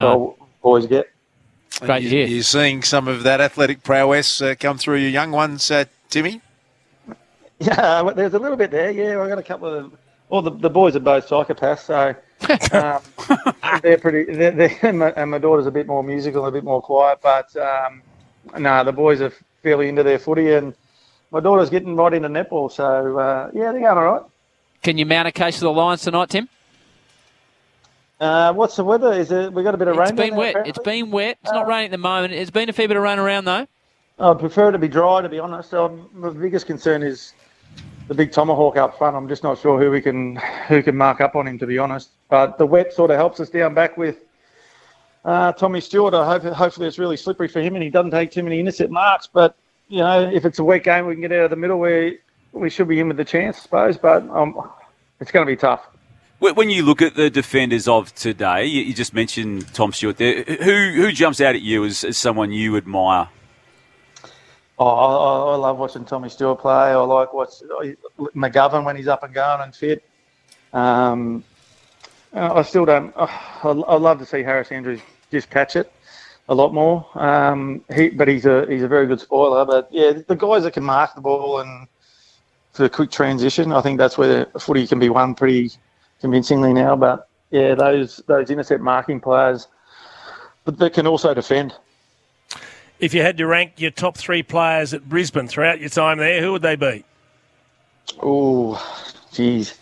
boys get. Great to hear. You're seeing some of that athletic prowess come through your young ones, Timmy? Yeah, there's a little bit there. Yeah, I've got a couple of. Well, the boys are both psychopaths, so they're pretty. And my daughter's a bit more musical, a bit more quiet. But the boys are fairly into their footy, and my daughter's getting right into netball. So they're going all right. Can you mount a case for the Lions tonight, Tim? What's the weather? We got a bit of rain? It's been wet. It's been wet. It's not raining at the moment. It's been a fair bit of rain around though. I prefer it to be dry, to be honest. My biggest concern is the big tomahawk up front. I'm just not sure who can mark up on him, to be honest. But the wet sort of helps us down back with Tommy Stewart. Hopefully it's really slippery for him and he doesn't take too many intercept marks. But, if it's a wet game, we can get out of the middle where we should be in with the chance, I suppose. But it's going to be tough. When you look at the defenders of today, you just mentioned Tom Stewart there. Who jumps out at you as someone you admire? I love watching Tommy Stewart play. I like watching McGovern when he's up and going and fit. I still don't. I love to see Harris Andrews just catch it a lot more. But he's a very good spoiler. But yeah, the guys that can mark the ball and for the quick transition, I think that's where the footy can be won pretty convincingly now. But yeah, those intercept marking players, but they can also defend. If you had to rank your top 3 players at Brisbane throughout your time there, who would they be? Oh, geez.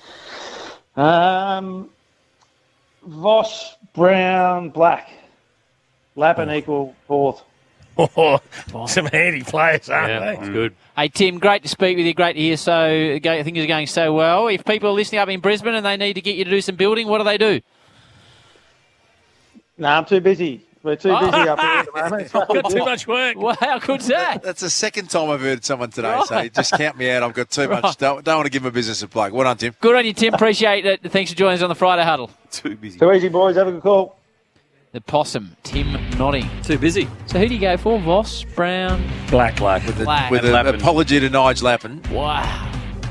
Voss, Brown, Black. Lappin equal 4th. Oh, some handy players, aren't they? That's good. Hey, Tim, great to speak with you. Great to hear things are going so well. If people are listening up in Brisbane and they need to get you to do some building, what do they do? No, I'm too busy. We're too busy up here at the moment. Got too much work. Well, how good's that? That's the second time I've heard someone today say, just count me out, I've got too much. Don't want to give my business a plug. Well done, Tim. Good on you, Tim. Appreciate it. Thanks for joining us on the Friday Huddle. Too busy. Too easy, boys. Have a good call. The possum, Tim nodding. Too busy. So who do you go for? Voss, Brown? Black. With Black. an apology to Nigel Lappin. Wow.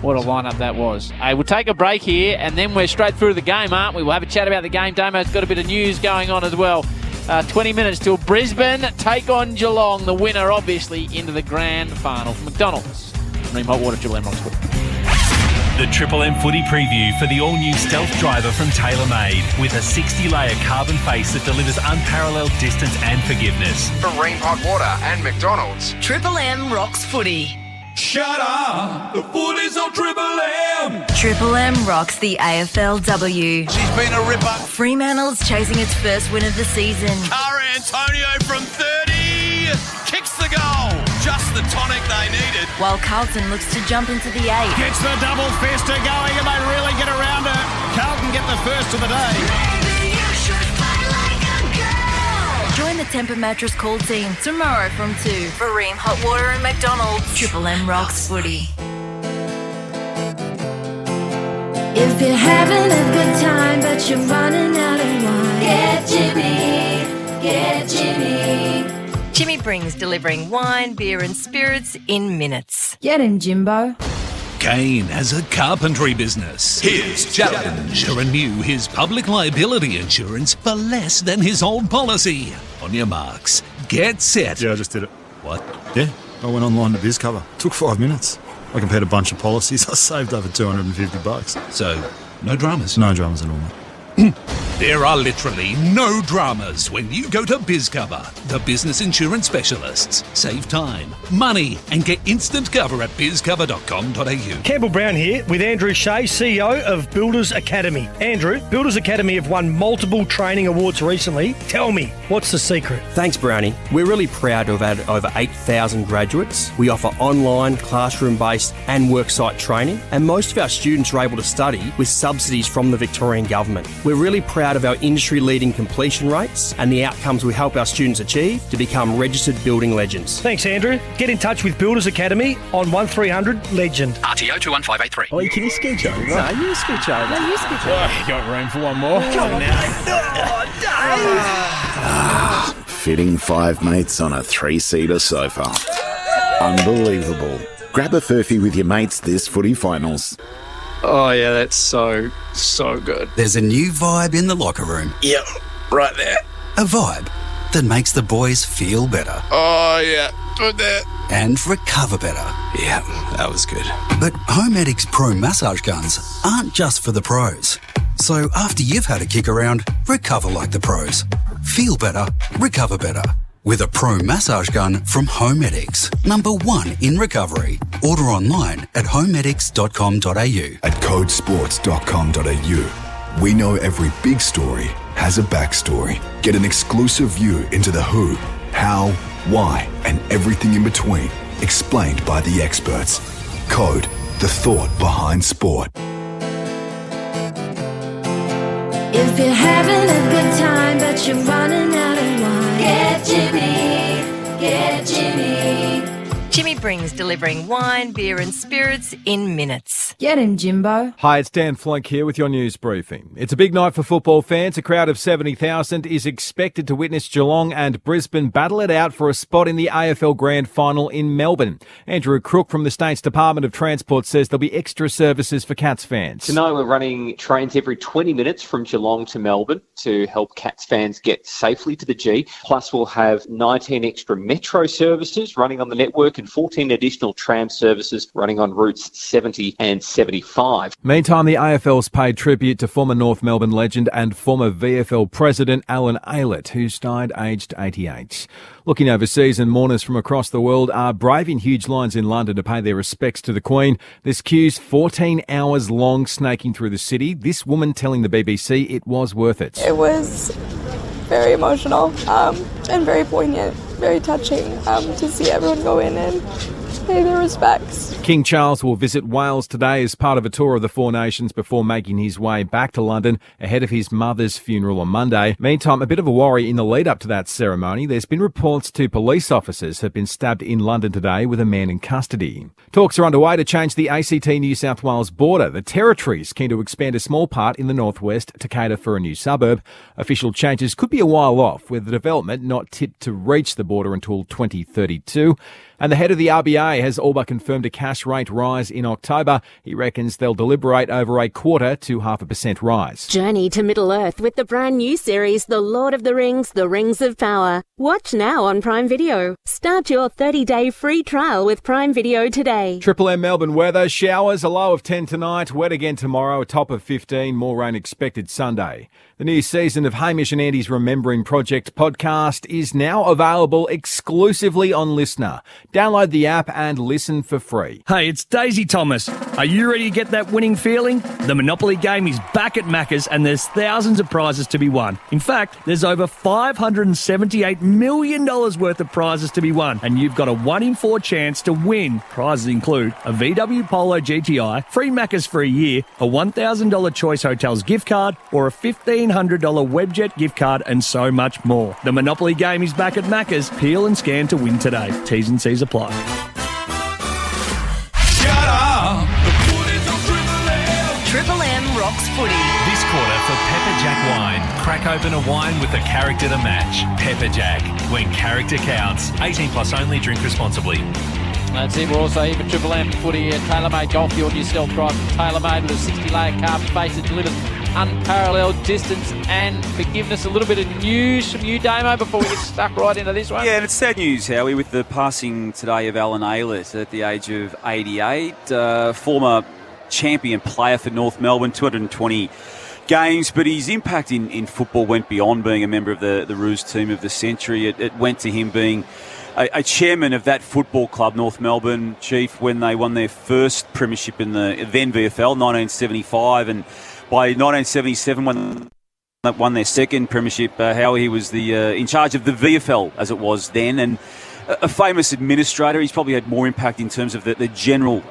What a lineup that was. Hey, we'll take a break here, and then we're straight through the game, aren't we? We'll have a chat about the game. Damo's got a bit of news going on as well. 20 minutes till Brisbane take on Geelong. The winner, obviously, into the grand final. From McDonald's, Ream Hot Water, Triple M Rocks Footy. The Triple M Footy preview for the all-new Stealth Driver from TaylorMade with a 60-layer carbon face that delivers unparalleled distance and forgiveness. From Ream Hot Water and McDonald's. Triple M Rocks Footy. Shut up! The footy's on Triple M! Triple M rocks the AFLW. She's been a ripper. Fremantle's chasing its first win of the season. Cara Antonio from 30 kicks the goal. Just the tonic they needed. While Carlton looks to jump into the 8. Gets the double fister going and they really get around her. Carlton get the first of the day. Maybe you should fight like a girl. Join the Temper Mattress call team tomorrow from 2 for Ream Hot Water and McDonald's. Triple M rocks footy. If you're having a good time but you're running out of wine, get Jimmy, get Jimmy. Jimmy brings delivering wine, beer and spirits in minutes. Get him, Jimbo. Kane has a carpentry business. His challenge to renew his public liability insurance for less than his old policy. On your marks, get set. Yeah, I just did it. What? Yeah, I went online to BizCover. Took 5 minutes. I compared a bunch of policies. I saved over $250. So, no dramas? No dramas at all, mate. There are literally no dramas when you go to BizCover, the business insurance specialists. Save time, money, and get instant cover at bizcover.com.au. Campbell Brown here with Andrew Shea, CEO of Builders Academy. Andrew, Builders Academy have won multiple training awards recently. Tell me, what's the secret? Thanks, Brownie. We're really proud to have had over 8,000 graduates. We offer online, classroom-based and worksite training, and most of our students are able to study with subsidies from the Victorian Government. We're really proud of our industry-leading completion rates and the outcomes we help our students achieve to become registered building legends. Thanks, Andrew. Get in touch with Builders Academy on 1300 Legend. RTO 21583. Oh, can you scooch over? No, you scooch over. No, you scooch over. Oh, you got room for one more? Come on now. Fitting 5 mates on a 3-seater sofa. Unbelievable. Grab a furphy with your mates this footy finals. Oh, yeah, that's so good. There's a new vibe in the locker room. Yep, right there. A vibe that makes the boys feel better. Oh, yeah. Good there. And recover better. Yeah, that was good. But Homedics Pro massage guns aren't just for the pros. So after you've had a kick around, recover like the pros. Feel better, recover better. With a pro massage gun from Homedics. #1 in recovery. Order online at homedics.com.au. At codesports.com.au, we know every big story has a backstory. Get an exclusive view into the who, how, why, and everything in between, explained by the experts. Code, the thought behind sport. If you're having a good time but you're running out of wine, get Jimmy, get Jimmy. Jimmy brings delivering wine, beer and spirits in minutes. Get him, Jimbo. Hi, it's Dan Flunk here with your news briefing. It's a big night for football fans. A crowd of 70,000 is expected to witness Geelong and Brisbane battle it out for a spot in the AFL Grand Final in Melbourne. Andrew Crook from the State's Department of Transport says there'll be extra services for Cats fans. Tonight we're running trains every 20 minutes from Geelong to Melbourne to help Cats fans get safely to the G. Plus we'll have 19 extra metro services running on the network and 14 additional tram services running on routes 70 and 75. Meantime, the AFL's paid tribute to former North Melbourne legend and former VFL president Alan Aylett, who's died aged 88. Looking overseas, and mourners from across the world are braving huge lines in London to pay their respects to the Queen. This queue's 14 hours long, snaking through the city. This woman telling the BBC it was worth it. It was very emotional and very poignant, very touching to see everyone go in and pay their respects. King Charles will visit Wales today as part of a tour of the Four Nations before making his way back to London ahead of his mother's funeral on Monday. Meantime, a bit of a worry in the lead up to that ceremony. There's been reports two police officers have been stabbed in London today with a man in custody. Talks are underway to change the ACT New South Wales border. The Territory is keen to expand a small part in the northwest to cater for a new suburb. Official changes could be a while off, with the development not tipped to reach the border until 2032. And the head of the RBA has all but confirmed a cash rate rise in October. He reckons they'll deliberate over a 0.25 to 0.5% rise. Journey to Middle-earth with the brand new series The Lord of the Rings, The Rings of Power. Watch now on Prime Video. Start your 30-day free trial with Prime Video today. Triple M Melbourne weather. Showers, a low of 10 tonight. Wet again tomorrow, a top of 15. More rain expected Sunday. The new season of Hamish and Andy's Remembering Project podcast is now available exclusively on Listener. Download the app and listen for free. Hey, it's Daisy Thomas. Are you ready to get that winning feeling? The Monopoly game is back at Macca's and there's thousands of prizes to be won. In fact, there's over $578 million worth of prizes to be won, and you've got a 1 in 4 chance to win. Prizes include a VW Polo GTI, free Macca's for a year, a $1,000 Choice Hotels gift card, or a $1,500 Webjet gift card, and so much more. The Monopoly game is back at Macca's. Peel and scan to win today. T's and C's apply. Shut up! Triple M rocks footy. This quarter for Pepper Jack wine. Crack open a wine with a character to match. Pepper Jack. When character counts. 18 plus only. Drink responsibly. That's it. We're also here for Triple M footy. TaylorMade Golf, your new stealth drive from TaylorMade with a 60-layer carbon face that delivers unparalleled distance and forgiveness. A little bit of news from you, Damo, before we get stuck right into this one. Yeah, and it's sad news, Howie, with the passing today of Alan Aylett at the age of 88. Former champion player for North Melbourne, 220 games, but his impact in football went beyond being a member of the Roos team of the century. It went to him being a chairman of that football club, North Melbourne, Chief, when they won their first premiership in the then VFL, 1975, and by 1977, when they won their second premiership, Howie, he was in charge of the VFL as it was then, and a famous administrator. He's probably had more impact in terms of the general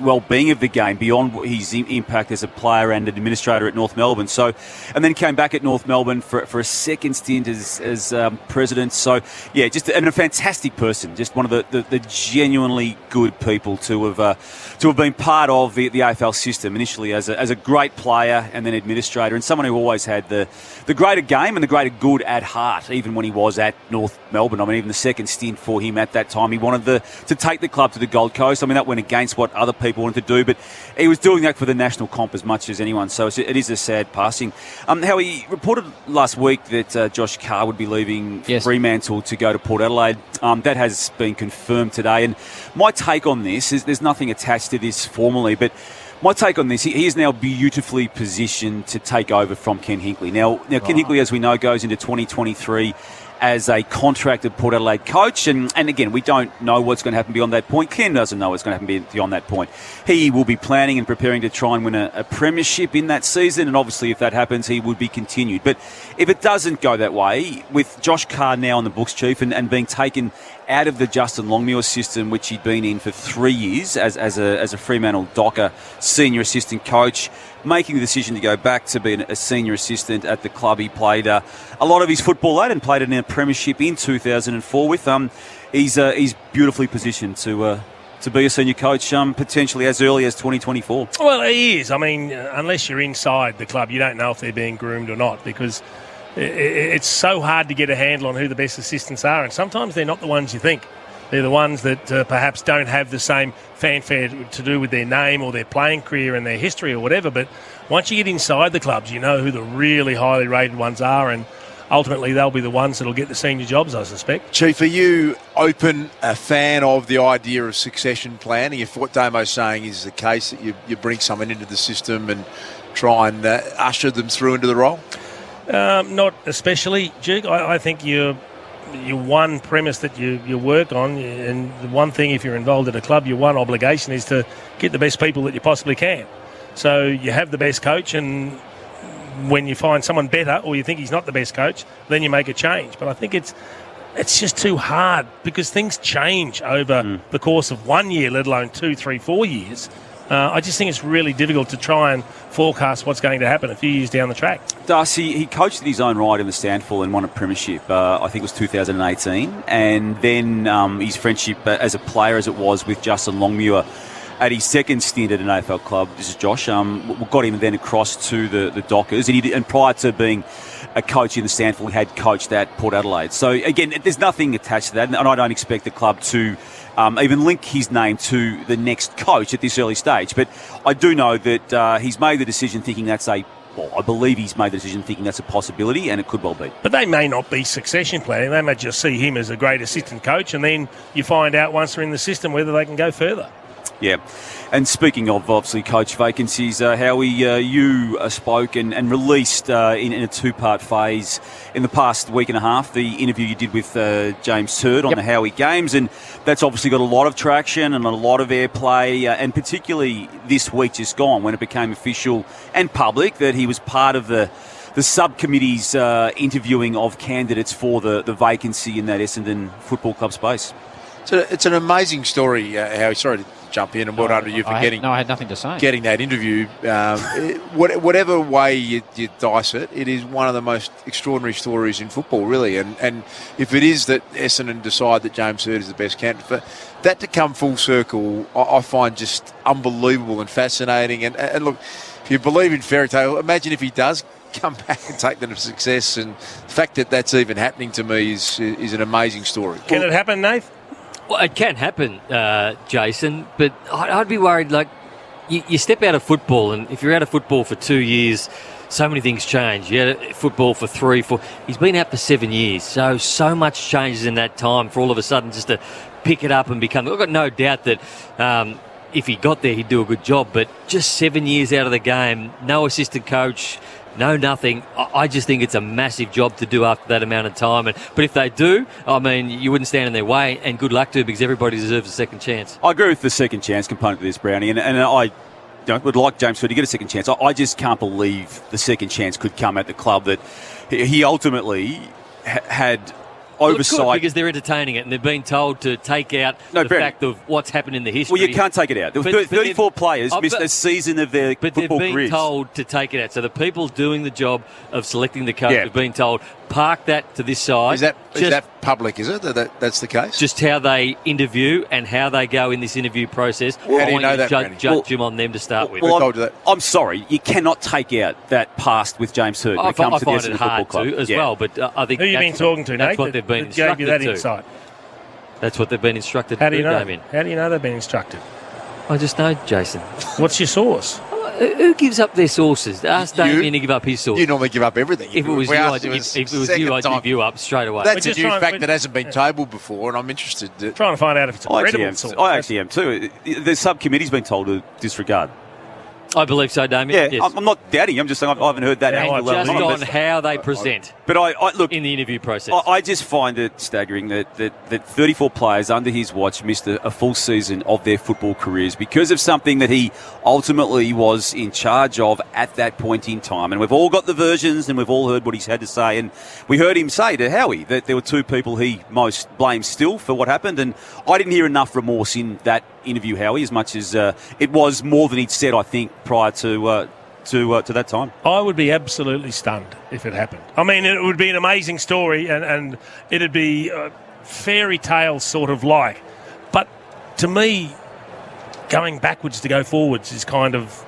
well-being of the game beyond his impact as a player and an administrator at North Melbourne. So, and then came back at North Melbourne for a second stint as president. So, yeah, and a fantastic person. Just one of the genuinely good people to have been part of the AFL system. Initially as a great player and then administrator, and someone who always had the greater game and the greater good at heart, even when he was at North Melbourne. I mean, even the second stint for for him at that time. He wanted to take the club to the Gold Coast. I mean, that went against what other people wanted to do, but he was doing that for the national comp as much as anyone. So it is a sad passing. Howie reported last week that Josh Carr would be leaving Fremantle to go to Port Adelaide. That has been confirmed today. And my take on this is there's nothing attached to this formally, but my take on this, he is now beautifully positioned to take over from Ken Hinkley. Now Ken Hinkley, as we know, goes into 2023 as a contracted Port Adelaide coach. And again, we don't know what's going to happen beyond that point. Ken doesn't know what's going to happen beyond that point. He will be planning and preparing to try and win a premiership in that season. And obviously, if that happens, he would be continued. But if it doesn't go that way, with Josh Carr now on the books, Chief, and being taken out of the Justin Longmuir system, which he'd been in for 3 years as a Fremantle Docker senior assistant coach, making the decision to go back to being a senior assistant at the club he played a lot of his football at and played in a premiership in 2004 with. He's beautifully positioned to be a senior coach potentially as early as 2024. Well, he is. I mean, unless you're inside the club, you don't know if they're being groomed or not, because it's so hard to get a handle on who the best assistants are, and sometimes they're not the ones you think. They're the ones that perhaps don't have the same fanfare to do with their name or their playing career and their history or whatever. But once you get inside the clubs, you know who the really highly rated ones are, and ultimately they'll be the ones that'll get the senior jobs, I suspect. Chief, are you a fan of the idea of succession planning? If what Damo's saying is the case, that you bring someone into the system and try and usher them through into the role? Not especially, Duke. I think your one premise that you work on, and the one thing if you're involved in a club, your one obligation is to get the best people that you possibly can. So you have the best coach, and when you find someone better or you think he's not the best coach, then you make a change. But I think it's just too hard because things change over the course of 1 year, let alone 2, 3, 4 years. I just think it's really difficult to try and forecast what's going to happen a few years down the track. Darcy, he coached in his own right in the Stanford and won a premiership, I think it was 2018, and then his friendship as a player, as it was with Justin Longmuir at his second stint at an AFL club, this is Josh, got him then across to the Dockers, and prior to being a coach in the Stanford, he had coached at Port Adelaide. So again, there's nothing attached to that, and I don't expect the club to even link his name to the next coach at this early stage. But I do know that he's made the decision thinking I believe he's made the decision thinking that's a possibility, and it could well be. But they may not be succession planning. They may just see him as a great assistant coach, and then you find out once they're in the system whether they can go further. Yeah. And speaking of, obviously, coach vacancies, Howie, you spoke and released in a two-part phase in the past week and a half, the interview you did with James Hurd on the Howie Games, and that's obviously got a lot of traction and a lot of airplay, and particularly this week just gone when it became official and public that he was part of the subcommittee's interviewing of candidates for the vacancy in that Essendon Football Club space. So it's an amazing story, Howie. Sorry to jump in, and well done to you for getting. No, I had nothing to say. Getting that interview, whatever way you dice it, it is one of the most extraordinary stories in football, really. And if it is that Essendon decide that James Hurd is the best candidate, for that to come full circle, I find just unbelievable and fascinating. And look, if you believe in fairy tale, imagine if he does come back and take them to success. And the fact that that's even happening to me is an amazing story. Can it happen, Nath? Well, it can happen, Jason, but I'd be worried, like, you step out of football, and if you're out of football for 2 years, so many things change. You had football for 3, 4. He's been out for 7 years, so much changes in that time for all of a sudden just to pick it up and become... I've got no doubt that if he got there, he'd do a good job, but just 7 years out of the game, no assistant coach... No, nothing. I just think it's a massive job to do after that amount of time. But if they do, I mean, you wouldn't stand in their way, and good luck to them because everybody deserves a second chance. I agree with the second chance component of this, Brownie, and I would like James Hurd to get a second chance. I just can't believe the second chance could come at the club that he ultimately had oversight. Well, because they're entertaining it and they've been told to take out fact of what's happened in the history. Well, you can't take it out. There were 34 players missed a season of their football careers. But they've been told to take it out. So the people doing the job of selecting the coach have been told, park that to this side. Is that public, is it? That's the case? Just how they interview and how they go in this interview process. How do you know that, judge them on them to start with. I'm sorry, you cannot take out that past with James Hurd when it comes to the Essendon Football Club. As well, but I think who you been talking to, that's Nate? what they've been gave you that to. insight. That's what they've been instructed How to do do, you know? Damien. How do you know they've been instructed? I just know, Jason. What's your source? Who gives up their sources? Ask Damien to give up his source. You normally give up everything. If it was you, I'd give you up straight away. That's a new fact that hasn't been tabled before, and I'm interested. Trying to find out if it's a credible source. I actually am too. The subcommittee's been told to disregard. I believe so, Damien. Yeah, yes. I'm not doubting. I'm just saying I haven't heard that. And just on how they present. But I look in the interview process. I just find it staggering that 34 players under his watch missed a full season of their football careers because of something that he ultimately was in charge of at that point in time. And we've all got the versions, and we've all heard what he's had to say. And we heard him say to Howie that there were two people he most blames still for what happened. And I didn't hear enough remorse in that interview, Howie, as much as it was more than he'd said, I think, prior to that time. I would be absolutely stunned if it happened. I mean, it would be an amazing story, and it'd be fairy tale sort of like. But to me, going backwards to go forwards is kind of,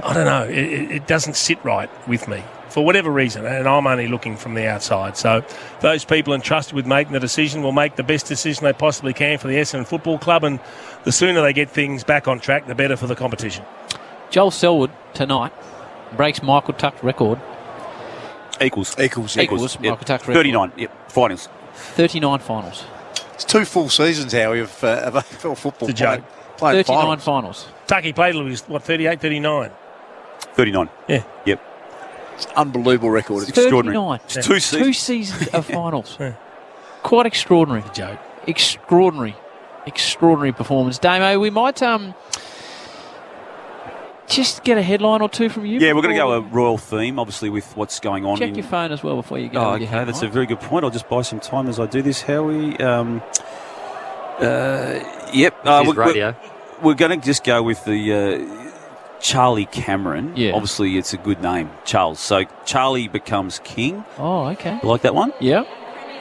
I don't know, it doesn't sit right with me for whatever reason, and I'm only looking from the outside. So those people entrusted with making the decision will make the best decision they possibly can for the Essendon Football Club, and the sooner they get things back on track, the better for the competition. Joel Selwood tonight breaks Michael Tuck's record. Equals Michael Tuck's record. 39, finals. 39 finals. It's 2 full seasons, Howie, of AFL football. It's a joke. Playing 39 finals. Tucky played till he was, 38, 39? 39. Yeah. Yep. It's an unbelievable record. It's extraordinary. 39. It's 2 seasons. 2 seasons of finals. Quite extraordinary. It's a joke. Extraordinary performance. Damo, we might just get a headline or two from you. Yeah, we're going to go a royal theme, obviously, with what's going on. Check your phone as well before you go. Oh, okay, that's a very good point. I'll just buy some time as I do this, Howie. Yep. We're going to just go with the Charlie Cameron. Yeah. Obviously, it's a good name, Charles. So Charlie becomes king. Oh, okay. You like that one? Yep.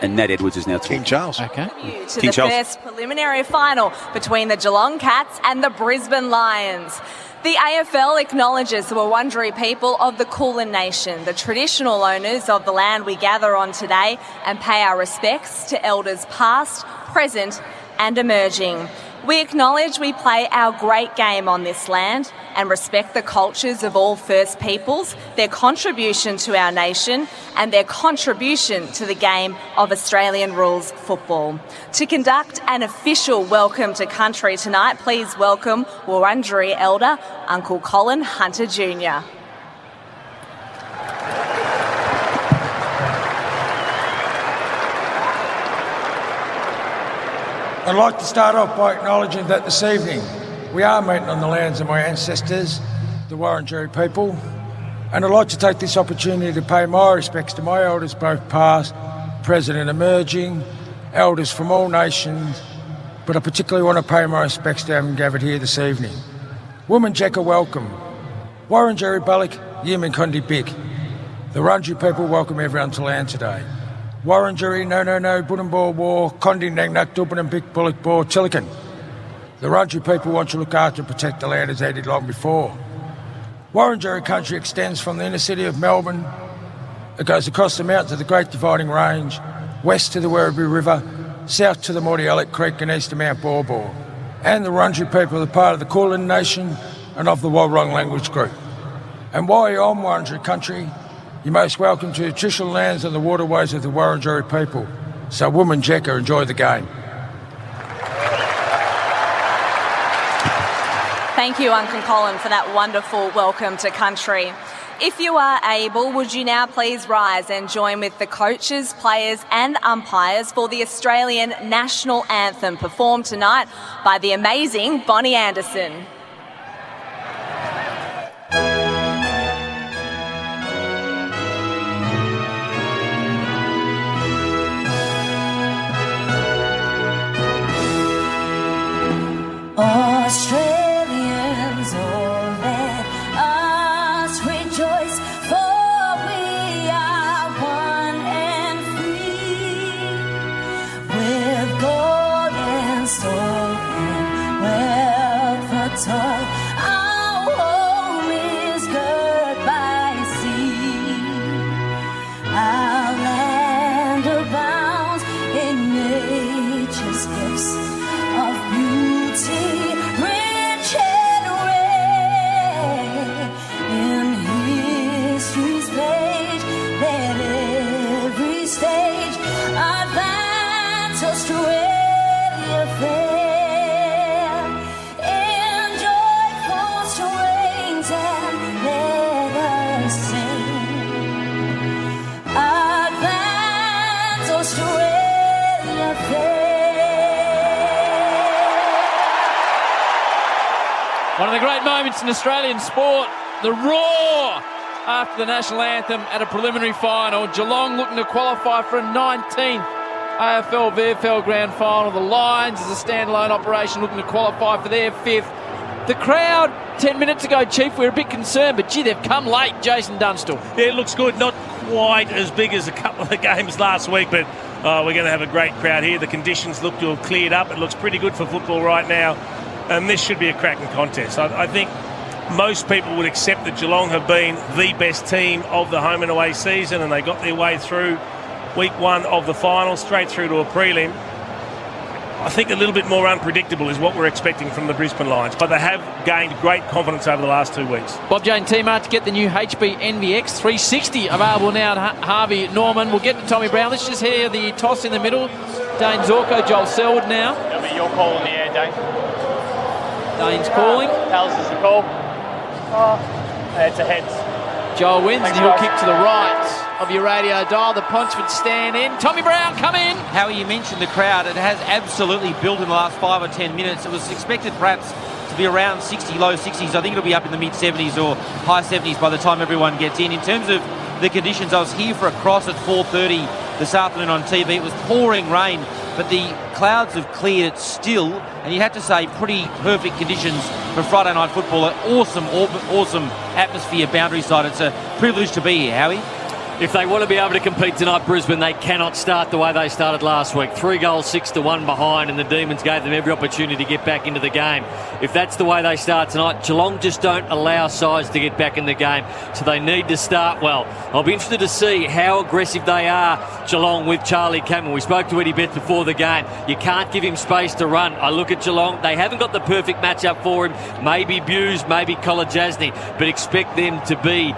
And Nat Edwards is now King Charles. Okay. To the first preliminary final between the Geelong Cats and the Brisbane Lions. The AFL acknowledges the Wurundjeri people of the Kulin Nation, the traditional owners of the land we gather on today, and pay our respects to elders past, present and emerging. We acknowledge we play our great game on this land and respect the cultures of all First Peoples, their contribution to our nation and their contribution to the game of Australian rules football. To conduct an official welcome to country tonight, please welcome Wurundjeri Elder Uncle Colin Hunter Jr. I'd like to start off by acknowledging that this evening we are meeting on the lands of my ancestors, the Wurundjeri people, and I'd like to take this opportunity to pay my respects to my elders, both past, present and emerging, elders from all nations, but I particularly want to pay my respects to them gathered here this evening. Wominjeka welcome. Wurundjeri Balak, Yimin Kondi Bik. The Wurundjeri people welcome everyone to land today. Wurundjeri, no, Buddinbor War, Kondi Nangnak, Dubin and Big Bullock Bor, Tillican. The Wurundjeri people want to look after and protect the land as they did long before. Wurundjeri country extends from the inner city of Melbourne. It goes across the mountains of the Great Dividing Range, west to the Werribee River, south to the Mordialloc Creek and east to Mount Borbor. And the Wurundjeri people are part of the Kulin Nation and of the Walrong language group. And while you're on Wurundjeri country, you're most welcome to the traditional lands and the waterways of the Wurundjeri people. So Wominjeka, enjoy the game. Thank you, Uncle Colin, for that wonderful welcome to country. If you are able, would you now please rise and join with the coaches, players and umpires for the Australian National Anthem performed tonight by the amazing Bonnie Anderson. Australians, oh, let us rejoice, for we are one and free, with gold and soul and wealth atoil. Our home is girt by sea, our land abounds in these gifts of beauty, rich and rare. In history's page, let every stage advance Australia fair. In joyful strains and let us sing. Advance Australia fair. One of the great moments in Australian sport, the roar after the national anthem at a preliminary final. Geelong looking to qualify for a 19th AFL-VFL Grand Final. The Lions, as a standalone operation, looking to qualify for their 5th. The crowd 10 minutes ago, Chief, we were a bit concerned, but gee, they've come late, Jason Dunstall. Yeah, it looks good. Not quite as big as a couple of the games last week, but we're going to have a great crowd here. The conditions look to have cleared up. It looks pretty good for football right now, and this should be a cracking contest. I think most people would accept that Geelong have been the best team of the home and away season, and they got their way through week 1 of the final, straight through to a prelim. I think a little bit more unpredictable is what we're expecting from the Brisbane Lions, but they have gained great confidence over the last 2 weeks. Bob Jane T-Mart to get the new HB NVX 360 available now at Harvey Norman. We'll get to Tommy Brown. Let's just hear the toss in the middle. Dane Zorko, Joel Selwood now. It'll be your call in the air, Dane. Dane's calling. Tells us the call. It's a heads. Joel wins, Thanks, and he'll guys. kick to the right of your radio dial. The Ponchford stand in. Tommy Brown, come in. Howie, you mentioned the crowd. It has absolutely built in the last 5 or 10 minutes. It was expected perhaps to be around 60, low 60s. I think it'll be up in the mid-70s or high 70s by the time everyone gets in. In terms of the conditions, I was here for a cross at 4:30 this afternoon on TV. It was pouring rain, but the clouds have cleared still, and you have to say pretty perfect conditions for Friday night football. An awesome atmosphere, boundary side. It's a privilege to be here, Howie. If they want to be able to compete tonight, Brisbane, they cannot start the way they started last week. 3 goals, 6-1 behind, and the Demons gave them every opportunity to get back into the game. If that's the way they start tonight, Geelong just don't allow sides to get back in the game, so they need to start well. I'll be interested to see how aggressive they are, Geelong, with Charlie Cameron. We spoke to Eddie Betts before the game. You can't give him space to run. I look at Geelong. They haven't got the perfect matchup for him. Maybe Buse, maybe Kolodjasny, but expect them to be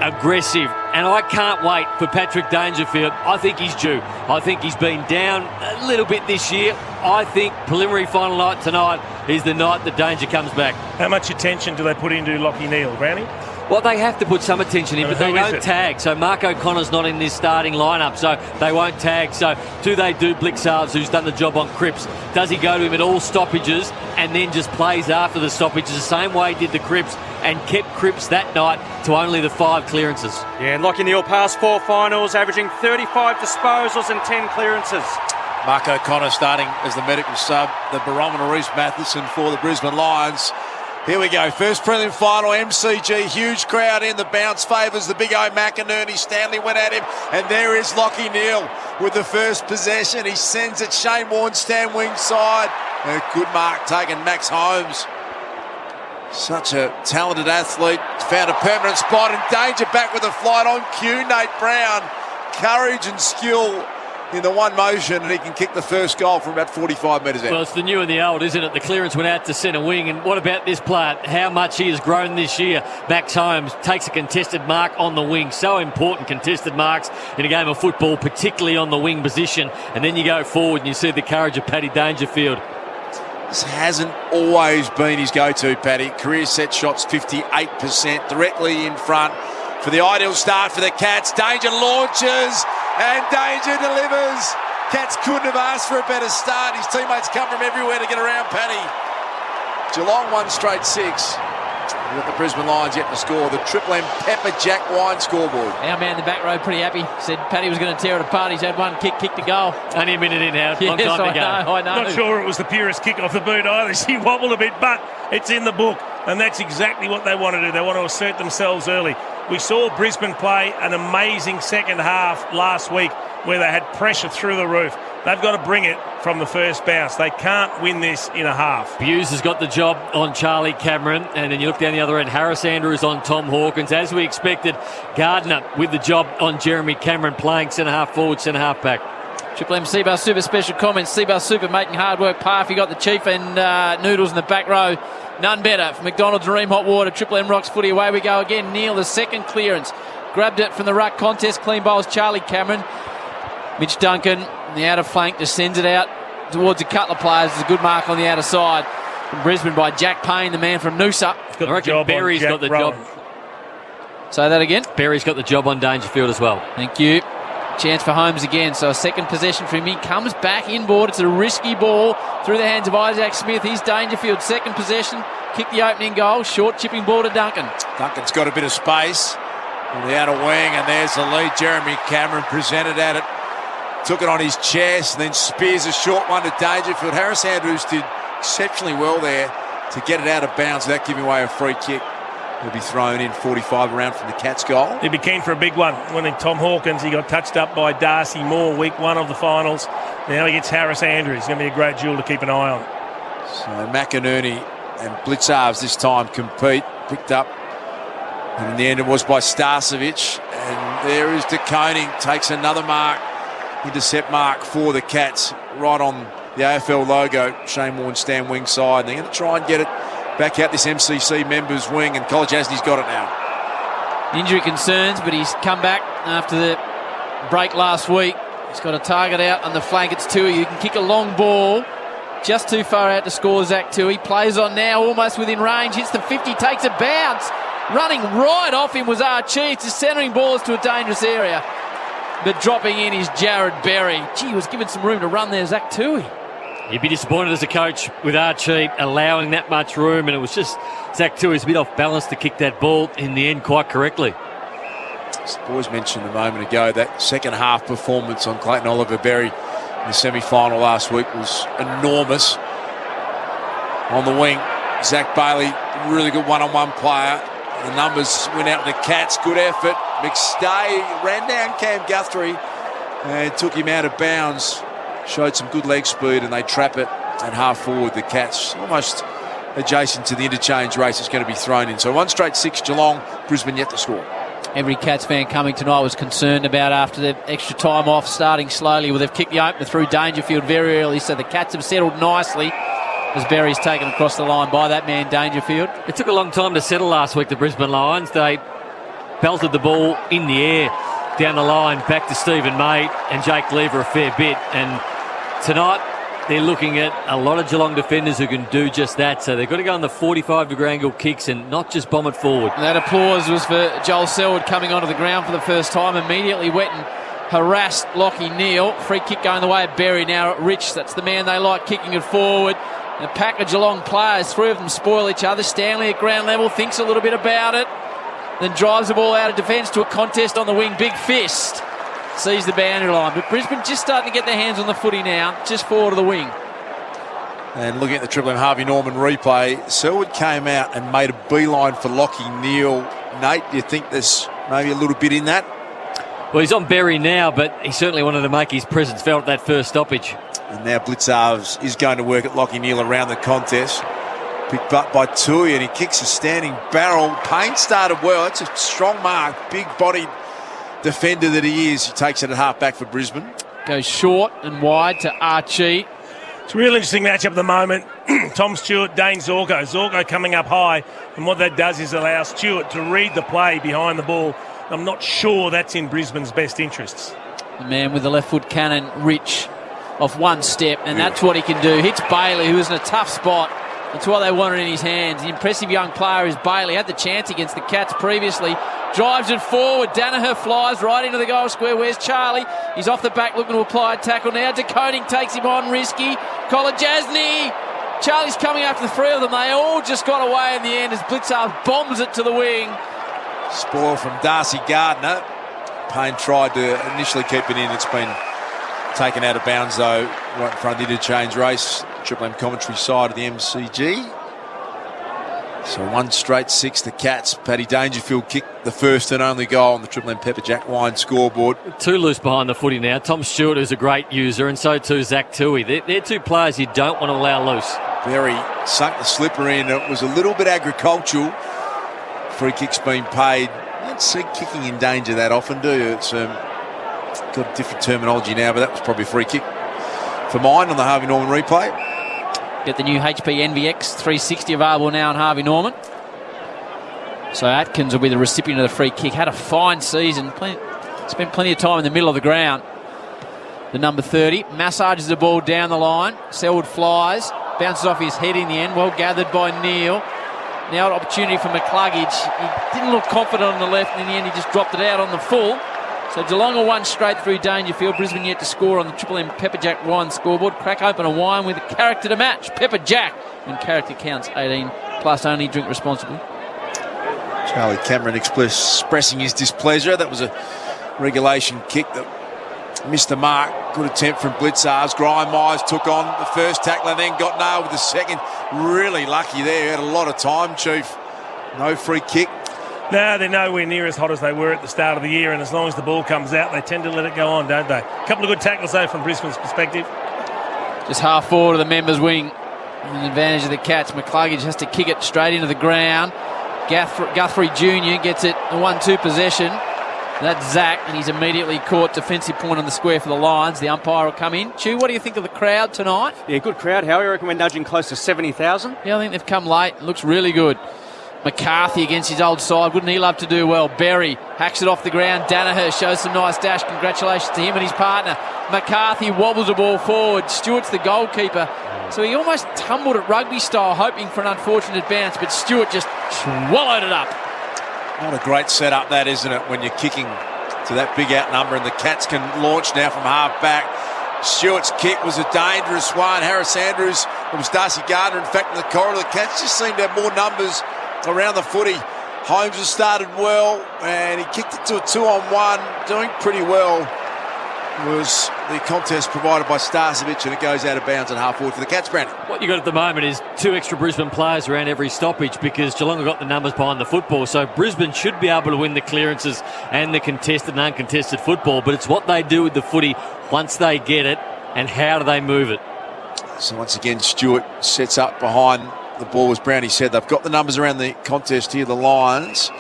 aggressive, and I can't wait for Patrick Dangerfield. I think he's due. I think he's been down a little bit this year. I think preliminary final night tonight is the night that Danger comes back. How much attention do they put into Lachie Neale, Brownie? Well, they have to put some attention in, but they don't tag. So Mark O'Connor's not in this starting lineup, so they won't tag. So do they do Blixarves, who's done the job on Cripps? Does he go to him at all stoppages and then just plays after the stoppages the same way he did the Cripps and kept Cripps that night to only the 5 clearances? Yeah, and Lachie Neale past 4 finals, averaging 35 disposals and 10 clearances. Mark O'Connor starting as the medical sub, the barometer Reece Matheson for the Brisbane Lions. Here we go, first prelim final, MCG, huge crowd in, the bounce favours the big O McInerney. Stanley went at him, and there is Lachie Neale with the first possession. He sends it Shane Warne, stand wing side. A good mark taken, Max Holmes. Such a talented athlete, found a permanent spot, and Danger back with a flight on cue. Nate Brown, courage and skill in the one motion, and he can kick the first goal from about 45 metres out. Well, it's the new and the old, isn't it? The clearance went out to centre wing, and what about this player? How much he has grown this year. Max Holmes takes a contested mark on the wing. So important, contested marks in a game of football, particularly on the wing position. And then you go forward and you see the courage of Paddy Dangerfield. This hasn't always been his go-to, Paddy. Career set shots 58%, directly in front for the ideal start for the Cats. Danger launches and Danger delivers. Cats couldn't have asked for a better start. His teammates come from everywhere to get around Paddy. Geelong won straight 6. We've got the Brisbane Lions yet to score. The Triple M Pepper Jack Wine scoreboard. Our man in the back row pretty happy. Said Paddy was going to tear it apart. He's had one kick to goal. Only a minute in, Howard. Yes, Long time to go. I know. Not sure it was the purest kick off the boot either. She wobbled a bit, but it's in the book, and that's exactly what they want to do. They want to assert themselves early. We saw Brisbane play an amazing second half last week where they had pressure through the roof. They've got to bring it from the first bounce. They can't win this in a half. Buse has got the job on Charlie Cameron, and then you look down the other end, Harris Andrews on Tom Hawkins. As we expected, Gardner with the job on Jeremy Cameron, playing centre-half forward, centre-half back. Triple M Seabar Super special comments. Seabar Super making hard work. Parf, you got the Chief and Noodles in the back row. None better for McDonald's and Ream Hot Water. Triple M Rocks footy. Away we go again. Neil, the second clearance. Grabbed it from the ruck contest. Clean bowls Charlie Cameron. Mitch Duncan, the outer flank, just sends it out towards a couple of players. It's a good mark on the outer side. From Brisbane by Jack Payne, the man from Noosa. I reckon Berry's got the job. Say that again? Berry's got the job on Dangerfield as well. Thank you. Chance for Holmes again. So a second possession for him. He comes back inboard. It's a risky ball through the hands of Isaac Smith. He's Dangerfield. Second possession. Kick the opening goal. Short chipping ball to Duncan. Duncan's got a bit of space on the outer wing, and there's the lead. Jeremy Cameron presented at it. Took it on his chest, and then spears a short one to Dangerfield. Harris Andrews did exceptionally well there to get it out of bounds without giving away a free kick. He'll be thrown in 45 around from the Cats' goal. He'd be keen for a big one. When Tom Hawkins, he got touched up by Darcy Moore, week 1 of the finals. Now he gets Harris Andrews. It's going to be a great duel to keep an eye on. So McInerney and Blitzarves this time compete. Picked up, and in the end it was by Starcevic. And there is De Koning, takes another mark, intercept mark for the Cats, right on the AFL logo. Shane Warne stand wing side. And they're going to try and get it back out this MCC members wing, and College Asney's got it now. Injury concerns, but he's come back after the break last week. He's got a target out on the flank. It's Tui. You can kick a long ball just too far out to score. Zach Tui plays on now, almost within range. Hits the 50, takes a bounce. Running right off him was Archie. It's just centering balls to a dangerous area. But dropping in is Jared Berry. Gee, he was given some room to run there, Zach Tui. You'd be disappointed as a coach with Archie allowing that much room, and it was just Zach Tui's a bit off balance to kick that ball in the end quite correctly. As the boys mentioned a moment ago, that second half performance on Clayton Oliver Berry in the semi-final last week was enormous. On the wing, Zach Bailey, really good one-on-one player. The numbers went out to the Cats. Good effort. McStay ran down Cam Guthrie and took him out of bounds. Showed some good leg speed, and they trap it and half forward. The Cats almost adjacent to the interchange race is going to be thrown in. So 1 straight 6 Geelong, Brisbane yet to score. Every Cats fan coming tonight was concerned about after the extra time off, starting slowly. Well, they've kicked the opener through Dangerfield very early, so the Cats have settled nicely as Berry's taken across the line by that man Dangerfield. It took a long time to settle last week, the Brisbane Lions. They belted the ball in the air down the line back to Stephen May and Jake Lever a fair bit, and tonight they're looking at a lot of Geelong defenders who can do just that. So they've got to go on the 45-degree angle kicks and not just bomb it forward. And that applause was for Joel Selwood coming onto the ground for the first time. Immediately went and harassed Lockie Neal. Free kick going the way of Berry now at Rich. That's the man they like, kicking it forward. And a pack of Geelong players, 3 of them spoil each other. Stanley at ground level thinks a little bit about it, then drives the ball out of defence to a contest on the wing. Big fist. Sees the boundary line, but Brisbane just starting to get their hands on the footy now, just forward of the wing. And looking at the Triple M Harvey Norman replay, Selwood came out and made a beeline for Lockie Neal. Nate, do you think there's maybe a little bit in that? Well, he's on Berry now, but he certainly wanted to make his presence felt at that first stoppage. And now Blitzarves is going to work at Lockie Neal around the contest. Picked up by Tui, and he kicks a standing barrel. Payne started well. That's a strong mark, big-bodied defender that he is. He takes it at half back for Brisbane. Goes short and wide to Archie. It's a real interesting matchup at the moment. Tom Stewart, Dane Zorko. Zorko coming up high, and what that does is allow Stewart to read the play behind the ball. I'm not sure that's in Brisbane's best interests. The man with the left foot cannon, Rich, off one step, and that's what he can do. Hits Bailey, who is in a tough spot. That's what they wanted in his hands. The impressive young player is Bailey. Had the chance against the Cats previously. Drives it forward. Danaher flies right into the goal square. Where's Charlie? He's off the back looking to apply a tackle now. De Koning takes him on. Risky. Kolajasny. Charlie's coming after the 3 of them. They all just got away in the end as Blitzarves bombs it to the wing. Spoil from Darcy Gardner. Payne tried to initially keep it in. It's been taken out of bounds, though, right in front of the interchange race. Triple M commentary side of the MCG. So 1 straight 6, the Cats. Paddy Dangerfield kicked the first and only goal on the Triple M Pepper Jack Wine scoreboard. 2 loose behind the footy now. Tom Stewart is a great user, and so too Zach Tui. They're 2 players you don't want to allow loose. Berry sunk the slipper in. It was a little bit agricultural. Free kick's been paid. You don't see kicking in danger that often, do you? It's got different terminology now, but that was probably a free kick for mine on the Harvey Norman replay. Get the new HP NVX 360 available now on Harvey Norman. So Atkins will be the recipient of the free kick. Had a fine season. Spent plenty of time in the middle of the ground. The number 30 massages the ball down the line. Selwood flies. Bounces off his head in the end. Well gathered by Neal. Now an opportunity for McCluggage. He didn't look confident on the left, and in the end he just dropped it out on the full. So Geelong are one straight through Dangerfield. Brisbane yet to score on the Triple M Pepper Jack wine scoreboard. Crack open a wine with a character to match. Pepper Jack. When character counts, 18 plus only. Drink responsibly. Charlie Cameron expressing his displeasure. That was a regulation kick that missed the mark. Good attempt from Blitzars. Grime Myers took on the first tackle and then got nailed with the second. Really lucky there. He had a lot of time, Chief. No free kick. No, they're nowhere near as hot as they were at the start of the year, and as long as the ball comes out, they tend to let it go on, don't they? A couple of good tackles, though, from Brisbane's perspective. Just half forward of the members' wing. An advantage of the Cats. McCluggage has to kick it straight into the ground. Guthrie Jr. gets it, the 1-2 possession. That's Zach, and he's immediately caught. Defensive point on the square for the Lions. The umpire will come in. Chew, what do you think of the crowd tonight? Yeah, good crowd. Howie, I reckon we're nudging close to 70,000. Yeah, I think they've come late. It looks really good. McCarthy against his old side. Wouldn't he love to do well? Berry hacks it off the ground. Danaher shows some nice dash. Congratulations to him and his partner. McCarthy wobbles the ball forward. Stewart's the goalkeeper. So he almost tumbled at rugby style, hoping for an unfortunate bounce, but Stewart just swallowed it up. What a great setup that, isn't it, when you're kicking to that big outnumber, and the Cats can launch now from half back. Stewart's kick was a dangerous one. Harris Andrews, it was Darcy Gardner, in fact, in the corridor. The Cats just seemed to have more numbers around the footy. Holmes has started well, and he kicked it to a 2-on-1, doing pretty well. Was the contest provided by Starcevic, and it goes out of bounds at half forward for the Cats, Brandon. What you got at the moment is 2 extra Brisbane players around every stoppage because Geelong have got the numbers behind the football, so Brisbane should be able to win the clearances and the contested and uncontested football, but it's what they do with the footy once they get it and how do they move it. So once again, Stewart sets up behind the ball, as Brownie said. They've got the numbers around the contest here, the Lions.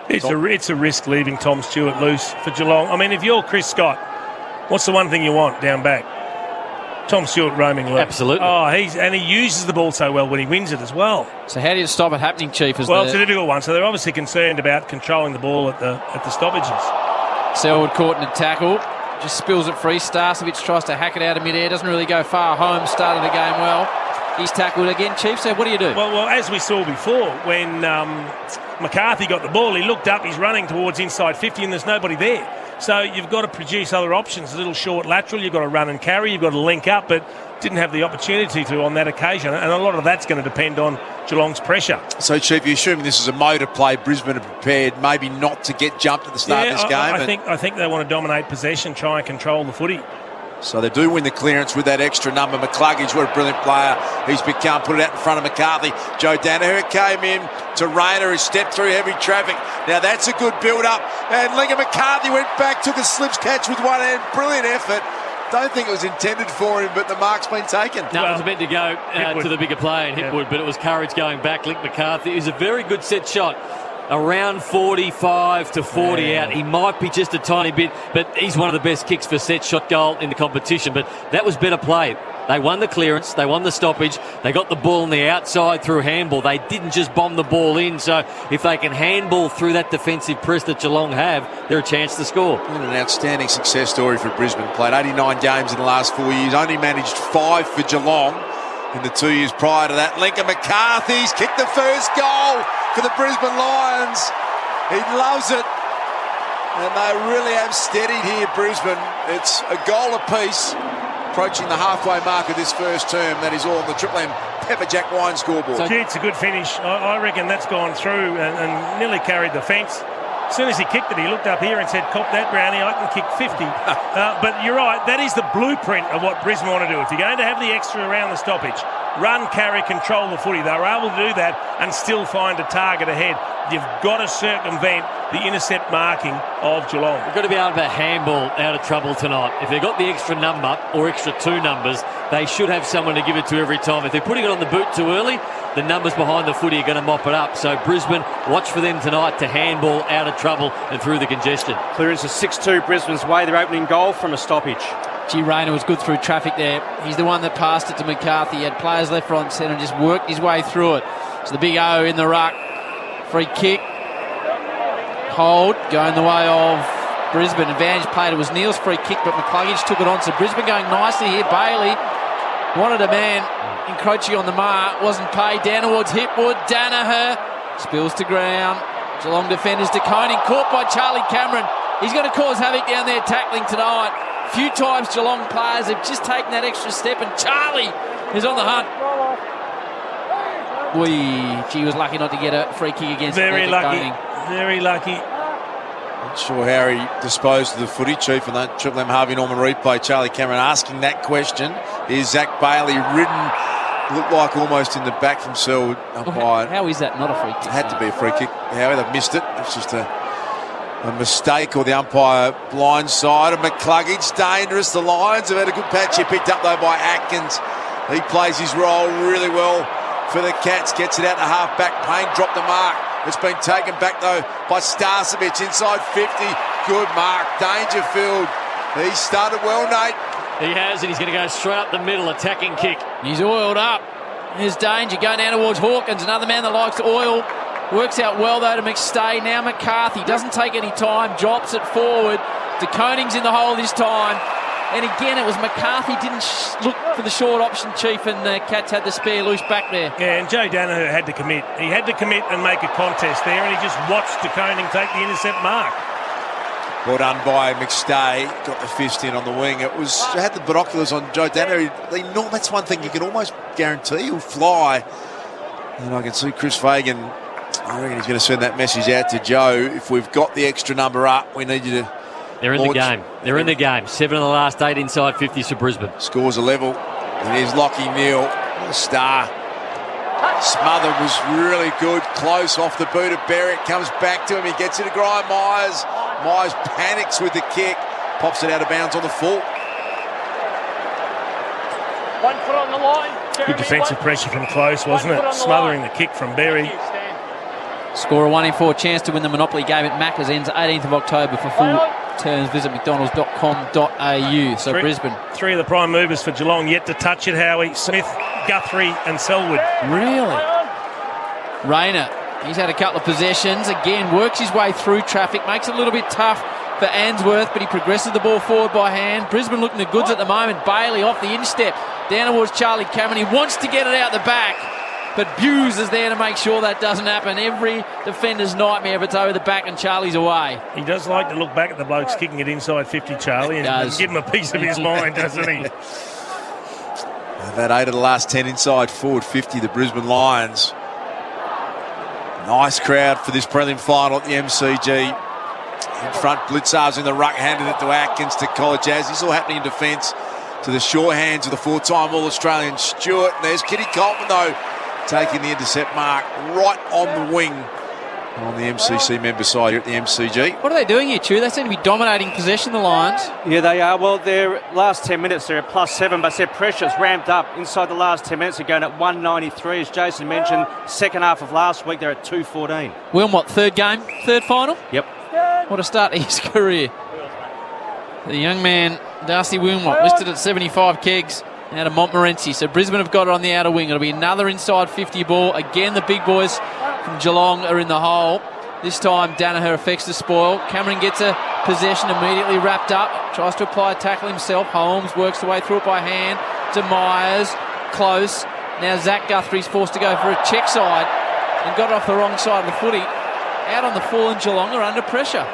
It's a risk leaving Tom Stewart loose for Geelong. I mean, if you're Chris Scott, what's the one thing you want down back? Tom Stewart roaming loose. Absolutely. Oh, he uses the ball so well when he wins it as well. So how do you stop it happening, Chief? It's a difficult one. So they're obviously concerned about controlling the ball at the stoppages. Selwood caught in a tackle. Just spills it free. Starcevic tries to hack it out of midair. Doesn't really go far. Home started the game well. He's tackled again, Chief. So what do you do? Well, as we saw before, when McCarthy got the ball, he looked up, he's running towards inside 50 and there's nobody there. So you've got to produce other options. A little short lateral, you've got to run and carry, you've got to link up, but didn't have the opportunity to on that occasion. And a lot of that's going to depend on Geelong's pressure. So, Chief, you're assuming this is a motor play. Brisbane are prepared maybe not to get jumped at the start of this game? I think they want to dominate possession, try and control the footy. So they do win the clearance with that extra number. McCluggage, what a brilliant player he's become. Put it out in front of McCarthy. Joe Danaher came in to Rayner, who stepped through heavy traffic. Now that's a good build-up. And Linger McCarthy went back, took a slips catch with one hand. Brilliant effort. Don't think it was intended for him, but the mark's been taken. No, it was meant to go to the bigger player in Hipwood, but it was courage going back. Link McCarthy. It was a very good set shot. Around 45 to 40 out. He might be just a tiny bit, but he's one of the best kicks for set shot goal in the competition. But that was better play. They won the clearance. They won the stoppage. They got the ball on the outside through handball. They didn't just bomb the ball in. So if they can handball through that defensive press that Geelong have, they're a chance to score. And an outstanding success story for Brisbane. Played 89 games in the last 4 years. Only managed 5 for Geelong in the 2 years prior to that. Lincoln McCarthy's kicked the first goal for the Brisbane Lions. He loves it. And they really have steadied here, Brisbane. It's a goal apiece, approaching the halfway mark of this first term. That is all on the Triple M Pepper Jack wine scoreboard. So it's a good finish. I reckon that's gone through and nearly carried the fence. As soon as he kicked it, he looked up here and said, "Cop that, Brownie, I can kick 50." But you're right, that is the blueprint of what Brisbane want to do. If you're going to have the extra around the stoppage, run, carry, control the footy. They were able to do that and still find a target ahead. You've got to circumvent the intercept marking of Geelong. You've got to be able to handball out of trouble tonight. If they've got the extra number or extra 2 numbers, they should have someone to give it to every time. If they're putting it on the boot too early, the numbers behind the footy are going to mop it up. So Brisbane, watch for them tonight to handball out of trouble and through the congestion. Clearance is 6-2 Brisbane's way. Their opening goal from a stoppage. Rayner was good through traffic there. He's the one that passed it to McCarthy. He had players left, right and centre and just worked his way through it. So the big O in the ruck. Free kick. Hold going the way of Brisbane. Advantage played. It was Neal's free kick, but McCluggage took it on. So Brisbane going nicely here. Bailey wanted a man encroaching on the mark. Wasn't paid. Down towards Hipwood. Danaher spills to ground. Geelong defenders to Koning. Caught by Charlie Cameron. He's going to cause havoc down there tackling tonight. Few times Geelong players have just taken that extra step, and Charlie is on the hunt. He was lucky not to get a free kick against Very lucky. Koning. Very lucky. Not sure how he disposed of the footy, Chief, and that Triple M Harvey Norman replay. Charlie Cameron asking that question. Is Zach Bailey ridden? Looked like almost in the back from Selwood. How is that not a free kick? It had to be a free kick. However, they've missed it. It's just a mistake, or the umpire blindside. And McCluggage, dangerous. The Lions have had a good patch here, picked up though by Atkins. He plays his role really well for the Cats. Gets it out to half-back. Payne dropped the mark. It's been taken back though by Starcevic inside 50. Good mark. Dangerfield. He started well, Nate. He has, and he's going to go straight up the middle, attacking kick. He's oiled up. There's Danger going down towards Hawkins. Another man that likes to oil. Works out well, though, to McStay. Now McCarthy doesn't take any time. Drops it forward. De Koning's in the hole this time. And again, it was McCarthy didn't look for the short option, Chief, and the Cats had the spare loose back there. Yeah, and Joe Danaher had to commit. He had to commit and make a contest there, and he just watched De Koning take the intercept mark. Well done by McStay. Got the fist in on the wing. It was had the binoculars on Joe Danaher. That's one thing you can almost guarantee he'll fly. And I can see Chris Fagan. I reckon he's going to send that message out to Joe. If we've got the extra number up, we need you to. They're in the game. They're in the game. 7 of the last 8 inside 50s for Brisbane. Scores a level. And here's Lockie Neal, the star. Smother was really good. Close off the boot of Berwick. Comes back to him. He gets it to Graham Myers. Myers panics with the kick. Pops it out of bounds on the full. 1 foot on the line. Good defensive pressure from close, wasn't it? Smothering the kick from Berry. Score a 1 in 4 chance to win the Monopoly game at Macca's ends 18th of October. For full terms, visit mcdonalds.com.au. So Brisbane. 3 of the prime movers for Geelong yet to touch it, Howie. Smith, Guthrie and Selwood. Really? Rayner, he's had a couple of possessions. Again, works his way through traffic. Makes it a little bit tough for Answorth, but he progresses the ball forward by hand. Brisbane looking the goods at the moment. Bailey off the instep. Down towards Charlie Cameron. He wants to get it out the back. But Buse is there to make sure that doesn't happen. Every defender's nightmare if it's over the back and Charlie's away. He does like to look back at the blokes kicking it inside 50, Charlie, and give him a piece of his mind, doesn't he? They've had 8 of the last 10 inside forward 50, the Brisbane Lions. Nice crowd for this prelim final at the MCG. In front, Blitzar's in the ruck, handed it to Atkins, to College-Jazz. This is all happening in defence to the sure hands of the 4-time All-Australian Stewart. And there's Kitty Colton, though, taking the intercept mark right on the wing on the MCC member side here at the MCG. What are they doing here, Chu? They seem to be dominating possession, the Lions. Yeah, they are. Well, their last 10 minutes, they're at +7, but their pressure's ramped up inside the last 10 minutes. They're going at 193, as Jason mentioned. Second half of last week, they're at 214. Wilmot, third game, third final? Yep. What a start to his career. The young man, Darcy Wilmot, listed at 75 kegs out of Montmorency. So Brisbane have got it on the outer wing. It'll be another inside 50 ball. Again, the big boys from Geelong are in the hole. This time, Danaher affects the spoil. Cameron gets a possession immediately wrapped up. Tries to apply a tackle himself. Holmes works the way through it by hand to Myers. Close. Now Zach Guthrie's forced to go for a check side and got it off the wrong side of the footy. Out on the full, and Geelong are under pressure.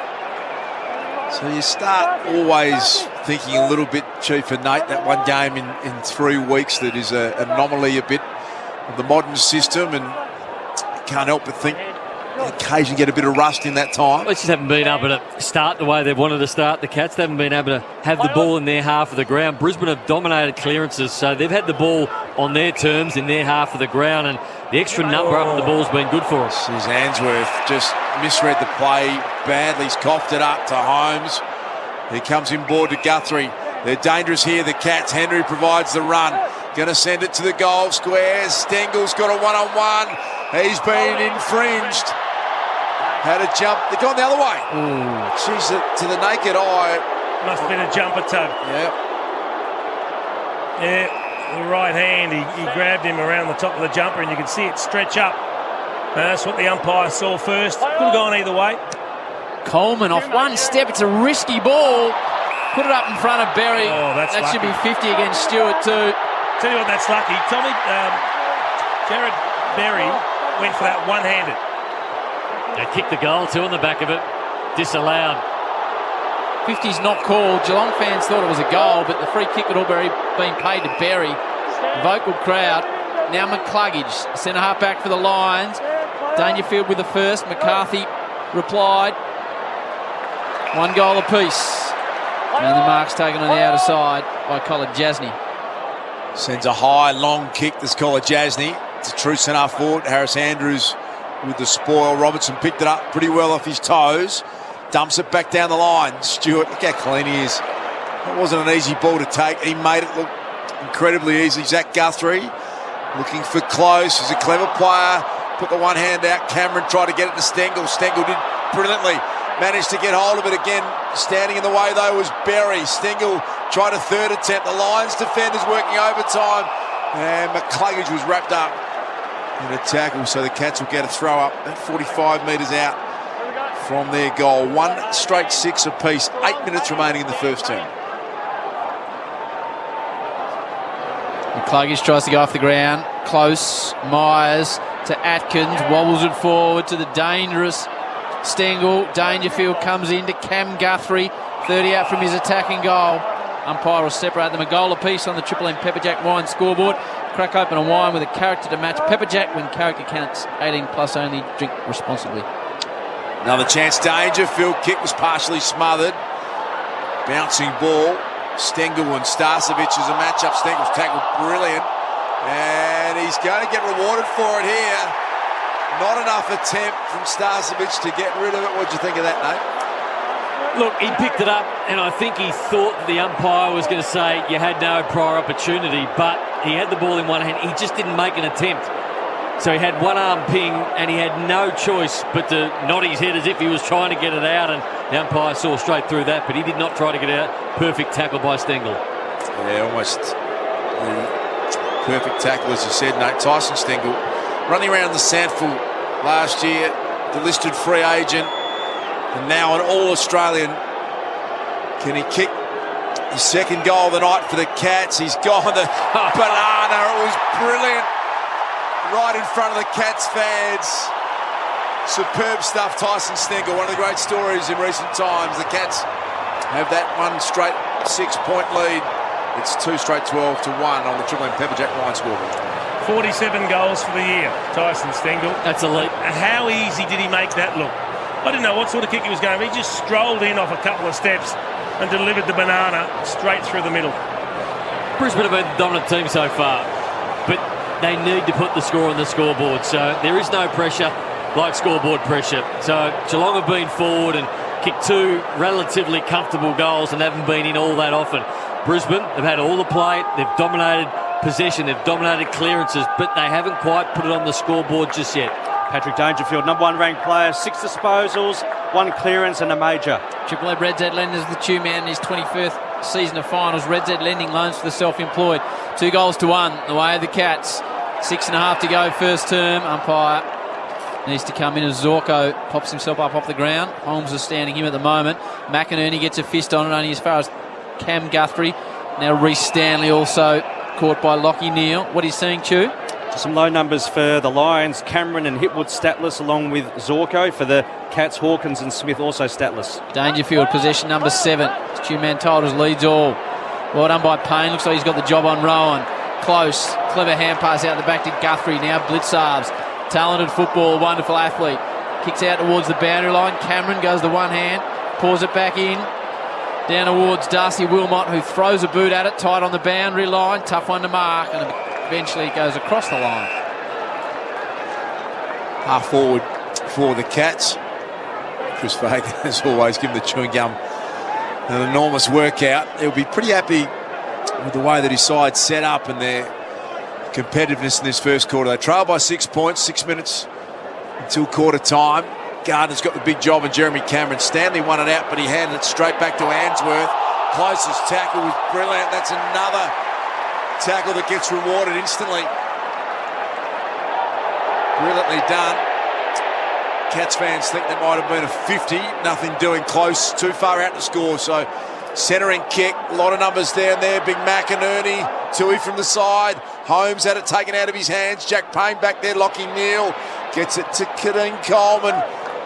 So you start always thinking a little bit, Chief and Nate, that one game in 3 weeks that is an anomaly a bit of the modern system, and you can't help but think occasionally get a bit of rust in that time. They just haven't been able to start the way they've wanted to start. The Cats, they haven't been able to have the ball in their half of the ground. Brisbane have dominated clearances, so they've had the ball on their terms in their half of the ground, and the extra number up on the ball's been good for us. Here's Answorth, just misread the play badly. He's coughed it up to Holmes. He comes in board to Guthrie. They're dangerous here, the Cats. Henry provides the run. Going to send it to the goal square. Stengel's got a one-on-one. He's been infringed. Had a jump. They've gone the other way. She's to the naked eye. Must have been a jumper tug. Yeah, the right hand, he grabbed him around the top of the jumper and you could see it stretch up. That's what the umpire saw first. Could have gone either way. Coleman off one step. It's a risky ball. Put it up in front of Berry. Oh, that should be 50 against Stewart too. Tell you what, that's lucky. Tommy, Jared Berry went for that one-handed. They kicked the goal too on the back of it. Disallowed. 50's not called. Geelong fans thought it was a goal, but the free kick had already been paid to Berry. Vocal crowd. Now McCluggage, centre half back for the Lions. Dangerfield with the first. McCarthy replied. 1 goal apiece. And the mark's taken on the outer side by Kolodjasny. Sends a high, long kick. This Kolodjasny. It's a true centre forward. Harris Andrews with the spoil. Robertson picked it up pretty well off his toes. Dumps it back down the line. Stewart, look how clean he is. It wasn't an easy ball to take. He made it look incredibly easy. Zach Guthrie looking for close. He's a clever player. Put the one hand out. Cameron tried to get it to Stengel. Stengel did brilliantly. Managed to get hold of it again. Standing in the way, though, was Berry. Stengel tried a third attempt. The Lions defenders working overtime. And McCluggage was wrapped up in a tackle, so the Cats will get a throw up at 45 metres out from their goal. 1 straight 6 apiece. 8 minutes remaining in the first term. McCluggage tries to go off the ground. Close. Myers to Atkins. Wobbles it forward to the dangerous Stengel. Dangerfield comes in to Cam Guthrie. 30 out from his attacking goal. Umpire will separate them. A goal apiece on the Triple M Pepperjack wine scoreboard. Crack open a wine with a character to match Pepperjack. When character counts, 18 plus only. Drink responsibly. Another chance. Dangerfield kick was partially smothered. Bouncing ball. Stengel and Starcevic is a matchup. Stengel's tackled brilliant. And he's going to get rewarded for it here. Not enough attempt from Starcevic to get rid of it. What do you think of that, Nate? Look, he picked it up, and I think he thought the umpire was going to say you had no prior opportunity, but he had the ball in one hand. He just didn't make an attempt. So he had one arm ping, and he had no choice but to nod his head as if he was trying to get it out, and the umpire saw straight through that, but he did not try to get it out. Perfect tackle by Stengel. Yeah, almost the perfect tackle, as you said, Nate. Tyson Stengel running around the Sandful last year, the listed free agent, and now an All-Australian. Can he kick his second goal of the night for the Cats? He's gone the banana. It was brilliant. Right in front of the Cats fans. Superb stuff, Tyson Stengel. One of the great stories in recent times. The Cats have that 1 straight 6-point lead. It's 2 straight 12 to 1 on the Triple M Pepperjack wine scoreboard. 47 goals for the year, Tyson Stengel. That's elite. How easy did he make that look? I didn't know what sort of kick he was going. He just strolled in off a couple of steps and delivered the banana straight through the middle. Brisbane have been the dominant team so far, but they need to put the score on the scoreboard. So there is no pressure like scoreboard pressure. So Geelong have been forward and kicked 2 relatively comfortable goals and haven't been in all that often. Brisbane have had all the play. They've dominated possession. They've dominated clearances, but they haven't quite put it on the scoreboard just yet. Patrick Dangerfield, number 1 ranked player, 6 disposals, 1 clearance and a major. Triple M Red Z Lenders, the 2 man in his 21st season of finals. Red Z Lending loans for the self-employed. 2 goals to 1, the way of the Cats. 6.5 to go, first term. Umpire needs to come in as Zorko pops himself up off the ground. Holmes is standing him at the moment. McInerney gets a fist on it, only as far as Cam Guthrie. Now Reece Stanley also caught by Lockie Neal. What are you seeing, Chew? Some low numbers for the Lions. Cameron and Hipwood statless, along with Zorko. For the Cats, Hawkins and Smith also statless. Dangerfield, possession number 7. Stu-Man Tolters leads all. Well done by Payne. Looks like he's got the job on Rowan. Close. Clever hand pass out the back to Guthrie. Now Blitzarves. Talented football, wonderful athlete. Kicks out towards the boundary line. Cameron goes the one hand. Pours it back in. Down towards Darcy Wilmot, who throws a boot at it. Tight on the boundary line. Tough one to mark. And eventually it goes across the line. Half forward for the Cats. Chris Fagan, as always, giving the chewing gum an enormous workout. He'll be pretty happy with the way that his side's set up and their competitiveness in this first quarter. They trail by 6 points, 6 minutes until quarter time. Gardner's got the big job, and Jeremy Cameron. Stanley won it out, but he handed it straight back to Answorth. Closest tackle was brilliant. That's another tackle that gets rewarded instantly. Brilliantly done. Cats fans think there might have been a 50. Nothing doing close, too far out to score. So centering kick, a lot of numbers down there. Big McInerney, Tui from the side. Holmes had it taken out of his hands. Jack Payne back there, Lockie Neal gets it to Kadeem Coleman.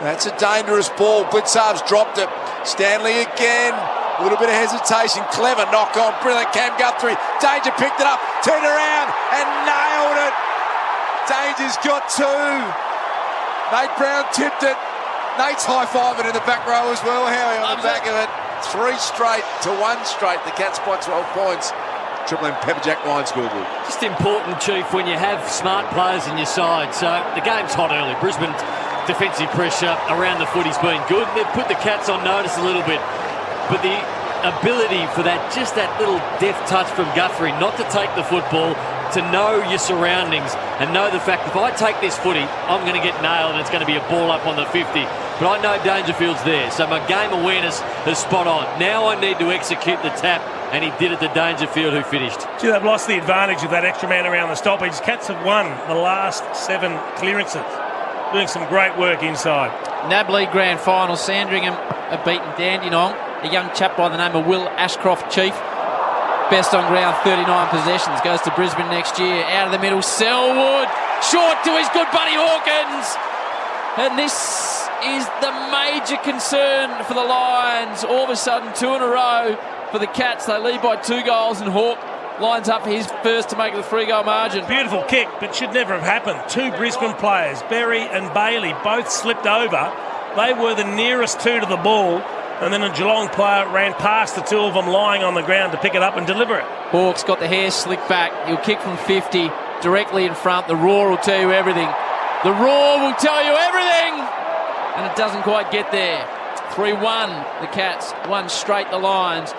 That's a dangerous ball. Blitzarves dropped it. Stanley again. A little bit of hesitation. Clever knock on. Brilliant. Cam Guthrie. Danger picked it up. Turned around and nailed it. Danger's got two. Nate Brown tipped it. Nate's high-fiving in the back row as well. Howie on the back of it. 3 straight to 1 straight. The Cats by 12 points. Triple M Pepperjack Wine scoreboard. Just important, Chief, when you have smart players in your side. So the game's hot early. Brisbane's defensive pressure around the footy's been good. They've put the Cats on notice a little bit. But the ability for that, just that little deft touch from Guthrie, not to take the football, to know your surroundings and know the fact if I take this footy, I'm going to get nailed and it's going to be a ball up on the 50. But I know Dangerfield's there, so my game awareness is spot on. Now I need to execute the tap, and he did it to Dangerfield, who finished. Gee, they've lost the advantage of that extra man around the stoppage. Cats have won the last 7 clearances, doing some great work inside. NAB League Grand Final, Sandringham have beaten Dandenong. A young chap by the name of Will Ashcroft, Chief. Best on ground, 39 possessions. Goes to Brisbane next year. Out of the middle, Selwood. Short to his good buddy Hawkins. And this is the major concern for the Lions. All of a sudden, 2 in a row for the Cats. They lead by 2 goals, and Hawk lines up for his first to make it a 3-goal margin. Beautiful kick, but should never have happened. 2 Brisbane players, Berry and Bailey, both slipped over. They were the nearest 2 to the ball. And then a Geelong player ran past the 2 of them lying on the ground to pick it up and deliver it. Hawk's got the hair slicked back. He'll kick from 50 directly in front. The roar will tell you everything. The roar will tell you everything! And it doesn't quite get there. 3-1, the Cats. 1 straight, the Lions.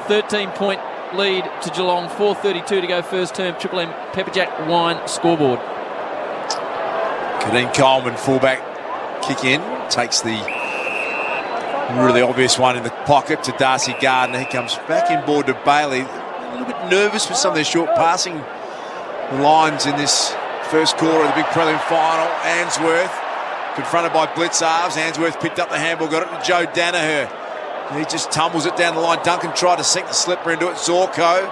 13-point lead to Geelong. 4:32 to go first term. Triple M Pepperjack Wine scoreboard. Kadeem Coleman, fullback, kick in. Takes the really obvious one in the pocket to Darcy Gardner. He comes back in board to Bailey. A little bit nervous with some of their short passing lines in this first quarter of the big prelim final. Answorth confronted by Blitzarves. Answorth picked up the handball, got it to Joe Danaher. He just tumbles it down the line. Duncan tried to sink the slipper into it. Zorko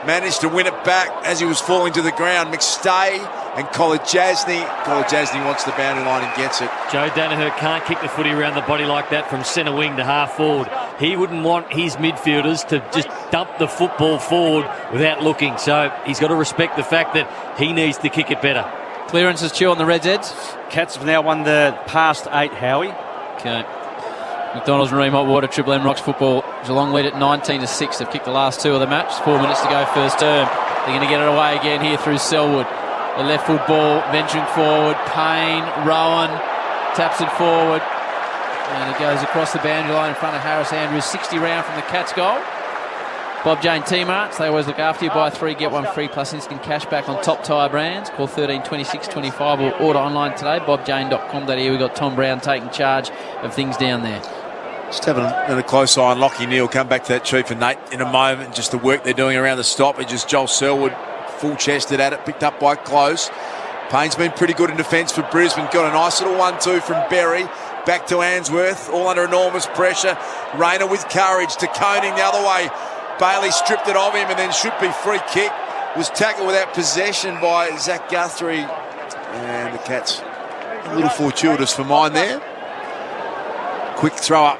managed to win it back as he was falling to the ground. McStay and Kolajasny. Kolajasny wants the boundary line and gets it. Joe Danaher can't kick the footy around the body like that from centre wing to half forward. He wouldn't want his midfielders to just dump the football forward without looking. So he's got to respect the fact that he needs to kick it better. Clearances, Chew, on the Reds' heads. Cats have now won the past 8, Howie. Okay. McDonald's and Ream Hot Water, Triple M Rocks football. Geelong lead at 19-6. They've kicked the last 2 of the match. 4 minutes to go first term. They're going to get it away again here through Selwood. The left foot ball venturing forward. Payne, Rowan taps it forward. And it goes across the boundary line in front of Harris Andrews. 60 round from the Cats goal. Bob Jane T-Marts. They always look after you. Buy 3, get 1 free plus instant cash back on top tyre brands. Call 13 26 25 or order online today. bobjane.com.au. We've got Tom Brown taking charge of things down there. Just having a close eye on Lockie Neal. Come back to that, Chief, and Nate in a moment. Just the work they're doing around the stoppage. Joel Selwood full-chested at it, picked up by Close. Payne's been pretty good in defence for Brisbane. Got a nice little 1-2 from Berry. Back to Answorth, all under enormous pressure. Rayner with courage to Koning the other way. Bailey stripped it of him and then should be free kick. Was tackled without possession by Zach Guthrie. And the Cats a little fortuitous for mine there. Quick throw up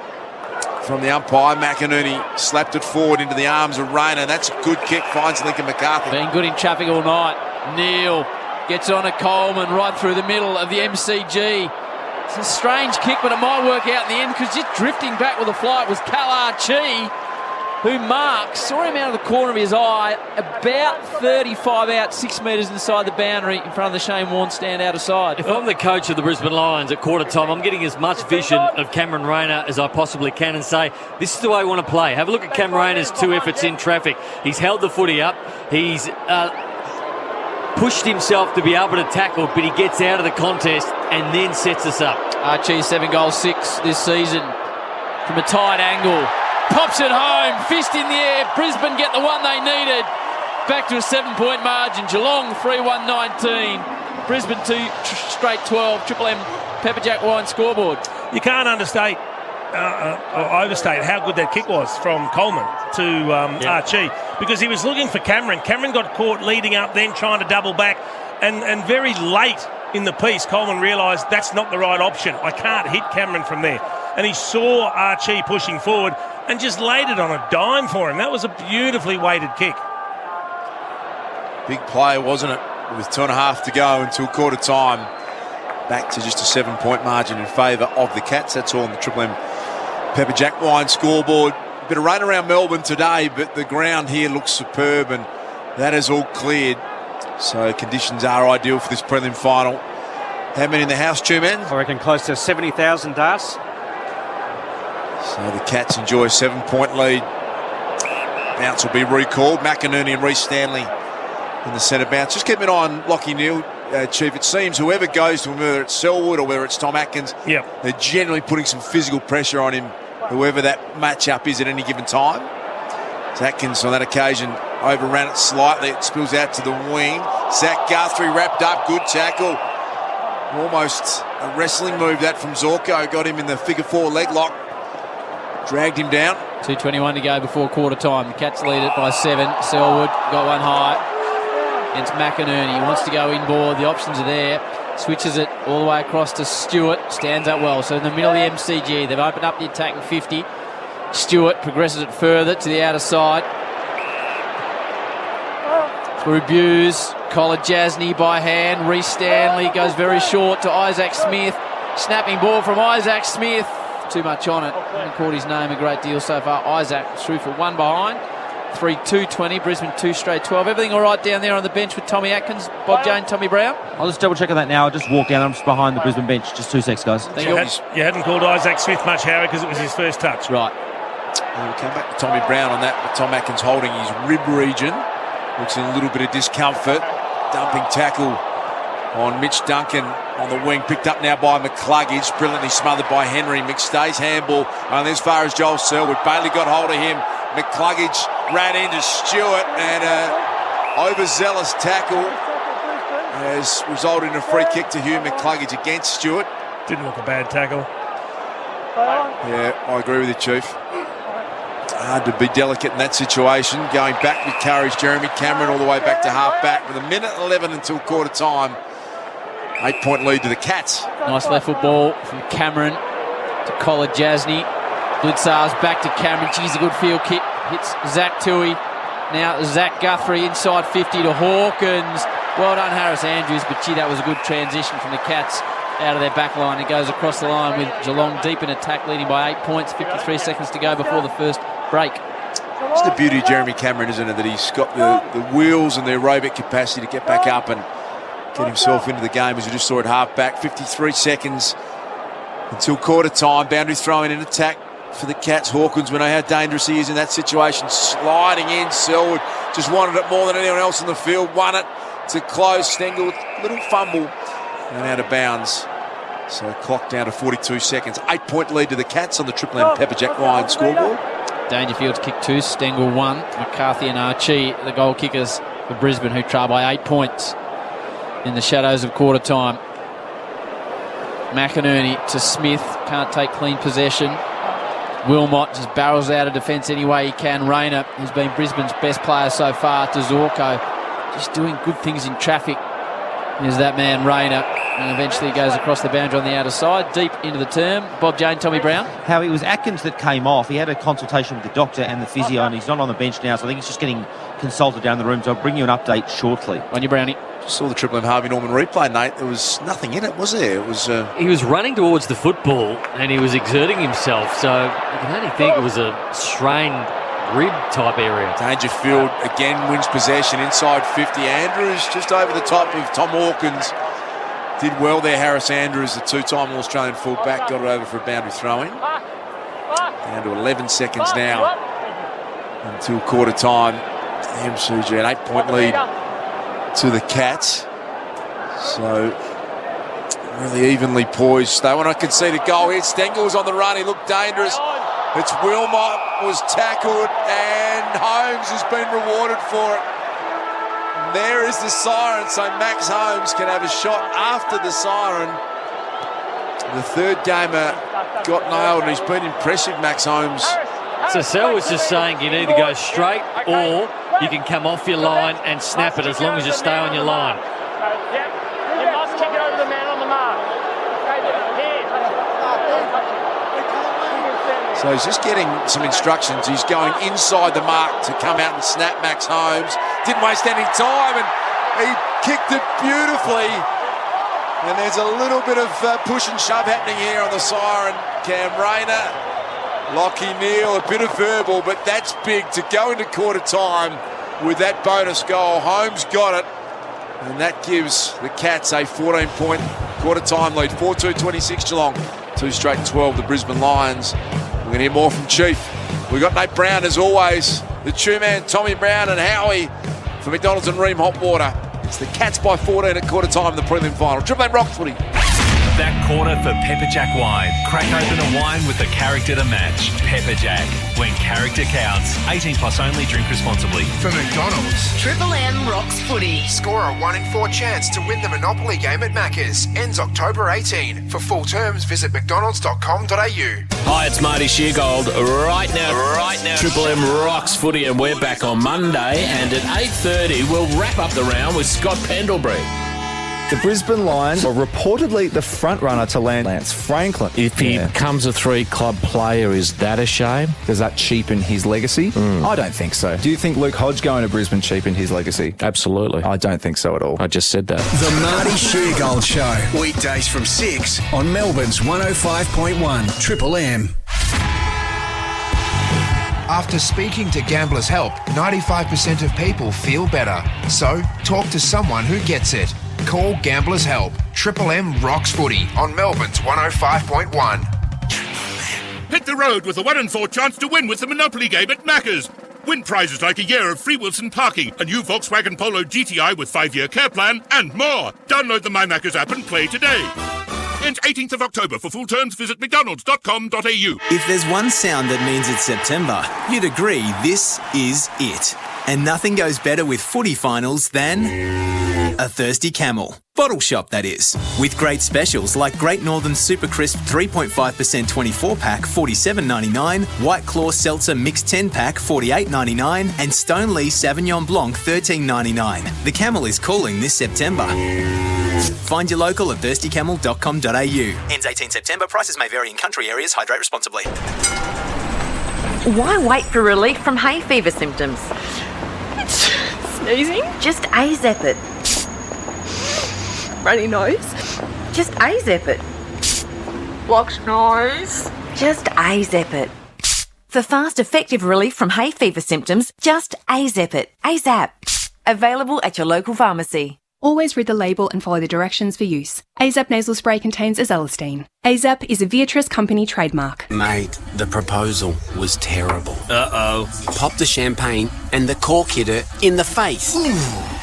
from the umpire. McInerney slapped it forward into the arms of Rayner. That's a good kick, finds Lincoln McCarthy. Been good in traffic all night. Neal gets on a Coleman right through the middle of the MCG. It's a strange kick, but it might work out in the end because just drifting back with the flight was Cal Archie, who marks, saw him out of the corner of his eye, about 35 out, 6 metres inside the boundary in front of the Shane Warne stand out of side. If I'm the coach of the Brisbane Lions at quarter time, I'm getting as much vision of Cameron Rayner as I possibly can and say, this is the way I want to play. Have a look at Cam Rayner's 2 efforts in traffic. He's held the footy up. He's pushed himself to be able to tackle, but he gets out of the contest and then sets us up. Archie 7 goals 6 this season from a tight angle. Pops it home, fist in the air. Brisbane get the one they needed. Back to a 7-point margin. Geelong 3-1-19. Brisbane 2 straight 12. Triple M Pepper Jack Wine scoreboard. You can't understate or overstate how good that kick was from Coleman to Archie, because he was looking for Cameron. Cameron got caught leading up, then trying to double back, and very late in the piece, Coleman realised that's not the right option. I can't hit Cameron from there. And he saw Archie pushing forward and just laid it on a dime for him. That was a beautifully weighted kick. Big play, wasn't it? With 2.5 to go until quarter time. Back to just a 7-point margin in favour of the Cats. That's all on the Triple M Pepper Jack Wine scoreboard. A bit of rain around Melbourne today, but the ground here looks superb, and that is all cleared. So conditions are ideal for this prelim final. How many in the house, two men? I reckon close to 70,000, Das. So the Cats enjoy a 7-point lead. Bounce will be recalled. McInerney and Reece Stanley in the centre bounce. Just keep an eye on Lachie Neale, Chief. It seems whoever goes to him, whether it's Selwood or whether it's Tom Atkins, they're generally putting some physical pressure on him, whoever that matchup is at any given time. So Atkins on that occasion overran it slightly. It spills out to the wing. Zach Guthrie wrapped up. Good tackle. Almost a wrestling move that from Zorko. Got him in the figure 4 leg lock. Dragged him down. 2:21 to go before quarter time. The Cats lead it by 7. Selwood got one high. It's McInerney. He wants to go inboard. The options are there. Switches it all the way across to Stewart. Stands up well. So in the middle of the MCG, they've opened up the attacking 50. Stewart progresses it further to the outer side. Through Buse. Jasny by hand. Reece Stanley goes very short to Isaac Smith. Snapping ball from Isaac Smith. Too much on it. Haven't called his name a great deal so far. Isaac through for one behind. 3-2-20. Brisbane 2 straight 12. Everything all right down there on the bench with Tommy Atkins, Bob Jane, Tommy Brown? I'll just double check on that now. I'll just walk down. I'm just behind the Brisbane bench. Just 2 secs, guys. You hadn't called Isaac Smith much, Harry, because it was his first touch. Right. We'll come back to Tommy Brown on that, but Tom Atkins holding his rib region. Looks in a little bit of discomfort. Dumping tackle on Mitch Duncan on the wing. Picked up now by McCluggage. Brilliantly smothered by Henry. McStay's handball only as far as Joel Selwood. Bailey got hold of him. McCluggage ran into Stewart, and overzealous tackle has resulted in a free kick to Hugh McCluggage against Stewart. Didn't look a bad tackle. Yeah, I agree with you, Chief. Hard to be delicate in that situation. Going back with courage, Jeremy Cameron all the way back to half back with 1:11 until quarter time. 8-point lead to the Cats. Nice left foot ball from Cameron to Jasny. Blitzar's back to Cameron. Geez, a good field kick. Hits Zach Tui. Now Zach Guthrie inside 50 to Hawkins. Well done, Harris Andrews, but gee, that was a good transition from the Cats out of their back line. It goes across the line with Geelong deep in attack, leading by 8 points. 53 seconds to go before the first break. It's the beauty of Jeremy Cameron, isn't it, that he's got the wheels and the aerobic capacity to get back up and get himself into the game, as we just saw at half back. 53 seconds until quarter time. Boundary throwing in attack for the Cats. Hawkins, we know how dangerous he is in that situation. Sliding in. Selwood just wanted it more than anyone else in the field. Won it to close. Stengel, little fumble and out of bounds. So clock down to 42 seconds. 8-point lead to the Cats on the Triple M Pepper Jack Wine scoreboard. Dangerfield's kick 2, Stengel 1. McCarthy and Archie, the goal kickers for Brisbane, who trail by 8 points in the shadows of quarter time. McInerney to Smith, can't take clean possession. Wilmot just barrels out of defence any way he can. Rayner, who's been Brisbane's best player so far, to Zorko, just doing good things in traffic. There's that man Rayner, and eventually goes across the boundary on the outer side, deep into the term. Bob Jane, Tommy Brown. How it was Atkins that came off. He had a consultation with the doctor and the physio, and he's not on the bench now, so I think he's just getting consulted down the room. So I'll bring you an update shortly. On your Brownie. Saw the Triple M Harvey Norman replay, Nate. There was nothing in it, was there? It was. He was running towards the football and he was exerting himself, so you can only think it was a strained rib type area. Dangerfield again wins possession inside 50. Andrews just over the top of Tom Hawkins. Did well there, Harris Andrews, the two-time Australian fullback, got it over for a boundary throw-in. Down to 11 seconds now until quarter time. The MCG, an 8-point lead to the Cats. So really evenly poised. They want to concede a goal here. Stengel was on the run. He looked dangerous. It's Wilmot was tackled, and Holmes has been rewarded for it. And there is the siren, so Max Holmes can have a shot after the siren. The third gamer got nailed, and he's been impressive, Max Holmes. So Sel was just saying you can either go straight or you can come off your line and snap it as long as you stay on your line. You must kick it over the man on the mark. So he's just getting some instructions. He's going inside the mark to come out and snap Max Holmes. Didn't waste any time, and he kicked it beautifully. And there's a little bit of push and shove happening here on the siren. Cam Rayner, Lockie Neal, a bit of verbal, but that's big to go into quarter time with that bonus goal. Holmes got it, and that gives the Cats a 14-point quarter time lead. 4-2-26 Geelong, 2 straight 12 the Brisbane Lions. We're going to hear more from Chief. We've got Nate Brown as always, the two-man Tommy Brown and Howie for McDonald's and Ream Hot Water. It's the Cats by 14 at quarter time in the prelim final. Triple M Rocks footy. That quarter for Pepper Jack wine. Crack open a wine with the character to match. Pepper Jack. When character counts. 18 plus only. Drink responsibly. For McDonald's, Triple M rocks footy. score a 1 in 4 chance to win the Monopoly game at Macca's. Ends October 18. For full terms, visit mcdonalds.com.au. Hi, it's Marty Sheargold. Right now, Triple M rocks footy, and we're back on Monday. And at 8:30, we'll wrap up the round with Scott Pendlebury. The Brisbane Lions are reportedly the front runner to land Lance Franklin. If he becomes a 3-club player, is that a shame? Does that cheapen his legacy? I don't think so. Do you think Luke Hodge going to Brisbane cheapened his legacy? Absolutely. I don't think so at all. I just said that. The Marty Sheargold Show. Weekdays from 6 on Melbourne's 105.1 Triple M. After speaking to Gamblers Help, 95% of people feel better. So, talk to someone who gets it. Call Gamblers Help. Triple M rocks footy on Melbourne's 105.1. Hit the road with a 1 in 4 chance to win with the Monopoly game at Macca's. Win prizes like a year of free Wilson parking, a new Volkswagen Polo GTI with 5-year care plan, and more. Download the My Macca's app and play today. Ends 18th of October. For full terms, visit mcdonalds.com.au. If there's one sound that means it's September, you'd agree this is it. And nothing goes better with footy finals than a thirsty camel. Bottle shop, that is. With great specials like Great Northern Super Crisp 3.5% 24-pack, $47.99, White Claw Seltzer Mixed 10-pack, $48.99, and Stoneleigh Sauvignon Blanc, $13.99. The camel is cooling this September. Find your local at thirstycamel.com.au. Ends 18 September. Prices may vary in country areas. Hydrate responsibly. Why wait for relief from hay fever symptoms? Sneezing? Just AZAP it. Runny nose? Just AZAP it. Blocked nose? Just AZAP it. For fast, effective relief from hay fever symptoms, just AZAP it. AZAP. Available at your local pharmacy. Always read the label and follow the directions for use. AZAP nasal spray contains azelastine. AZAP is a Viatris company trademark. Mate, the proposal was terrible. Uh-oh. Popped the champagne and the cork hit her in the face.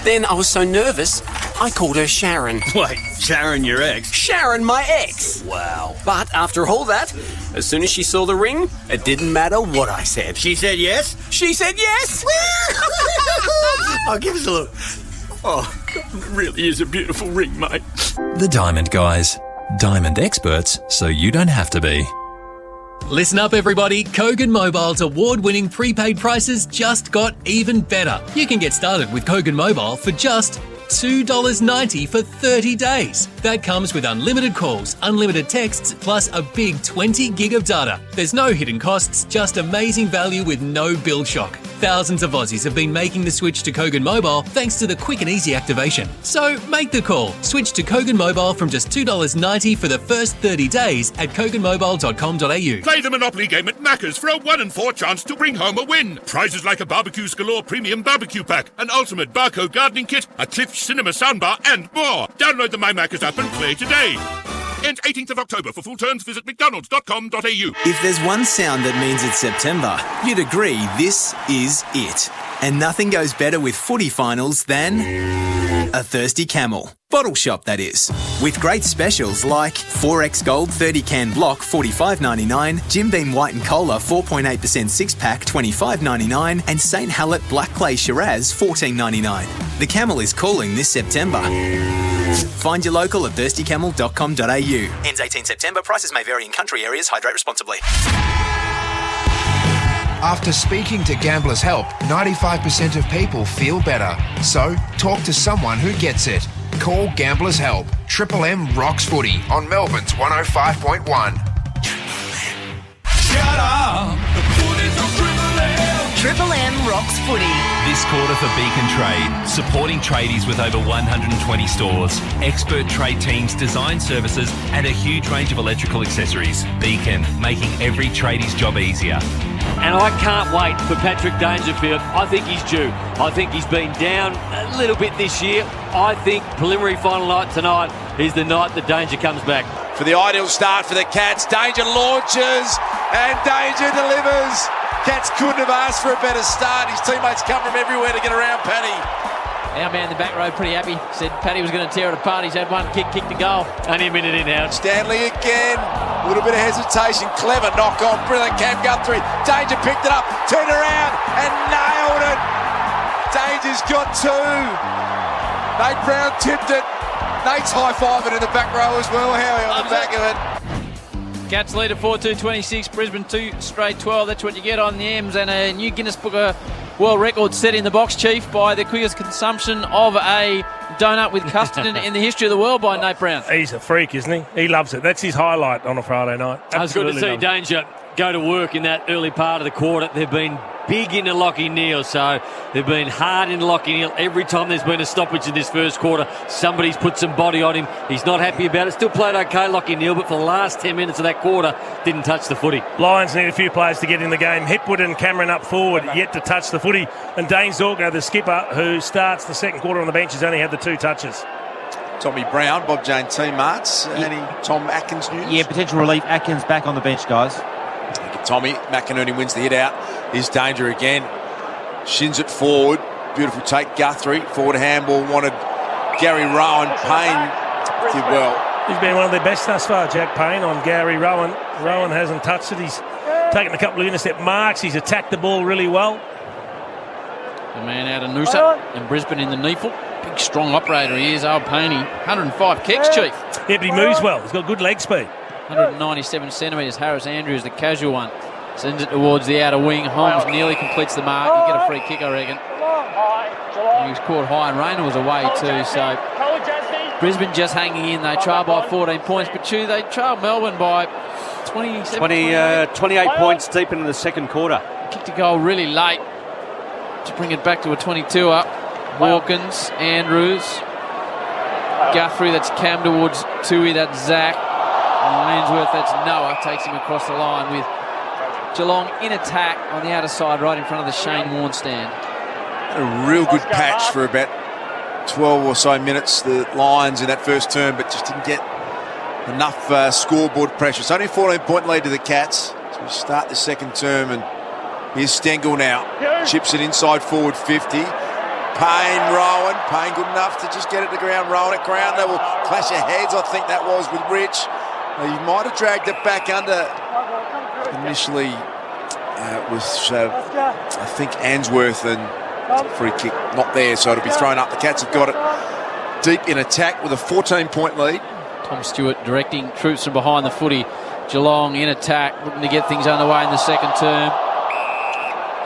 Then I was so nervous, I called her Sharon. Wait, Sharon, your ex? Sharon, my ex. Wow. But after all that, as soon as she saw the ring, it didn't matter what I said. She said yes? She said yes! Oh, give us a look. Oh, it really is a beautiful ring, mate. The Diamond Guys. Diamond experts, so you don't have to be. Listen up, everybody. Kogan Mobile's award-winning prepaid prices just got even better. You can get started with Kogan Mobile for just $2.90 for 30 days. That comes with unlimited calls, unlimited texts, plus a big 20 gig of data. There's no hidden costs, just amazing value with no bill shock. Thousands of Aussies have been making the switch to Kogan Mobile thanks to the quick and easy activation. So make the call. Switch to Kogan Mobile from just $2.90 for the first 30 days at koganmobile.com.au. Play the Monopoly game at Macca's for a 1 in 4 chance to bring home a win. Prizes like a Barbecues Galore Premium Barbecue Pack, an Ultimate Barco Gardening Kit, a Cliff Cinema Soundbar, and more. Download the My Macca's app and play today. Ends 18th of October. For full terms, visit mcdonalds.com.au. If there's one sound that means it's September, you'd agree this is it. And nothing goes better with footy finals than A thirsty camel. Bottle shop, that is. With great specials like 4X Gold 30 can block $45.99, Jim Beam White and Cola 4.8% 6-pack $25.99, and St. Hallett Black Clay Shiraz $14.99. The camel is cooling this September. Find your local at thirstycamel.com.au. Ends 18 September. Prices may vary in country areas. Hydrate responsibly. After speaking to Gamblers Help, 95% of people feel better. So, talk to someone who gets it. Call Gamblers Help. Triple M rocks footy on Melbourne's 105.1. Shut up! The footy's on Triple M! Triple M rocks footy. This quarter for Beacon Trade, supporting tradies with over 120 stores, expert trade teams, design services, and a huge range of electrical accessories. Beacon, making every tradie's job easier. And I can't wait for Patrick Dangerfield. I think he's due. I think he's been down a little bit this year. I think preliminary final night tonight is the night that Danger comes back. For the ideal start for the Cats, Danger launches and Danger delivers. Cats couldn't have asked for a better start. His teammates come from everywhere to get around Paddy. Our man in the back row pretty happy. Said Paddy was going to tear it apart. He's had one kick to goal. Only a minute in now. Stanley again. A little bit of hesitation. Clever knock on. Brilliant Cam Guthrie. Danger picked it up. Turned around and nailed it. Danger's got two. Nate Brown tipped it. Nate's high-fiving in the back row as well. Howie on the back of it. Cats lead at 4-2-26. Brisbane 2 straight 12. That's what you get on the M's. And a new Guinness Book of World Record set in the box, Chief, by the quickest consumption of a donut with custard in the history of the world by Nate Brown. He's a freak, isn't he? He loves it. That's his highlight on a Friday night. It was good to see Danger go to work in that early part of the quarter. They've been big into Lachie Neale, so they've been hard into Lachie Neale. Every time there's been a stoppage in this first quarter, somebody's put some body on him. He's not happy about it. Still played okay, Lachie Neale, but for the last 10 minutes of that quarter, didn't touch the footy. Lions need a few players to get in the game. Hipwood and Cameron up forward, yet to touch the footy. And Dane Zorgo, the skipper, who starts the second quarter on the bench, has only had the 2 touches. Tommy Brown, Bob Jane teammates. Any Tom Atkins news? Yeah, potential relief. Atkins back on the bench, guys. Tommy McInerney wins the hit out. Here's Danger again. Shins it forward. Beautiful take. Guthrie. Forward handball wanted Gary Rowan. Payne did well. He's been one of their best thus far, Jack Payne, on Gary Rowan. Rowan hasn't touched it. He's taken a couple of intercept marks. He's attacked the ball really well. The man out of Noosa and Brisbane in the Neefle. Big, strong operator he is, old Payne. 105 kicks, Chief. Yeah, but he moves well. He's got good leg speed. 197 centimetres. Harris Andrews, the casual one, sends it towards the outer wing. Holmes nearly completes the mark. You get a free kick, I reckon. He was caught high and Rayner was away too, so Brisbane just hanging in. They trail by 14 points, but they trail Melbourne by 28 points deep into the second quarter. Kicked a goal really late to bring it back to a 22 up. Hawkins, Andrews, Guthrie, that's Cam towards Tui, that's Zach. Ainsworth, that's Noah, takes him across the line with Geelong in attack on the outer side right in front of the Shane Warne stand. A real good patch for about 12 or so minutes, the Lions in that first term, but just didn't get enough scoreboard pressure. It's only a 14-point lead to the Cats. So we start the second term, and here's Stengel now. Chips it inside forward 50. Payne, Rowan. Payne good enough to just get it to ground. Rowan at ground level. Clash of heads, I think that was, with Rich. He might have dragged it back under. Initially, it was, I think, Ainsworth, and free kick not there, so it'll be thrown up. The Cats have got it deep in attack with a 14-point lead. Tom Stewart directing troops from behind the footy. Geelong in attack, looking to get things underway in the second term.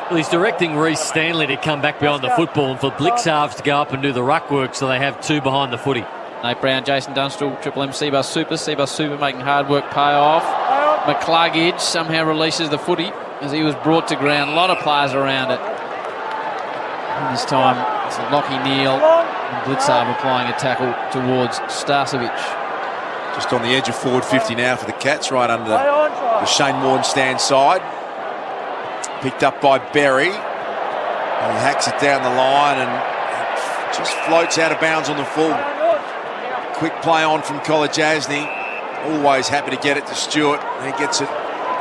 Well, he's directing Reece Stanley to come back behind the football and for Blixarves to go up and do the ruck work, so they have 2 behind the footy. Nate Brown, Jason Dunstall, Triple M, Seabus Super making hard work pay off. McCluggage somehow releases the footy as he was brought to ground. A lot of players around it. And this time it's Lachie Neale and Blitzarve applying a tackle towards Starcevic. Just on the edge of forward 50 now for the Cats, right under the Shane Warne stand side. Picked up by Berry. He hacks it down the line and it just floats out of bounds on the full. Quick play on from Kolajasny. Always happy to get it to Stewart. He gets it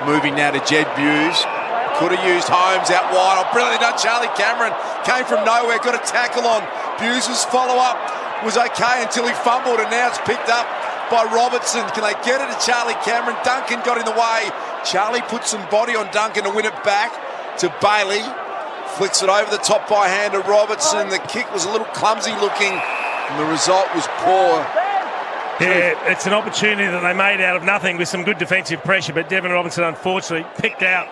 moving now to Jed Buse. Could have used Holmes out wide. Oh, brilliantly done. Charlie Cameron came from nowhere, got a tackle on Buse's follow-up was okay until he fumbled, and now it's picked up by Robertson. Can they get it to Charlie Cameron? Duncan got in the way. Charlie put some body on Duncan to win it back to Bailey. Flicks it over the top by hand to Robertson. The kick was a little clumsy looking, and the result was poor. Yeah, it's an opportunity that they made out of nothing with some good defensive pressure, but Devon Robertson unfortunately picked out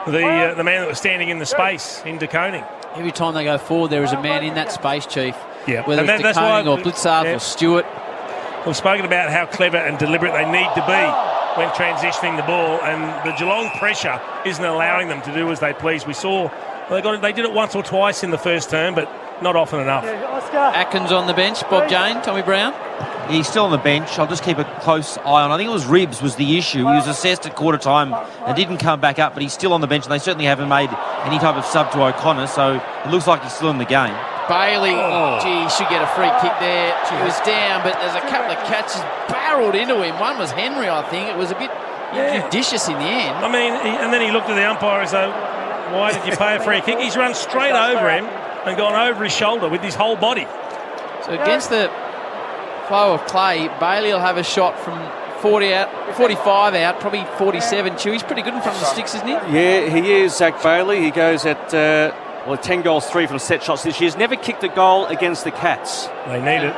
the man that was standing in the space in De Koning. Every time they go forward, there is a man in that space, Chief. Yeah, whether it's De Koning or Blitzard or Stewart. We've spoken about how clever and deliberate they need to be when transitioning the ball, and the Geelong pressure isn't allowing them to do as they please. We saw they did it once or twice in the first term, but not often enough. Atkins on the bench, Bob Jane, Tommy Brown. He's still on the bench. I'll just keep a close eye on. I think it was ribs was the issue. He was assessed at quarter time and didn't come back up, but he's still on the bench, and they certainly haven't made any type of sub to O'Connor, so it looks like he's still in the game. Bailey, he should get a free kick there. He was down, but there's a couple of catches barreled into him. One was Henry, I think. It was a bit injudicious in the end. I mean, and then he looked at the umpire as though, why did you pay a free kick? He's run straight over him and gone over his shoulder with his whole body. So against the flow of play, Bailey will have a shot from 40 out, 45 out, probably 47. Chewy's pretty good in front of the sticks, isn't he? Yeah, he is, Zach Bailey. He goes at 10 goals, 3 from set shots this year. He's never kicked a goal against the Cats. They need it.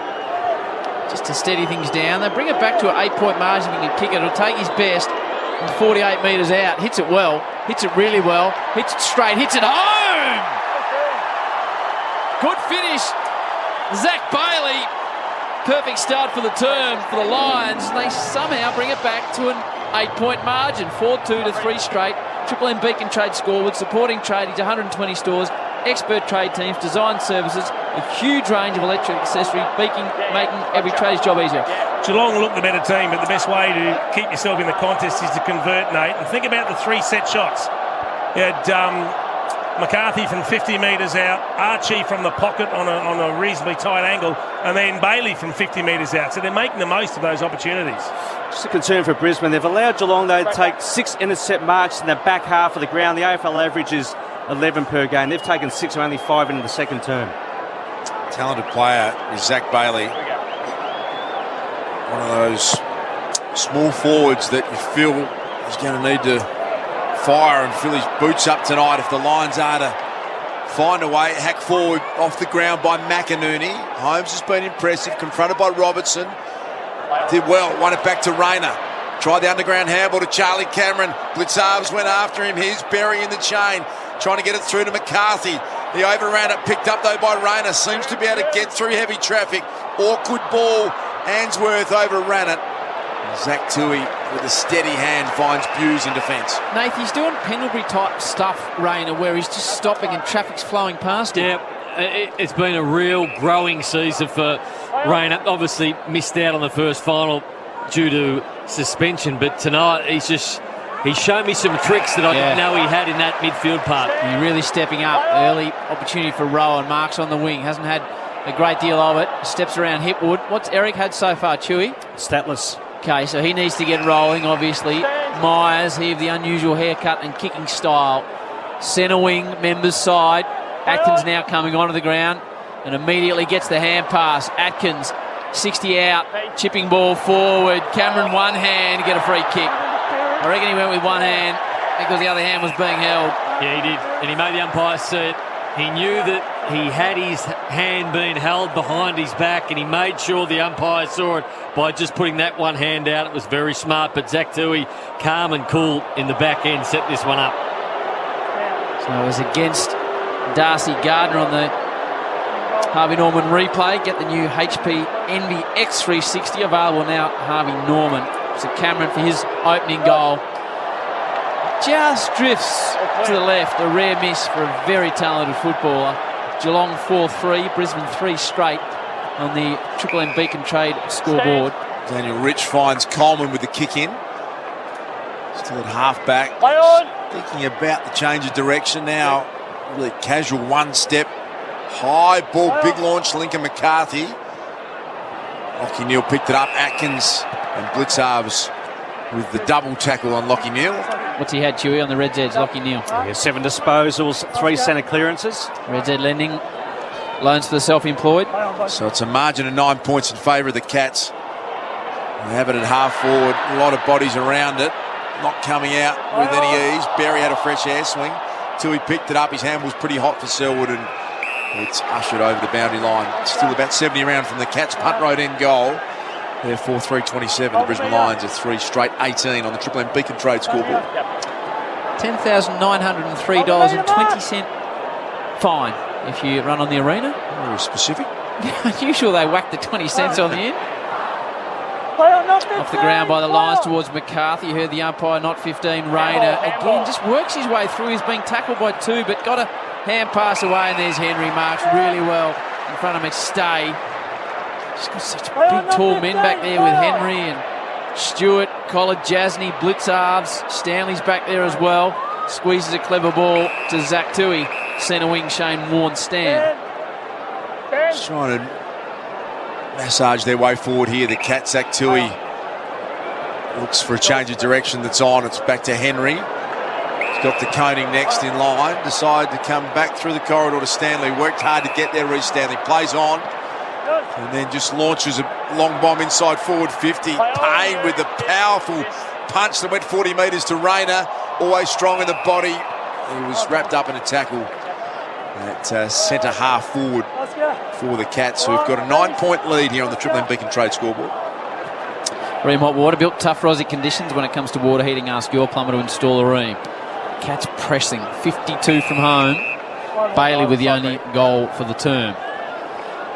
Just to steady things down. They bring it back to an 8-point margin if he can kick it. It'll take his best from 48 metres out. Hits it well. Hits it really well. Hits it straight. Hits it home! Good finish. Zach Bailey. Perfect start for the term for the Lions. They somehow bring it back to an 8-point margin. 4-2 to 3 straight. Triple M Beacon Trade scoreboard, supporting tradies, 120 stores, expert trade teams, design services, a huge range of electric accessories, making every trade's job easier. Geelong look the better team, but the best way to keep yourself in the contest is to convert, Nate. And think about the 3 set shots. You had McCarthy from 50 metres out, Archie from the pocket on a reasonably tight angle, and then Bailey from 50 metres out. So they're making the most of those opportunities. Just a concern for Brisbane. They've allowed Geelong, though, to take 6 intercept marks in the back half of the ground. The AFL average is 11 per game. They've taken 6 and only 5 into the second term. Talented player is Zach Bailey. One of those small forwards that you feel is going to need to fire and fill his boots up tonight if the Lions are to find a way. Hack forward off the ground by McInerney. Holmes has been impressive, confronted by Robertson. Did well, won it back to Rayner. Tried the underground handball to Charlie Cameron. Blitzarves went after him. Here's Berry in the chain, trying to get it through to McCarthy. He overran it, picked up though by Rayner. Seems to be able to get through heavy traffic. Awkward ball. Answorth overran it. Zach Tui with a steady hand finds Buse in defence. Nath, he's doing Pendlebury type stuff, Rayner, where he's just stopping and traffic's flowing past him. Yeah, it's been a real growing season for Rayner. Obviously missed out on the first final due to suspension, but tonight he's shown me some tricks that I didn't know he had in that midfield part. He's really stepping up. Early opportunity for Rowan. Marks on the wing. Hasn't had a great deal of it. Steps around Hipwood. What's Eric had so far, Chewy? Statless. Okay, so he needs to get rolling, obviously. Myers, he of the unusual haircut and kicking style. Centre wing, members side. Atkins now coming onto the ground and immediately gets the hand pass. Atkins, 60 out, chipping ball forward. Cameron, one hand, get a free kick. I reckon he went with one hand because the other hand was being held. Yeah, he did. And he made the umpire see it. He knew that he had his hand being held behind his back, and he made sure the umpire saw it by just putting that one hand out. It was very smart, but Zach Tui, calm and cool in the back end, set this one up. So it was against Darcy Gardner on the Harvey Norman replay. Get the new HP Envy X360 available now at Harvey Norman. So Cameron for his opening goal. Just drifts to the left, a rare miss for a very talented footballer. Geelong 4-3, Brisbane 3 straight on the Triple M Beacon Trade scoreboard. Daniel Rich finds Coleman with the kick in. Still at half-back. Thinking about the change of direction now. Really casual one-step. High ball, big launch, Lincoln McCarthy. Lockie Neal picked it up. Atkins and Blitzarves with the double tackle on Lockie Neal. What's he had, Chewy, on the Reds' edge, Lockie Neal? Yeah, 7 disposals, 3 centre clearances. Reds' Ed lending Loans for the self-employed. So it's a margin of 9 points in favour of the Cats. They have it at half forward. A lot of bodies around it. Not coming out with any ease. Berry had a fresh air swing till he picked it up. His hand was pretty hot for Selwood, and it's ushered over the boundary line. Still about 70 around from the Cats. Punt road end goal. Therefore, 3:27. The Brisbane Lions are 3 straight 18 on the Triple M Beacon Trade scoreboard. $10,903.20 fine if you run on the arena. Very specific. Unusual they whacked the 20 cents on the end. Off the ground by the Lions towards McCarthy. You heard the umpire, not 15. Rayner again just works his way through. He's being tackled by 2, but got a hand pass away, and there's Henry. Marks really well in front of McStay. Just got such big tall men back there with Henry and Stewart, Collard, Jasny, Blitzarves. Stanley's back there as well. Squeezes a clever ball to Zach Tui. Centre wing Shane Warne Stan. Just trying to massage their way forward here. The Cat, Zach Tui looks for a change of direction that's on. It's back to Henry. He's got the Koenig next in line. Decided to come back through the corridor to Stanley. Worked hard to get there, Reece Stanley. Plays on. And then just launches a long bomb inside forward 50. Payne with the powerful punch that went 40 metres to Rayner. Always strong in the body. He was wrapped up in a tackle at centre half forward for the Cats, who've got a 9-point lead here on the Triple M Beacon Trade scoreboard. Ream Hot Water built tough Aussie conditions when it comes to water heating. Ask your plumber to install a Ream. Cats pressing 52 from home. Bailey with the only goal for the term.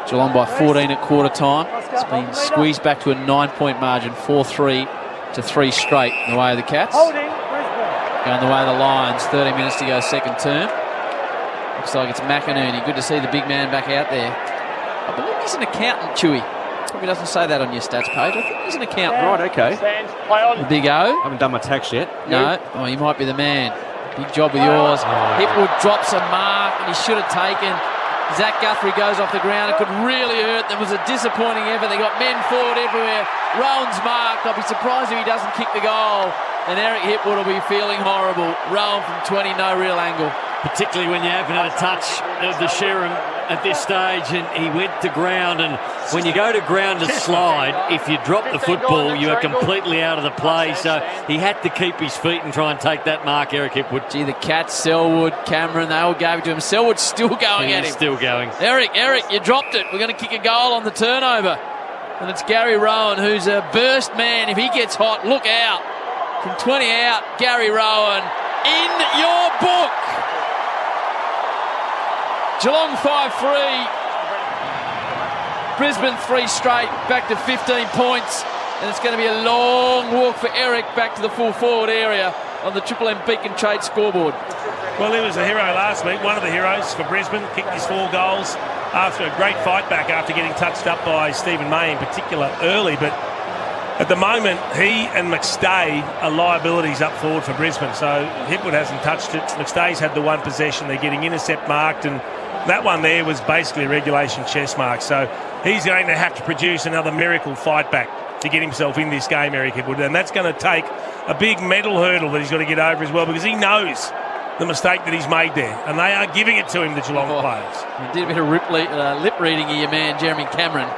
Geelong by 14 at quarter time. It's been squeezed back to a 9-point margin, 4-3 to 3 straight in the way of the Cats. Going the way of the Lions, 30 minutes to go second term. Looks like it's McInerney. Good to see the big man back out there. I believe he's an accountant, Chewy. Probably doesn't say that on your stats page. I think he's an accountant. Right, okay. The big O. I haven't done my tax yet. No. Oh, you might be the man. Big job with yours. Hipwood drops a mark, and he should have taken. Zach Guthrie goes off the ground. It could really hurt. There was a disappointing effort. They got men forward everywhere. Rowan's marked. I'll be surprised if he doesn't kick the goal. And Eric Hipwood will be feeling horrible. Rowan from 20, no real angle. Particularly when you haven't had a touch of the Sherham at this stage, and he went to ground, and when you go to ground to slide, if you drop the football, you are completely out of the play, so he had to keep his feet and try and take that mark, Eric Hipwood. Gee, the Cats, Selwood, Cameron, they all gave it to him. Selwood's still going at him. Still going. Eric, you dropped it. We're going to kick a goal on the turnover. And it's Gary Rowan, who's a burst man. If he gets hot, look out. From 20 out, Gary Rowan in your book. Geelong 5-3. Brisbane 3 straight, back to 15 points. And it's going to be a long walk for Eric back to the full forward area on the Triple M Beacon Trade scoreboard. Well, he was a hero last week, one of the heroes for Brisbane. Kicked his 4 goals after a great fight back after getting touched up by Stephen May in particular early. But at the moment, he and McStay are liabilities up forward for Brisbane. So Hipwood hasn't touched it. McStay's had the one possession. They're getting intercept marked, and that one there was basically a regulation chest mark. So he's going to have to produce another miracle fight back to get himself in this game, Eric Hipwood. And that's going to take a big mental hurdle that he's got to get over as well, because he knows the mistake that he's made there. And they are giving it to him, the Geelong players. He did a bit of lip reading of your man, Jeremy Cameron.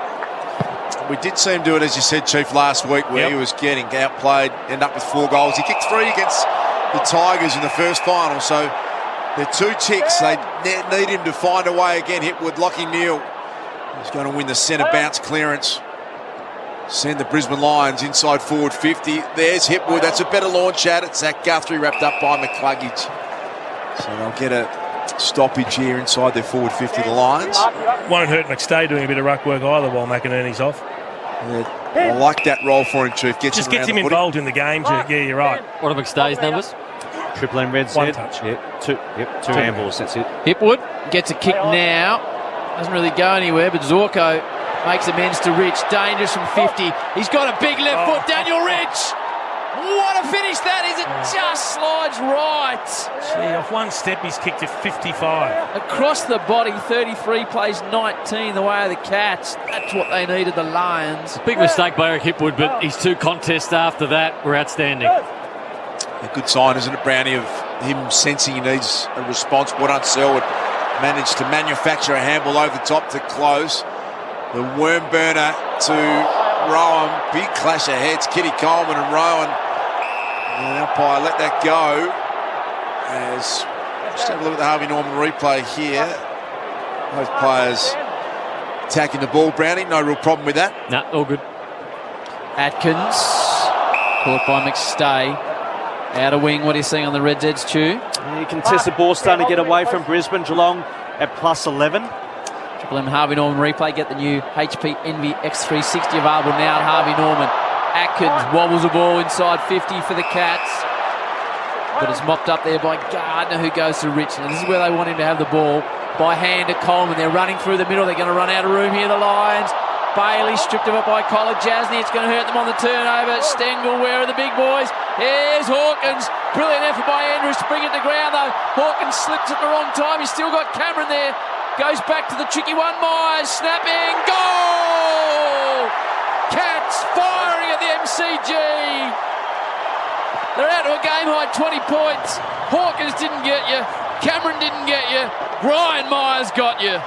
We did see him do it, as you said, Chief, last week, where he was getting outplayed, end up with 4 goals. He kicked 3 against the Tigers in the first final, so they're 2 ticks. They need him to find a way again. Hipwood, Lockie Neal, he's going to win the centre bounce clearance. Send the Brisbane Lions inside forward 50. There's Hipwood. That's a better launch at it. Zach Guthrie wrapped up by McCluggage. So they'll get a stoppage here inside their forward 50, the Lions. Won't hurt McStay doing a bit of ruck work either while McInerney's off. Yeah, I like that role for him, Chief. Gets him involved in the game. Yeah, you're right. What are McStay's numbers? Triple M red 1 touch. Yep, 2 handballs, that's it. Hipwood gets a kick now. Doesn't really go anywhere, but Zorko makes amends to Rich. Dangerous from 50. He's got a big left foot. Daniel Rich. What a finish that is. It just slides right. Gee, off one step, he's kicked it 55. Across the body, 33 plays 19 the way of the Cats. That's what they needed, the Lions. Big mistake by Eric Hipwood, but his 2 contests after that were outstanding. A good sign, isn't it, Brownie, of him sensing he needs a response. Well done, Selwood. managed to manufacture a handball over the top to close. The worm burner to Rowan. Big clash of heads. Kitty Coleman and Rowan. And the umpire let that go. As just have a look at the Harvey Norman replay here. Both players attacking the ball. Brownie, no real problem with that. No, all good. Atkins, caught by McStay. Out of wing, what are you seeing on the Reds' edge, Stu? You contested ball starting to get away from Brisbane. Geelong at plus 11. Triple M Harvey Norman replay. Get the new HP Envy X360 available now at Harvey Norman. Atkins wobbles the ball inside 50 for the Cats. But it's mopped up there by Gardner, who goes to Richmond. This is where they want him to have the ball. By hand to Coleman. They're running through the middle. They're going to run out of room here, the Lions. Bailey stripped of it by Collar Jasny. It's going to hurt them on the turnover. Stengel, where are the big boys? Here's Hawkins. Brilliant effort by Andrews to bring it to ground, though. Hawkins slips at the wrong time. He's still got Cameron there. Goes back to the tricky one. Myers snapping. Goal! Cats firing at the MCG. They're out to a game-high 20 points. Hawkins didn't get you. Cameron didn't get you. Brian Myers got you.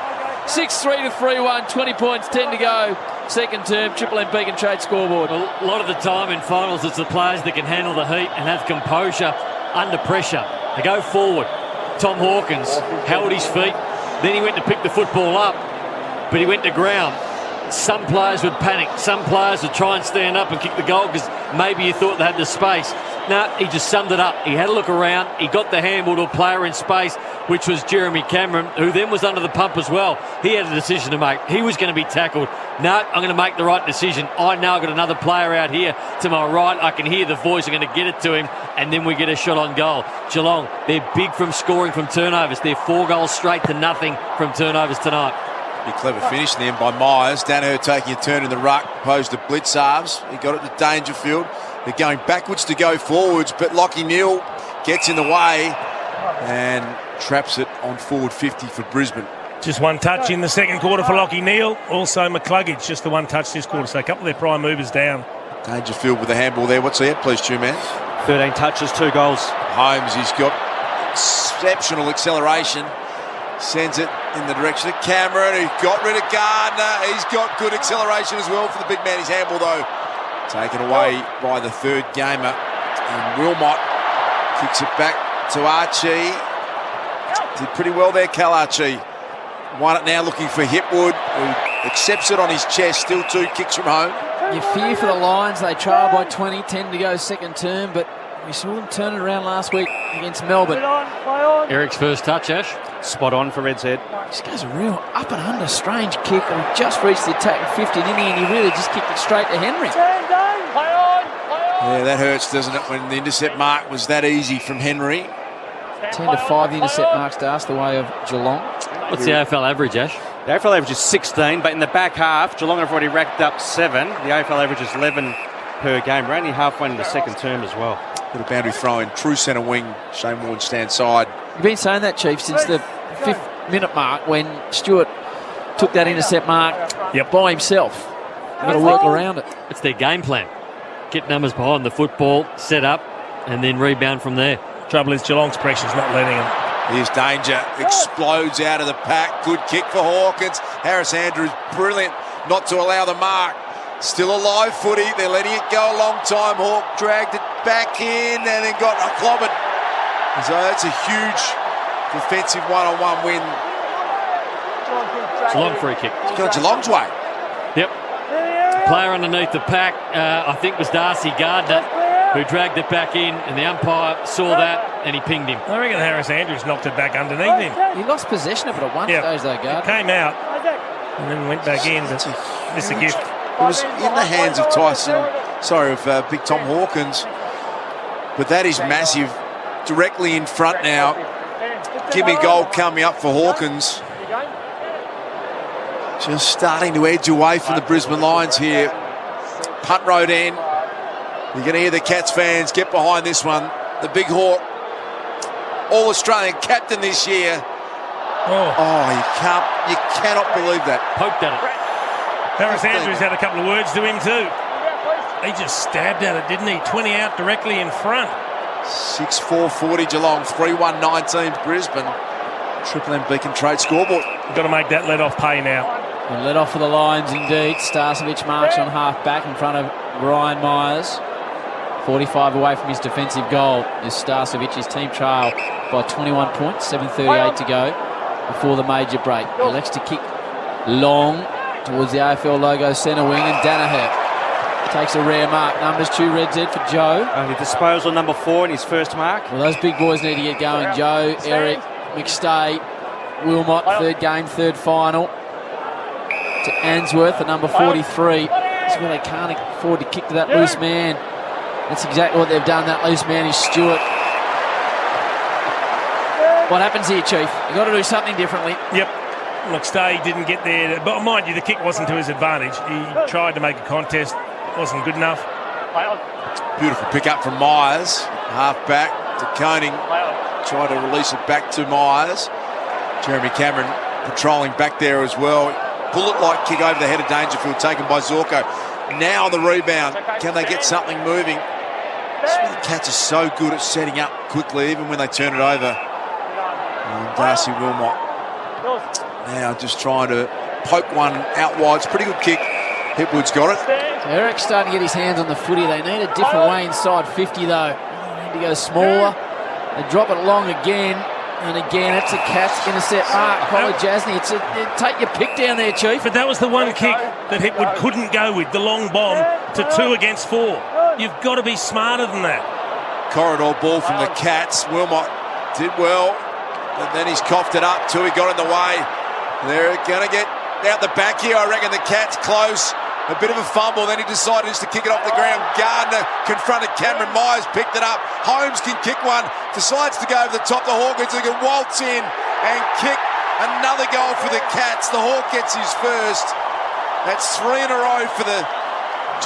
6-3 to 3-1, 20 points, 10 to go. Second term, Triple M Beacon Trade scoreboard. A lot of the time in finals, it's the players that can handle the heat and have composure under pressure. They go forward. Tom Hawkins held his feet. Then he went to pick the football up, but he went to ground. Some players would panic. Some players would try and stand up and kick the goal because maybe you thought they had the space. No, he just summed it up. He had a look around. He got the handball to a player in space, which was Jeremy Cameron, who then was under the pump as well. He had a decision to make. He was going to be tackled. No, I'm going to make the right decision. I now got another player out here to my right. I can hear the voice. I'm going to get it to him, and then we get a shot on goal. Geelong, they're big from scoring from turnovers. They're 4 goals straight to nothing from turnovers tonight. Pretty clever finish then by Myers. Danaher taking a turn in the ruck, opposed to Blitzarves. He got it to Dangerfield. They're going backwards to go forwards, but Lockie Neal gets in the way and traps it on forward 50 for Brisbane. Just one touch in the second quarter for Lockie Neal. Also McCluggage, just the one touch this quarter. So a couple of their prime movers down. Dangerfield with the handball there. What's he at, please, Two-Man? 13 touches, 2 goals. Holmes, he's got exceptional acceleration. Sends it in the direction of Cameron, who got rid of Gardner. He's got good acceleration as well for the big man. His handball, though, taken away by the third gamer. And Wilmot kicks it back to Archie. Did pretty well there, Cal Archie. Won it now, looking for Hipwood, who accepts it on his chest. Still 2 kicks from home. You fear for the Lions. They trail by 20, 10 to go second term, but we saw them turn it around last week against Melbourne. Eric's first touch, Ash. Spot on for Red's head. This goes a real up and under strange kick, and he just reached the attack 50 inning, and he really just kicked it straight to Henry. Yeah, that hurts, doesn't it, when the intercept mark was that easy from Henry. 10 to 5 the intercept marks to us the way of Geelong. What's the AFL average, Ash? The AFL average is 16, but in the back half, Geelong have already racked up 7. The AFL average is 11 per game. We're only halfway in the second term as well. Bit of boundary throw in, true centre wing. Shane Warne stands side. You've been saying that, Chief, since the 5th minute mark when Stewart took that intercept mark by himself. You've got to work around it. It's their game plan. Get numbers behind the football, set up, and then rebound from there. Trouble is Geelong's pressure's not letting him. Here's danger. Explodes out of the pack. Good kick for Hawkins. Harris Andrews, brilliant not to allow the mark. Still a live footy. They're letting it go a long time. Hawk dragged it back in and then got clobbered. So that's a huge defensive one-on-one win. Geelong free kick. It's gone Geelong's way. Yep. Player underneath the pack, I think was Darcy Gardner, who dragged it back in, and the umpire saw that and he pinged him. I reckon Harris Andrews knocked it back underneath him. He lost possession of it at one stage, though, Gardner. It came out and then went back in, but it's a gift. It was in the hands of Big Tom Hawkins, but that is massive. Directly in front now. Give me goal coming up for Hawkins. Just starting to edge away from the Brisbane Lions here. Punt road end. You're going to hear the Cats fans get behind this one. The Big Hawk, All-Australian captain this year. You cannot believe that. Poked at it. Harris Andrews had a couple of words to him too. He just stabbed at it, didn't he? 20 out directly in front. 6-4-40 Geelong, 3-1-19 Brisbane. Triple M Beacon Trade scoreboard. You've got to make that let-off pay now. And let off for the Lions indeed. Starcevic marks on half-back in front of Ryan Myers. 45 away from his defensive goal is Starcevic. His team trail by 21 points, 7:38 to go before the major break. He elects to kick long towards the AFL logo centre wing, and Danaher takes a rare mark. Numbers 2 Red Z for Joe. Only disposal number 4 in his first mark. Well, those big boys need to get going. Joe, Eric, McStay, Wilmot, third game, third final. To Answorth, the number 43. This is where they can't afford to kick to that loose man. That's exactly what they've done. That loose man is Stewart. What happens here, Chief? You've got to do something differently. Yep. McStay didn't get there. But mind you, the kick wasn't to his advantage. He tried to make a contest. Wasn't good enough. Beautiful pick up from Myers. Half back to Koning. Tried to release it back to Myers. Jeremy Cameron patrolling back there as well. Bullet-like kick over the head of Dangerfield taken by Zorko. Now the rebound. Can they get something moving? The Cats are so good at setting up quickly, even when they turn it over. And Darcy Wilmot now just trying to poke one out wide. It's a pretty good kick. Hipwood's got it. Eric's starting to get his hands on the footy. They need a different way inside 50 though. They need to go smaller. They drop it long again. And again, it's a Cats intercept mark. Colin Jasny, take your pick down there, Chief. But that was the one kick that Hipwood couldn't go with, the long bomb to 2 against 4. You've got to be smarter than that. Corridor ball from the Cats. Wilmot did well. And then he's coughed it up too. He got in the way. They're going to get out the back here. I reckon the Cats close. A bit of a fumble, then he decided just to kick it off the ground. Gardner confronted Cameron. Myers picked it up. Holmes can kick one. Decides to go over the top to Hawkins, who can waltz in and kick another goal for the Cats. The Hawk gets his first. That's 3 in a row for the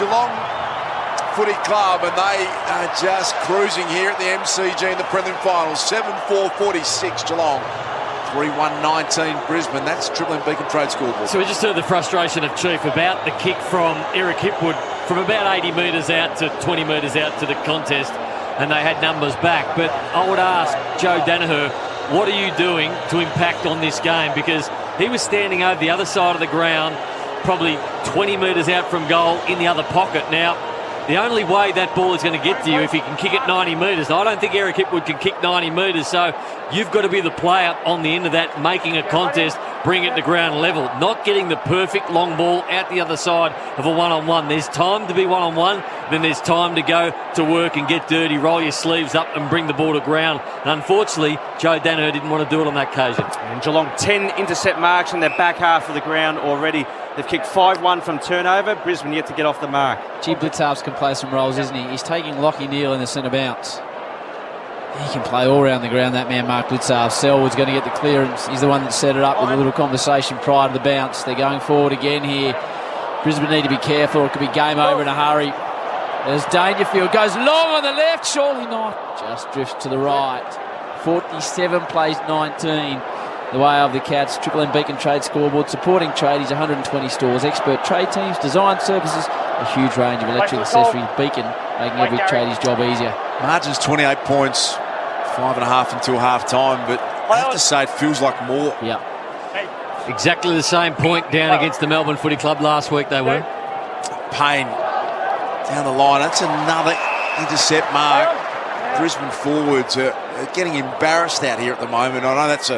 Geelong Footy Club, and they are just cruising here at the MCG in the prelim finals. 7-4-46 Geelong. 3-1-19 Brisbane. That's Triple M Beacon Trade scoreboard. So we just heard the frustration of Chief about the kick from Eric Hipwood from about 80 metres out to 20 metres out to the contest, and they had numbers back. But I would ask Joe Danaher, what are you doing to impact on this game? Because he was standing over the other side of the ground, probably 20 metres out from goal in the other pocket. Now, the only way that ball is going to get to you if he can kick it 90 metres. I don't think Eric Hipwood can kick 90 metres, so you've got to be the player on the end of that, making a contest, bring it to ground level, not getting the perfect long ball out the other side of a one-on-one. There's time to be one-on-one, then there's time to go to work and get dirty, roll your sleeves up and bring the ball to ground. And unfortunately, Joe Danaher didn't want to do it on that occasion. And Geelong 10 intercept marks in their back half of the ground already. They've kicked 5-1 from turnover. Brisbane yet to get off the mark. Gee, Blitzarves can play some roles, isn't he? He's taking Lockie Neal in the centre bounce. He can play all around the ground, that man, Mark Blitzarves. Selwood's going to get the clearance. He's the one that set it up with a little conversation prior to the bounce. They're going forward again here. Brisbane need to be careful. It could be game over in a hurry. There's Dangerfield. Goes long on the left. Surely not. Just drifts to the right. 47 plays 19. The way of the Cats. Triple M Beacon Trade scoreboard. Supporting tradies, 120 stores. Expert trade teams, design services, a huge range of electrical accessories. Beacon, making every tradie's job easier. Margin's 28 points, 5.5 until half time, but I have to say it feels like more. Yeah. Exactly the same point down against the Melbourne Footy Club last week they were. Payne down the line. That's another intercept mark. Brisbane forwards are getting embarrassed out here at the moment. I know that's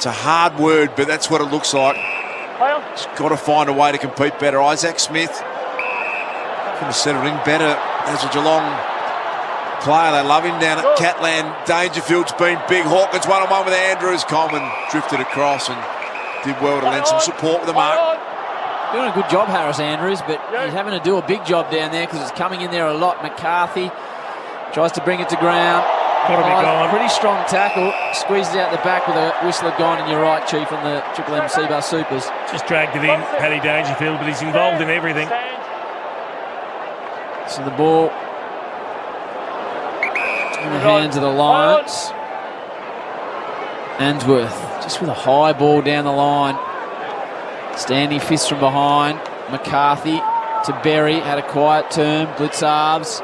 a hard word, but that's what it looks like. It's got to find a way to compete better. Isaac Smith could have settled in better as a Geelong player. They love him down at Catland. Dangerfield's been big. Hawkins one-on-one with Andrews. Coleman drifted across and did well to lend some support with the mark. Doing a good job, Harris Andrews, but he's having to do a big job down there because it's coming in there a lot. McCarthy tries to bring it to ground. Got to be gone. Pretty strong tackle. Squeezes out the back with a whistler gone, and you're right, Chief, on the Triple M C-Bar Supers. Just dragged it in, Paddy Dangerfield, but he's involved in everything. So the ball in the hands of the Lions. Answorth just with a high ball down the line. Standing fists from behind. McCarthy to Berry. Had a quiet turn. Blitzarves.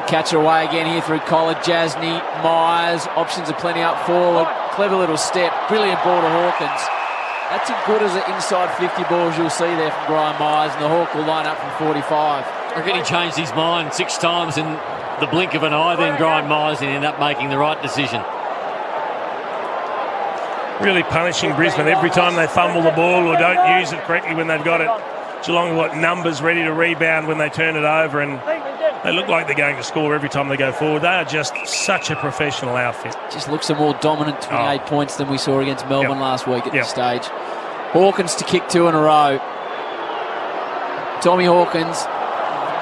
Catch it away again here through Collar. Jasny. Myers. Options are plenty up forward. Clever little step. Brilliant ball to Hawkins. That's as good as the inside 50 balls you'll see there from Brian Myers, and the Hawk will line up from 45. I reckon he changed his mind 6 times in the blink of an eye, then Brian Myers and ended up making the right decision. Really punishing Brisbane every time they fumble the ball or don't use it correctly when they've got it. Geelong have got numbers ready to rebound when they turn it over, and they look like they're going to score every time they go forward. They are just such a professional outfit. Just looks a more dominant 28 points than we saw against Melbourne last week at this stage. Hawkins to kick 2 in a row. Tommy Hawkins,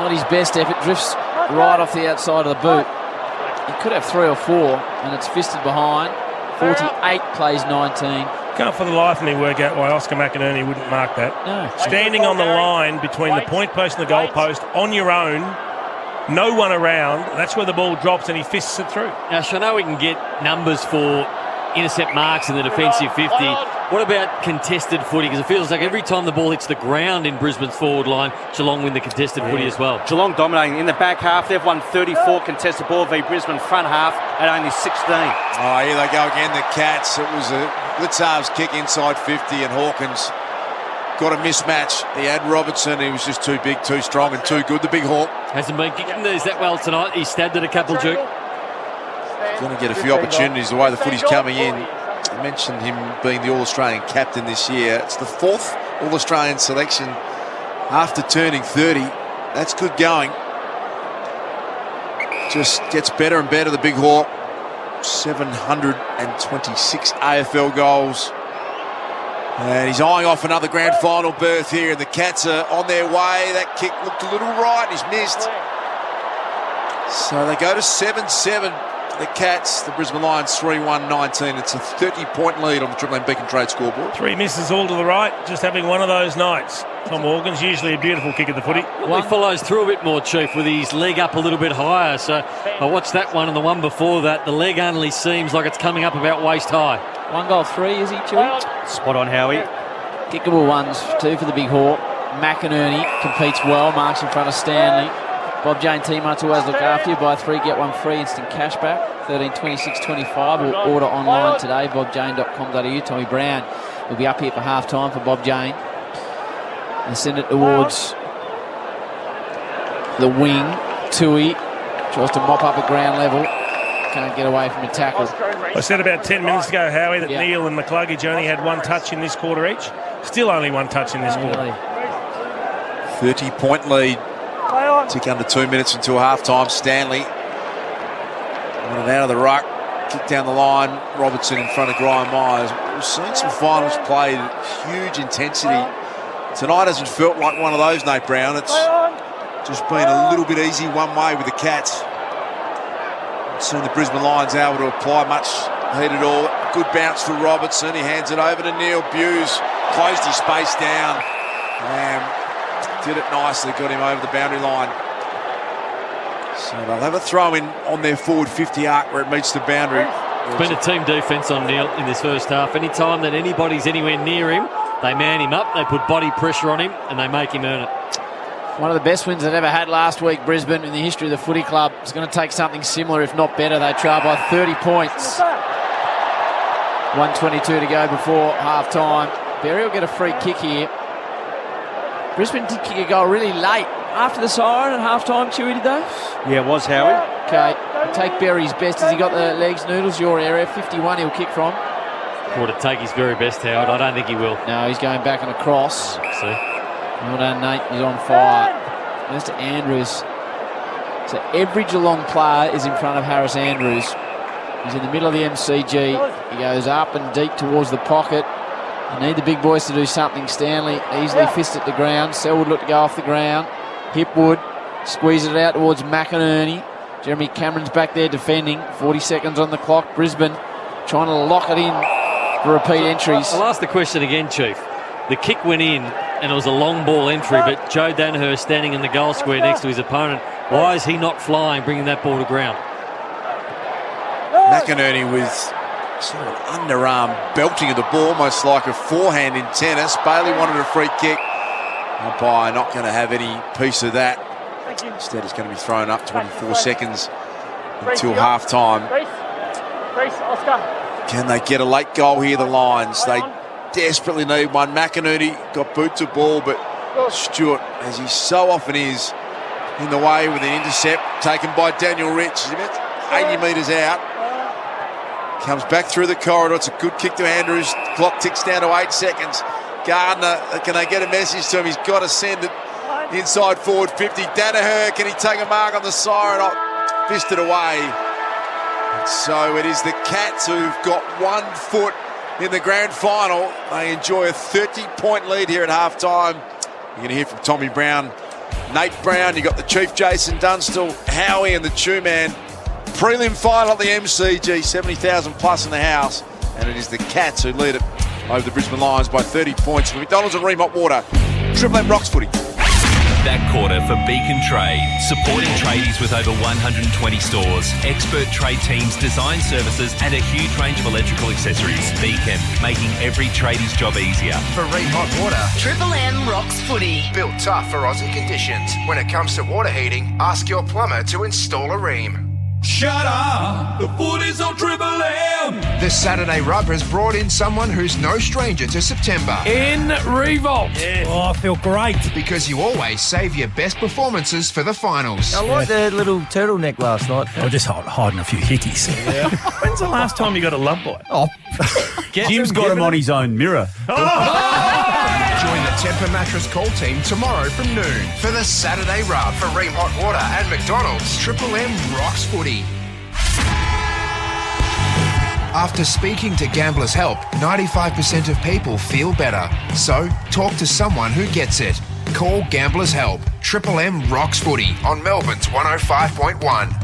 not his best effort, drifts right off the outside of the boot. He could have 3 or 4, and it's fisted behind. 48 plays 19. Can't for the life of me work out why Oscar McInerney wouldn't mark that. No. Standing on the line between the point post and the goal post on your own, no one around, that's where the ball drops and he fists it through. Now, I know we can get numbers for intercept marks in the defensive 50. What about contested footy? Because it feels like every time the ball hits the ground in Brisbane's forward line, Geelong win the contested footy as well. Geelong dominating in the back half. They've won 34 contested ball v Brisbane front half at only 16. Oh, here they go again, the Cats. It was a Blitzar's kick inside 50 and Hawkins got a mismatch. He had Robertson. He was just too big, too strong and too good. The big Hawk. Hasn't been kicking these that well tonight. He stabbed it a couple, Duke. Going to get a few opportunities the way the footy's coming in. I mentioned him being the All-Australian captain this year. It's the 4th All-Australian selection after turning 30. That's good going. Just gets better and better, the big Hawk. 726 AFL goals. And he's eyeing off another grand final berth here, and the Cats are on their way. That kick looked a little right, and he's missed. So they go to 7-7. The Cats, the Brisbane Lions 3-1-19. It's a 30-point lead on the Triple M Beacon Trade scoreboard. 3 misses all to the right, just having one of those nights. Tom Hawkins, usually a beautiful kick at the footy. Well, he follows through a bit more, Chief, with his leg up a little bit higher. So I watched that one and the one before that. The leg only seems like it's coming up about waist high. 1 goal 3, is he, Chewy? Spot on, Howie. Kickable ones, 2 for the big Hawk. McInerney competes well, marks in front of Stanley. Bob Jane teammates always look after you. Buy 3, get 1 free, instant cashback. 13.26.25 or order online today, bobjane.com.au. Tommy Brown will be up here for half time for Bob Jane. And send it towards the wing. Tui tries to mop up at ground level. Can't get away from a tackle. I said about 10 minutes ago, Howie, that Neil and McCluggage only had 1 touch in this quarter each. Still only 1 touch in this quarter. 30-point lead. Tick under 2 minutes until half-time. Stanley wanted out of the ruck. Kick down the line. Robertson in front of Brian Myers. We've seen some finals played at huge intensity. Tonight hasn't felt like one of those, Nate Brown. It's just been a little bit easy one way with the Cats. Soon the Brisbane Lions able to apply much heat at all. Good bounce for Robertson. He hands it over to Neil. Buse closed his space down. Did it nicely, got him over the boundary line. So they'll have a throw in on their forward 50 arc where it meets the boundary. It's been a team defence on Neil in this first half. Any time that anybody's anywhere near him, they man him up, they put body pressure on him, and they make him earn it. One of the best wins they've ever had last week, Brisbane, in the history of the footy club. It's going to take something similar, if not better. They trail by 30 points. 1:22 to go before half-time. Berry will get a free kick here. Brisbane did kick a goal really late after the siren at half-time, Chewy, did they? Yeah, it was, Howie. Okay, take Berry's best. Has he got the legs, Noodles? Your area, 51 he'll kick from. Ought to take his very best, Howard. I don't think he will. No, he's going back and across. See? Well done, Nate. He's on fire. Goes to Andrews. So every Geelong player is in front of Harris Andrews. He's in the middle of the MCG. He goes up and deep towards the pocket. You need the big boys to do something. Stanley easily fist at the ground. Selwood looked to go off the ground. Hipwood squeezes it out towards McInerney. Jeremy Cameron's back there defending. 40 seconds on the clock. Brisbane trying to lock it in for repeat entries. I'll ask the question again, Chief. The kick went in and it was a long ball entry, but Joe Danaher standing in the goal square next to his opponent. Why is he not flying, bringing that ball to ground? McInerney with sort of underarm belting of the ball, almost like a forehand in tennis. Bailey wanted a free kick. Umpire not going to have any piece of that. Instead, it's going to be thrown up 24 seconds until half-time. Grace, Oscar. Can they get a late goal here, the Lions? They desperately need one. McInerney got boot to ball, but Stewart, as he so often is, in the way with an intercept taken by Daniel Rich. He's about 80 metres out. Comes back through the corridor. It's a good kick to Andrews. Clock ticks down to 8 seconds. Gardner, can they get a message to him? He's got to send it inside forward 50. Danaher, can he take a mark on the siren? Oh, fisted away. So it is the Cats who've got 1 foot in the grand final. They enjoy a 30-point lead here at half-time. You're going to hear from Tommy Brown, Nate Brown. You've got the Chief Jason Dunstall, Howie and the Two-Man. Prelim final at the MCG, 70,000 plus in the house. And it is the Cats who lead it over the Brisbane Lions by 30 points. For McDonald's and Ream Hot Water, Triple M Rocks Footy. That quarter for Beacon Trade, supporting tradies with over 120 stores, expert trade teams, design services and a huge range of electrical accessories. Beacon, making every tradie's job easier. For Ream Hot Water, Triple M Rocks Footy. built tough for Aussie conditions. When it comes to water heating, ask your plumber to install a Ream. Shut up! The footy's on Triple M! The Saturday Rub has brought in someone who's no stranger to September. In Revolt. Yeah. Oh, I feel great. Because you always save your best performances for the finals. I like the little turtleneck last night. I was just hiding a few hickeys. Yeah. When's the last time you got a love bite? Oh, Jim's got him on his own mirror. Join the Temper Mattress call team tomorrow from noon for the Saturday Rub. For Ream Hot Water and McDonald's, Triple M Rocks Footy. After speaking to Gamblers Help, 95% of people feel better. So, talk to someone who gets it. Call Gamblers Help. Triple M Rocks Footy on Melbourne's 105.1.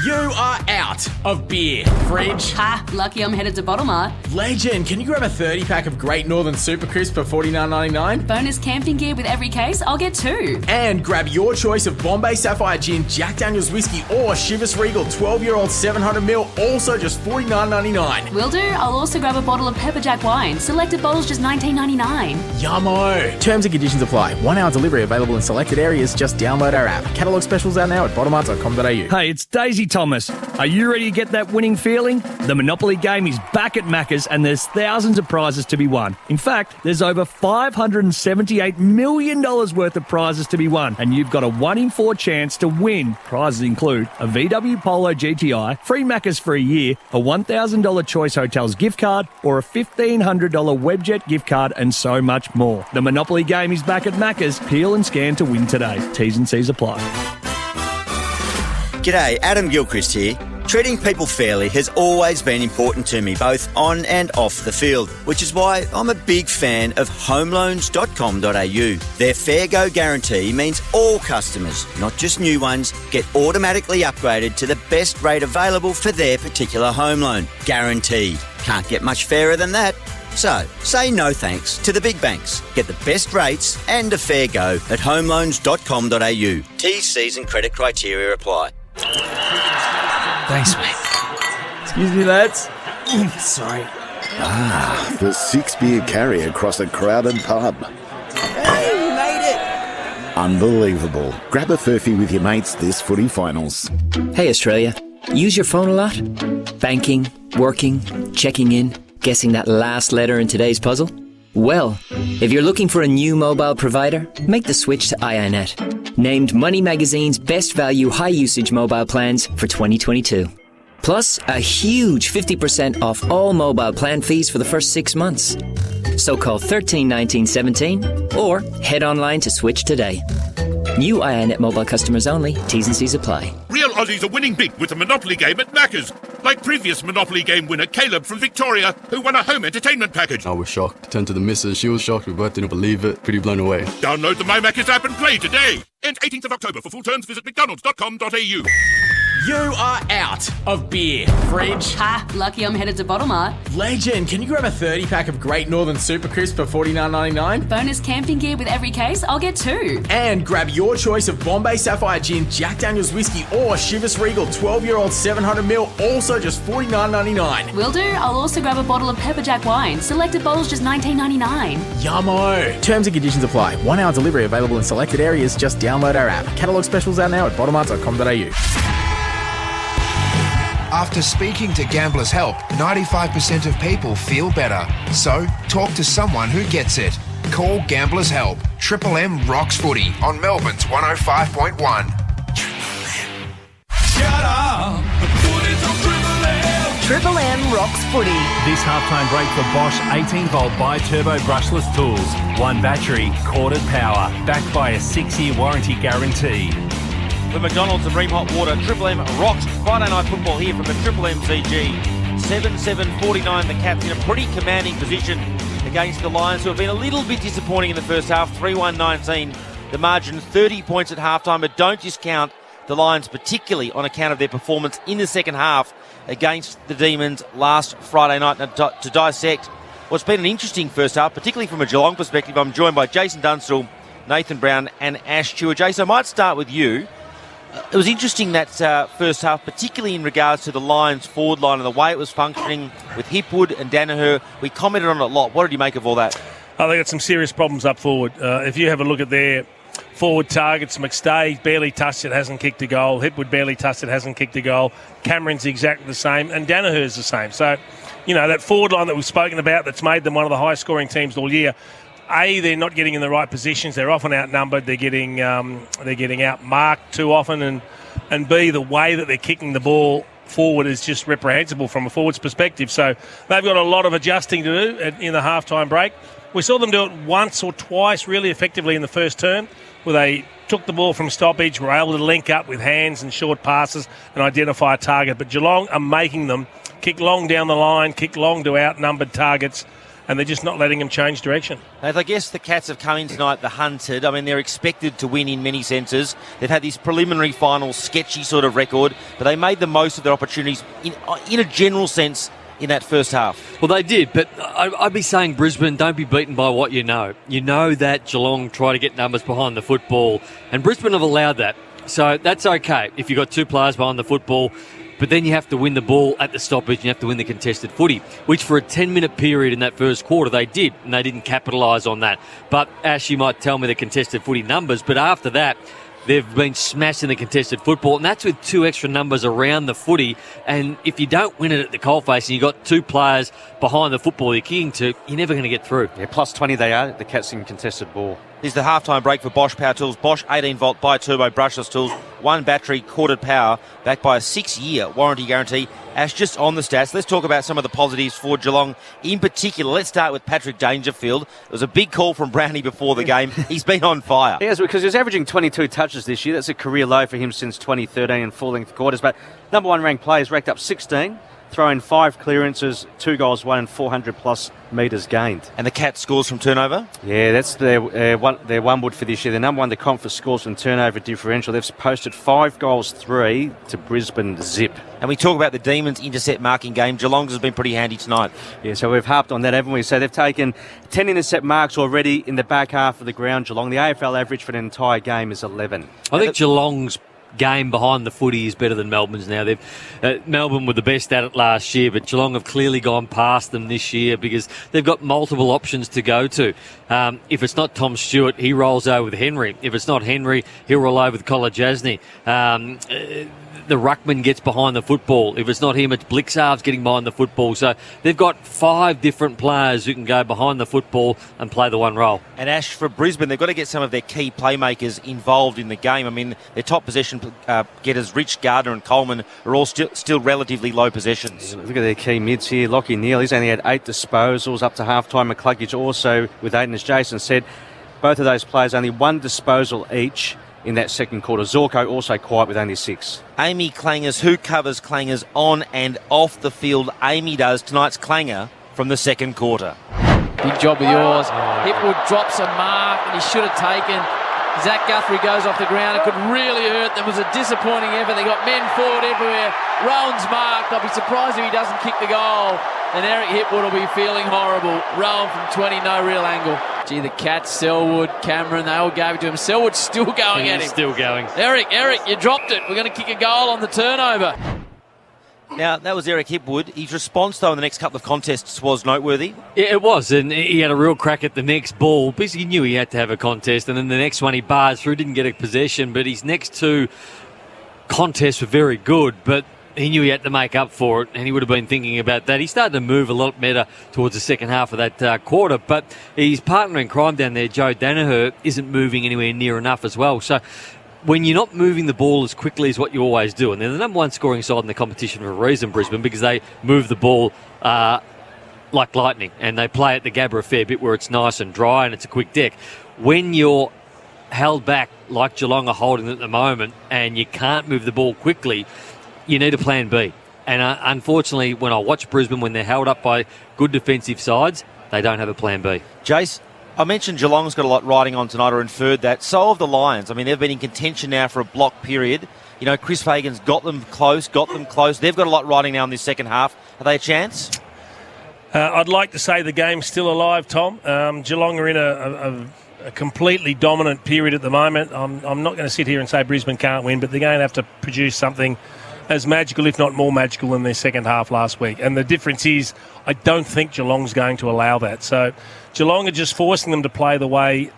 You are out of beer. Fridge. Ha, lucky I'm headed to Bottle Mart. Legend, can you grab a 30-pack of Great Northern Super Crisp for $49.99? Bonus camping gear with every case, I'll get 2. And grab your choice of Bombay Sapphire Gin, Jack Daniel's Whiskey or Chivas Regal 12-year-old 700ml, also just $49.99. Will do. I'll also grab a bottle of Pepper Jack wine. Selected bottles just $19.99. Yummo. Terms and conditions apply. 1 hour delivery available in selected areas. Just download our app. Catalogue specials are now at bottomart.com.au. Hey, it's Daisy Thomas. Are you ready to get that winning feeling? The Monopoly game is back at Macca's and there's thousands of prizes to be won. In fact, there's over $578 million worth of prizes to be won, and you've got a 1 in 4 chance to win. Prizes include a VW Polo GTI, free Macca's for a year, a $1,000 Choice Hotels gift card, or a $1,500 Webjet gift card, and so much more. The Monopoly game is back at Macca's. Peel and scan to win today. T's and C's apply. G'day, Adam Gilchrist here. Treating people fairly has always been important to me, both on and off the field, which is why I'm a big fan of homeloans.com.au. Their Fair Go guarantee means all customers, not just new ones, get automatically upgraded to the best rate available for their particular home loan. Guaranteed. Can't get much fairer than that. So, say no thanks to the big banks. Get the best rates and a fair go at homeloans.com.au. T's, C's and credit criteria apply. Thanks, mate. Excuse me, lads. Sorry. Ah, the 6-beer carry across a crowded pub. Hey, you made it! Unbelievable. Grab a furphy with your mates this footy finals. Hey, Australia. Use your phone a lot? Banking, working, checking in, guessing that last letter in today's puzzle? Well, if you're looking for a new mobile provider, make the switch to iiNet. Named Money Magazine's best value high usage mobile plans for 2022. Plus, a huge 50% off all mobile plan fees for the first 6 months. So call 13 19 17 or head online to switch today. New iiNet mobile customers only. T's and C's apply. Real Aussies are winning big with the Monopoly game at Macca's. Like previous Monopoly game winner Caleb from Victoria, who won a home entertainment package. I was shocked. Turned to the missus. She was shocked. We both didn't believe it. Pretty blown away. Download the My Macca's app and play today. End 18th of October. For full terms, visit mcdonalds.com.au. You are out of beer. Fridge. Ha, lucky I'm headed to Bottle Mart. Legend, can you grab a 30-pack of Great Northern Super Crisp for $49.99? Bonus camping gear with every case, I'll get 2. And grab your choice of Bombay Sapphire Gin, Jack Daniel's Whiskey or Chivas Regal 12-year-old 700ml, also just $49.99. Will do. I'll also grab a bottle of Pepper Jack wine. Selected bottles just $19.99. Yummo. Terms and conditions apply. 1 hour delivery available in selected areas. Just download our app. Catalogue specials are now at bottomart.com.au. After speaking to Gamblers Help, 95% of people feel better. So, talk to someone who gets it. Call Gamblers Help. Triple M rocks footy on Melbourne's 105.1. Shut up! The footy's on Triple M! Triple M rocks footy. This halftime break for Bosch 18-volt bi-turbo brushless tools. One battery, corded power, backed by a 6-year warranty guarantee. For McDonald's and Ream Hot Water, Triple M rocks Friday night football here from the Triple MCG. 7-7-49, the Cats in a pretty commanding position against the Lions, who have been a little bit disappointing in the first half. 3-1-19, the margin 30 points at halftime, but don't discount the Lions, particularly on account of their performance in the second half against the Demons last Friday night. Now, to dissect what's been an interesting first half, particularly from a Geelong perspective, I'm joined by Jason Dunstall, Nathan Brown and Ash Stewart. Jason, I might start with you. It was interesting that first half, particularly in regards to the Lions forward line and the way it was functioning with Hipwood and Danaher. We commented on it a lot. What did you make of all that? Oh, they got some serious problems up forward. If you have a look at their forward targets, McStay barely touched it, hasn't kicked a goal. Hipwood barely touched it, hasn't kicked a goal. Cameron's exactly the same, and Danaher's the same. So, that forward line that we've spoken about that's made them one of the highest-scoring teams all year, A, they're not getting in the right positions. They're often outnumbered. They're getting outmarked too often. And B, the way that they're kicking the ball forward is just reprehensible from a forward's perspective. So they've got a lot of adjusting to do in the halftime break. We saw them do it once or twice really effectively in the first term, where they took the ball from stoppage, were able to link up with hands and short passes and identify a target. But Geelong are making them kick long down the line, kick long to outnumbered targets, and they're just not letting them change direction. I guess the Cats have come in tonight the hunted. I mean, they're expected to win in many senses. They've had this preliminary final sketchy sort of record, but they made the most of their opportunities in a general sense in that first half. Well, they did, but I'd be saying, Brisbane, don't be beaten by what you know. You know that Geelong try to get numbers behind the football, and Brisbane have allowed that. So that's okay if you've got two players behind the football. But then you have to win the ball at the stoppage and you have to win the contested footy, which for a 10-minute period in that first quarter they did, and they didn't capitalise on that. But Ash, you might tell me the contested footy numbers, but after that, they've been smashing the contested football, and that's with two extra numbers around the footy. And if you don't win it at the coalface and you've got two players behind the football you're kicking to, you're never going to get through. Yeah, plus 20 they are, the Cats in contested ball. Here's the halftime break for Bosch Power Tools. Bosch 18-volt bi-turbo brushless tools, one battery, corded power, backed by a 6-year warranty guarantee. Ash, just on the stats, let's talk about some of the positives for Geelong. In particular, let's start with Patrick Dangerfield. It was a big call from Brownie before the game. He's been on fire. Yes, because he was averaging 22 touches this year. That's a career low for him since 2013 in full-length quarters. But number one ranked players racked up 16, throwing 5 clearances, 2 goals won and 400-plus metres gained. And the Cats scores from turnover? Yeah, that's their one wood for this year. They're number one, the comp for scores from turnover differential. They've posted 5 goals, 3 to Brisbane zip. And we talk about the Demons' intercept marking game. Geelong's has been pretty handy tonight. Yeah, so we've harped on that, haven't we? So they've taken 10 intercept marks already in the back half of the ground, Geelong. The AFL average for an entire game is 11. I think Geelong's game behind the footy is better than Melbourne's now. Melbourne were the best at it last year, but Geelong have clearly gone past them this year because they've got multiple options to go to. If it's not Tom Stewart, he rolls over with Henry. If it's not Henry, he'll roll over with Kolodjasny. The ruckman gets behind the football. If it's not him, it's Blixarves getting behind the football. So they've got 5 different players who can go behind the football and play the one role. And Ash, for Brisbane, they've got to get some of their key playmakers involved in the game. I mean, their top possession getters, Rich, Gardner and Coleman, are all still relatively low possessions. Look at their key mids here. Lachie Neale, he's only had 8 disposals up to half-time. McCluggage also with 8, and as Jason said, both of those players only 1 disposal each in that second quarter. Zorko also quiet with only 6. Amy Clangers, who covers Clangers on and off the field? Amy does. Tonight's Clanger from the second quarter. Big job with yours. Hipwood drops a mark and he should have taken. Zach Guthrie goes off the ground. It could really hurt. There was a disappointing effort. They got men forward everywhere. Rowan's marked. I'll be surprised if he doesn't kick the goal. And Eric Hipwood will be feeling horrible. Rowan from 20, no real angle. Gee, the Cats, Selwood, Cameron, they all gave it to him. Selwood's still going at him. Still going. Eric, you dropped it. We're going to kick a goal on the turnover. Now, that was Eric Hipwood. His response, though, in the next couple of contests was noteworthy. Yeah, it was, and he had a real crack at the next ball because he knew he had to have a contest, and then the next one he barred through, didn't get a possession, but his next 2 contests were very good, but he knew he had to make up for it, and he would have been thinking about that. He started to move a lot better towards the second half of that quarter, but his partner in crime down there, Joe Danaher, isn't moving anywhere near enough as well. So when you're not moving the ball as quickly as what you always do, and they're the number one scoring side in the competition for a reason, Brisbane, because they move the ball like lightning, and they play at the Gabba a fair bit where it's nice and dry and it's a quick deck. When you're held back like Geelong are holding at the moment and you can't move the ball quickly, you need a plan B. And unfortunately, when I watch Brisbane, when they're held up by good defensive sides, they don't have a plan B. Jace, I mentioned Geelong's got a lot riding on tonight, or inferred that. So have the Lions. I mean, they've been in contention now for a block period. You know, Chris Fagan's got them close. They've got a lot riding now in this second half. Are they a chance? I'd like to say the game's still alive, Tom. Geelong are in a completely dominant period at the moment. I'm not going to sit here and say Brisbane can't win, but they're going to have to produce something as magical, if not more magical, than their second half last week. And the difference is, I don't think Geelong's going to allow that. So Geelong are just forcing them to play the way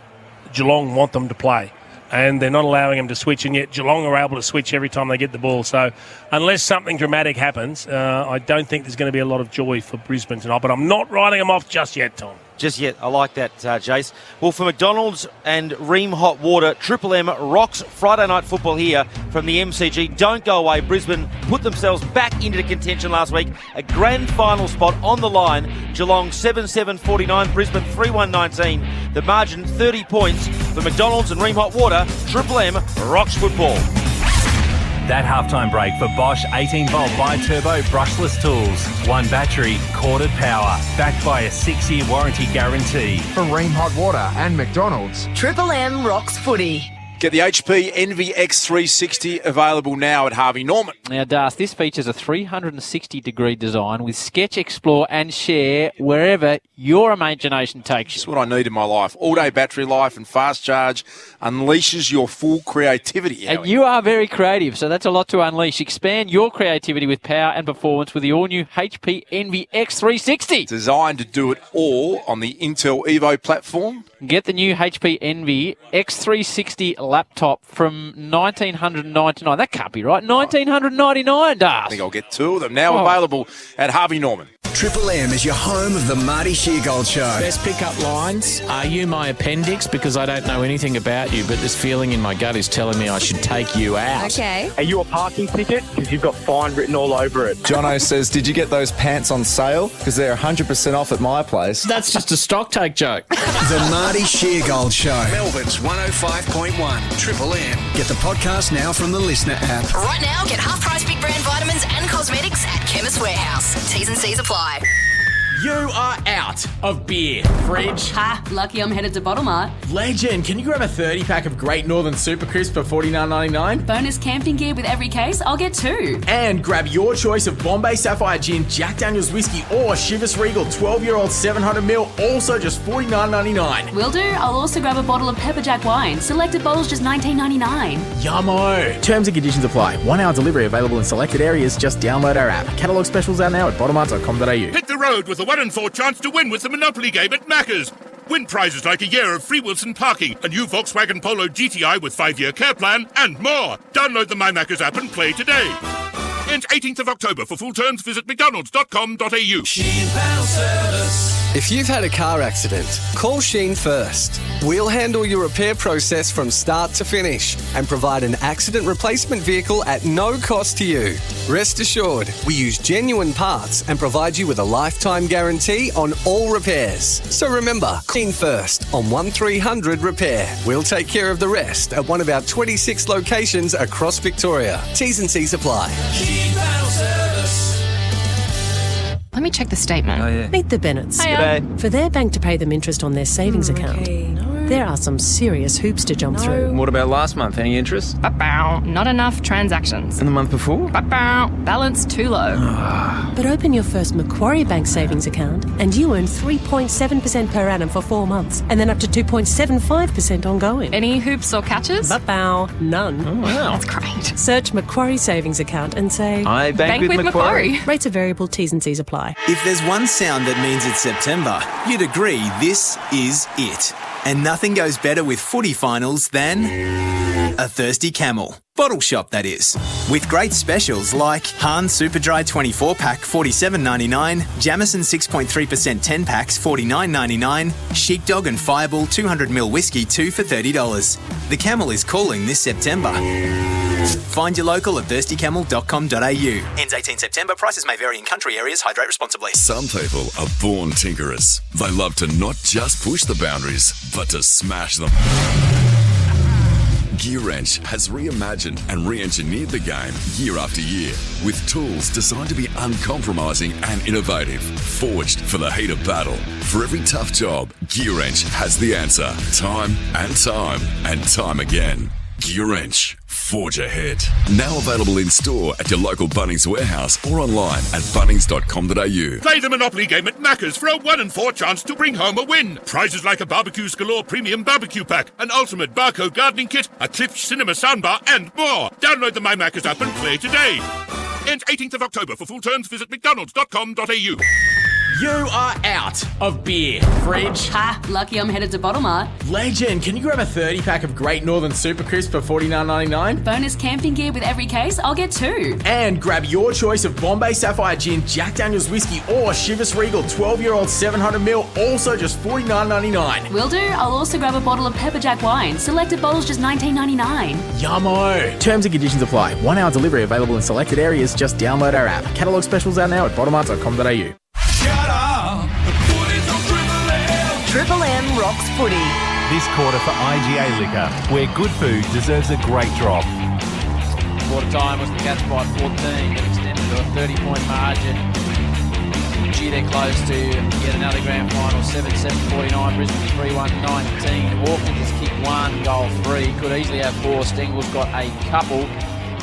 Geelong want them to play. And they're not allowing them to switch, and yet Geelong are able to switch every time they get the ball. So unless something dramatic happens, I don't think there's going to be a lot of joy for Brisbane tonight. But I'm not writing them off just yet, Tom. Just yet. I like that, Jace. Well, for McDonald's and Ream Hot Water, Triple M rocks Friday night football here from the MCG. Don't go away. Brisbane put themselves back into contention last week. A grand final spot on the line. Geelong 7-7-49, Brisbane 3-1-19. The margin 30 points for McDonald's and Ream Hot Water. Triple M rocks football. That halftime break for Bosch 18-volt bi-turbo brushless tools. One battery, corded power. Backed by a 6-year warranty guarantee. For Ream Hot Water and McDonald's. Triple M rocks footy. Get the HP Envy X360 available now at Harvey Norman. Now, Das, this features a 360-degree design with sketch, explore and share wherever your imagination takes you. It's what I need in my life. All-day battery life and fast charge unleashes your full creativity. And you are very creative, so that's a lot to unleash. Expand your creativity with power and performance with the all-new HP Envy X360. Designed to do it all on the Intel Evo platform. Get the new HP Envy X360 laptop from $1,999. That can't be right. $1,999, Das. I think I'll get two of them now available at Harvey Norman. Triple M is your home of the Marty Sheargold Show. Best pickup lines. Are you my appendix? Because I don't know anything about you, but this feeling in my gut is telling me I should take you out. Okay. Are you a parking ticket? Because you've got fine written all over it. Jono says, did you get those pants on sale? Because they're 100% off at my place. That's just a stock take joke. The Marty Sheargold Show. Melbourne's 105.1 Triple M. Get the podcast now from the Listener app. Right now, get half-price big brand vitamins and cosmetics at Chemist Warehouse. T's and C's apply. You are out of beer. Fridge. Ha, lucky I'm headed to Bottle Mart. Legend, can you grab a 30-pack of Great Northern Super Crisp for $49.99? Bonus camping gear with every case, I'll get two. And grab your choice of Bombay Sapphire Gin, Jack Daniel's Whiskey or Chivas Regal 12-year-old 700ml, also just $49.99. Will do. I'll also grab a bottle of Pepperjack wine. Selected bottles just $19.99. Yummo. Terms and conditions apply. 1 hour delivery available in selected areas. Just download our app. Catalogue specials are now at bottlemart.com.au. Hit the road with a 1 in 4 chance to win with the Monopoly game at Macca's. Win prizes like a year of free Wilson parking, a new Volkswagen Polo GTI with 5-year care plan, and more. Download the My Macca's app and play today. Ends 18th of October. For full terms, visit mcdonalds.com.au. Sheen Panel Service. If you've had a car accident, call Sheen first. We'll handle your repair process from start to finish and provide an accident replacement vehicle at no cost to you. Rest assured, we use genuine parts and provide you with a lifetime guarantee on all repairs. So remember, Sheen first on 1300 Repair. We'll take care of the rest at one of our 26 locations across Victoria. T's and C's apply. Sheen Panel Service. Let me check the statement. Oh, yeah. Meet the Bennetts. G'day. For their bank to pay them interest on their savings account, there are some serious hoops to jump through. What about last month? Any interest? Not enough transactions. And the month before? Balance too low. But open your first Macquarie Bank savings account and you earn 3.7% per annum for 4 months and then up to 2.75% ongoing. Any hoops or catches? None. Oh, wow. That's great. Search Macquarie savings account and say, I bank with Macquarie. Rates are variable, T's and C's apply. If there's one sound that means it's September, you'd agree this is it. And nothing Nothing goes better with footy finals than a thirsty camel. Bottle shop, that is. With great specials like Han Super Dry 24-pack, $47.99, Jameson 6.3% 10-packs, $49.99, Sheepdog and Fireball 200ml whiskey, 2 for $30. The camel is calling this September. Find your local at thirstycamel.com.au. Ends 18 September. Prices may vary in country areas. Hydrate responsibly. Some people are born tinkerers. They love to not just push the boundaries, but to smash them. Gear Wrench has reimagined and re-engineered the game year after year with tools designed to be uncompromising and innovative, forged for the heat of battle. For every tough job, Gear Wrench has the answer, time and time and time again. Gear Wrench, forge ahead. Now available in store at your local Bunnings warehouse or online at bunnings.com.au. Play the Monopoly game at Macca's for a 1 in 4 chance to bring home a win. Prizes like a Barbecues Galore Premium Barbecue Pack, an Ultimate Barcode Gardening Kit, a Klipsch Cinema Soundbar and more. Download the My Macca's app and play today. Ends 18th of October. For full terms, visit mcdonalds.com.au. You are out of beer. Fridge. Ha, lucky I'm headed to Bottle Mart. Legend, can you grab a 30-pack of Great Northern Super Crisp for $49.99? Bonus camping gear with every case, I'll get 2. And grab your choice of Bombay Sapphire Gin, Jack Daniel's Whiskey or Chivas Regal 12-year-old 700ml, also just $49.99. Will do. I'll also grab a bottle of Pepperjack wine. Selected bottles just $19.99. Yummo. Terms and conditions apply. 1 hour delivery available in selected areas. Just download our app. Catalogue specials out now at bottlemart.com.au. Triple M rocks footy. This quarter for IGA Liquor, where good food deserves a great drop. Quarter time was the Cats by 14, that extended to a 30-point margin. Gee, they're close to yet another grand final. 7-7-49, Brisbane 3-1-19. Hawkins has kicked 1 goal 3, could easily have 4. Stengle's got a couple.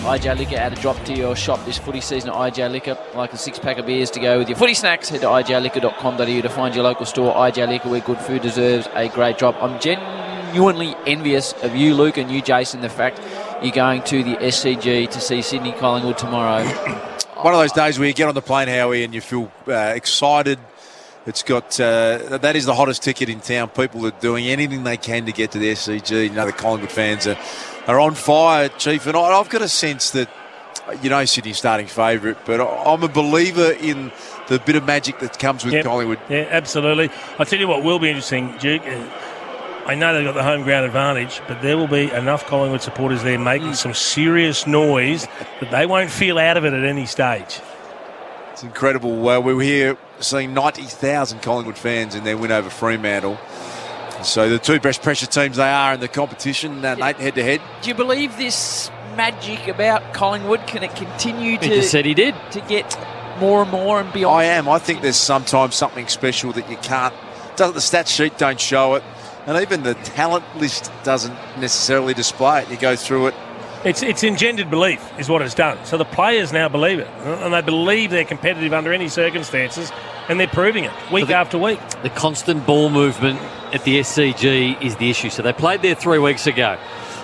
IGA Liquor add a drop to your shop this footy season at IGA Liquor. Like a 6-pack of beers to go with your footy snacks, head to igaliquor.com.au to find your local store. IGA Liquor, where good food deserves a great drop. I'm genuinely envious of you, Luke, and you, Jason, the fact you're going to the SCG to see Sydney Collingwood tomorrow. One of those days where you get on the plane, Howie, and you feel excited. It's got that is the hottest ticket in town. People are doing anything they can to get to the SCG. You know, the Collingwood fans are on fire, Chief. And I've got a sense that, you know, Sydney's starting favourite, but I'm a believer in the bit of magic that comes with Collingwood. Yeah, absolutely. I'll tell you what will be interesting, Duke. I know they've got the home ground advantage, but there will be enough Collingwood supporters there making some serious noise that they won't feel out of it at any stage. It's incredible. We were here seeing 90,000 Collingwood fans in their win over Fremantle. So the two best pressure teams they are in the competition, Nate, head-to-head. Do you believe this magic about Collingwood? Can it continue He just said he did. To get more and more and beyond? I am. I think there's sometimes something special that you can't... The stat sheet don't show it, and even the talent list doesn't necessarily display it. You go through it. It's engendered belief is what it's done. So the players now believe it, and they believe they're competitive under any circumstances, and they're proving it week after week. The constant ball movement at the SCG is the issue. So they played there 3 weeks ago.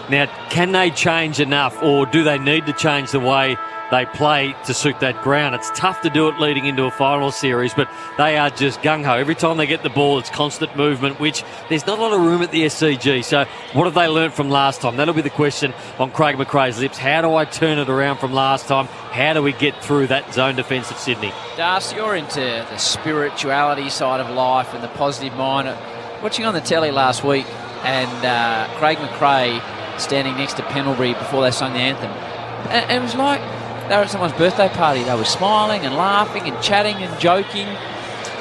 Now, can they change enough, or do they need to change the way they play to suit that ground? It's tough to do it leading into a final series, but they are just gung-ho. Every time they get the ball, it's constant movement, which there's not a lot of room at the SCG. So what have they learnt from last time? That'll be the question on Craig McRae's lips. How do I turn it around from last time? How do we get through that zone defence of Sydney? Darcy, you're into the spirituality side of life and the positive mind. Watching on the telly last week, and Craig McRae standing next to Pendlebury before they sung the anthem. And it was like they were at someone's birthday party. They were smiling and laughing and chatting and joking.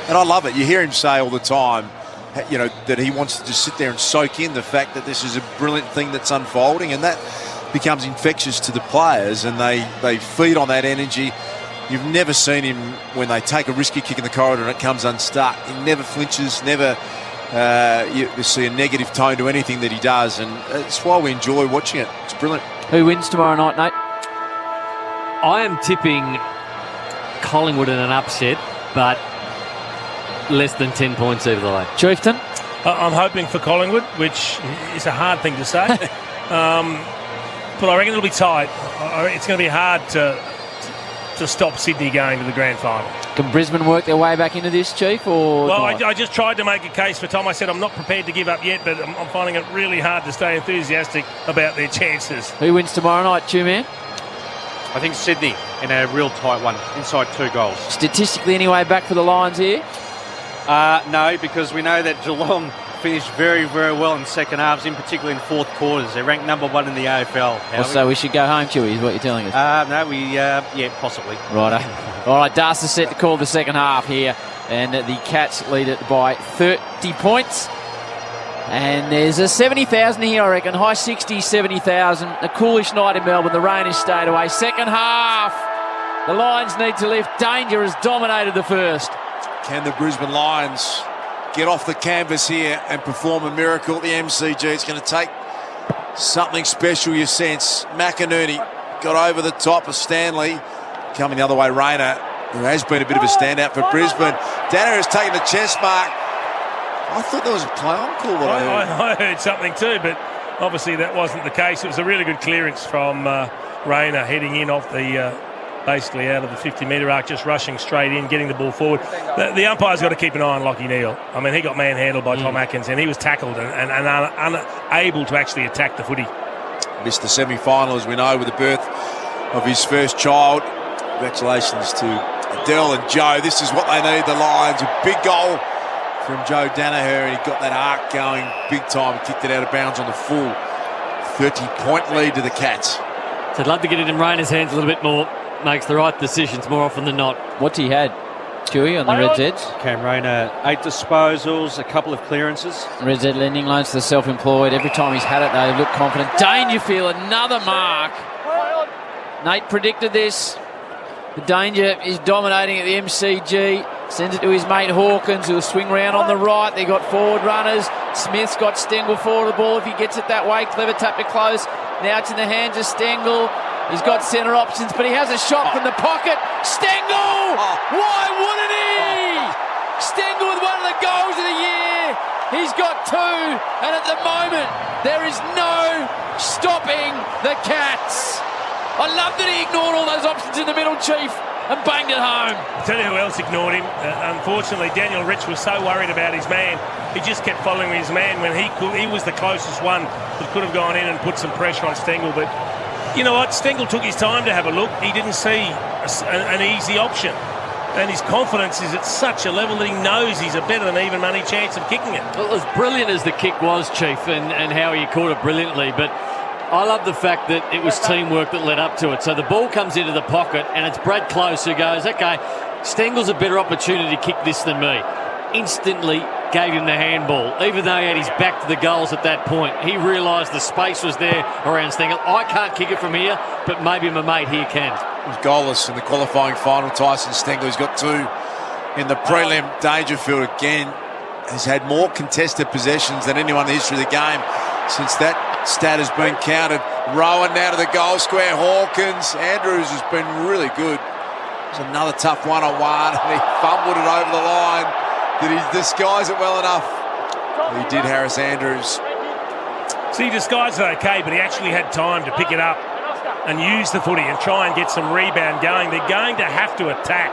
And I love it. You hear him say all the time, you know, that he wants to just sit there and soak in the fact that this is a brilliant thing that's unfolding, and that becomes infectious to the players, and they feed on that energy. You've never seen him, when they take a risky kick in the corridor and it comes unstuck, he never flinches, never you see a negative tone to anything that he does, and it's why we enjoy watching it. It's brilliant. Who wins tomorrow night, Nate? I am tipping Collingwood in an upset, but less than 10 points either way. Chieftain? I'm hoping for Collingwood, which is a hard thing to say. But I reckon it'll be tight. It's going to be hard to to stop Sydney going to the grand final. Can Brisbane work their way back into this, Chief? Or well, I just tried to make a case for Tom. I said I'm not prepared to give up yet, but I'm finding it really hard to stay enthusiastic about their chances. Who wins tomorrow night, Two-Man? I think Sydney in a real tight one, inside 2 goals. Statistically, anyway, back for the Lions here? No, because we know that Geelong finished very, very well in second halves, in particular in fourth quarters. They're ranked number 1 in the AFL. So we should go home, Chewy, is what you're telling us? Yeah, possibly. Righto. All right, Darcy set to call the second half here, and the Cats lead it by 30 points. And there's a 70,000 here, I reckon. High 60s, 70,000. A coolish night in Melbourne. The rain has stayed away. Second half. The Lions need to lift. Danger has dominated the first. Can the Brisbane Lions get off the canvas here and perform a miracle at the MCG? It's going to take something special, you sense. McInerney got over the top of Stanley. Coming the other way, Rayner, who has been a bit of a standout for Brisbane. Danner has taken the chest mark. I thought there was a play on call. I heard something too, but obviously that wasn't the case. It was a really good clearance from Rayner heading in off the basically out of the 50-metre arc, just rushing straight in, getting the ball forward. The umpire's got to keep an eye on Lachie Neale. I mean, he got manhandled by Tom Atkins, and he was tackled and unable to actually attack the footy. Missed the semi-final, as we know, with the birth of his first child. Congratulations to Adele and Joe. This is what they need, the Lions. A big goal from Joe Danaher, and he got that arc going big time. Kicked it out of bounds on the full 30-point lead to the Cats. So I'd love to get it in Rayner's hands a little bit more. Makes the right decisions more often than not. What's he had, Chewy, on the Red Zeds? Cam Rayner, 8 disposals, a couple of clearances. Red Z lending loans to the self-employed. Every time he's had it, they look confident. Dangerfield, another mark. Nate predicted this. The Danger is dominating at the MCG. Sends it to his mate Hawkins, who'll swing round on the right. They got forward runners. Smith's got Stengel forward the ball if he gets it that way. Clever tap to close. Now it's in the hands of Stengel. He's got centre options, but he has a shot from the pocket. Stengel! Why wouldn't he? Stengel with one of the goals of the year. He's got 2, and at the moment, there is no stopping the Cats. I love that he ignored all those options in the middle, Chief, and banged it home. I'll tell you who else ignored him. Unfortunately, Daniel Rich was so worried about his man. He just kept following his man when he was the closest one that could have gone in and put some pressure on Stengel. But you know what? Stengel took his time to have a look. He didn't see an easy option. And his confidence is at such a level that he knows he's a better than even money chance of kicking it. Well, as brilliant as the kick was, Chief, and how he caught it brilliantly, but I love the fact that it was teamwork that led up to it. So the ball comes into the pocket, and it's Brad Close who goes, okay, Stengel's a better opportunity to kick this than me. Instantly gave him the handball, even though he had his back to the goals at that point. He realised the space was there around Stengel. I can't kick it from here, but maybe my mate here can. He was goalless in the qualifying final. Tyson Stengel, he's got 2 in the prelim. Dangerfield again has had more contested possessions than anyone in the history of the game since that stat has been counted. Rowan now to the goal square. Hawkins. Andrews has been really good. There's another tough one-on-one, and he fumbled it over the line. Did he disguise it well enough? He did, Harris Andrews. See, he disguised it okay, but he actually had time to pick it up and use the footy and try and get some rebound going. They're going to have to attack,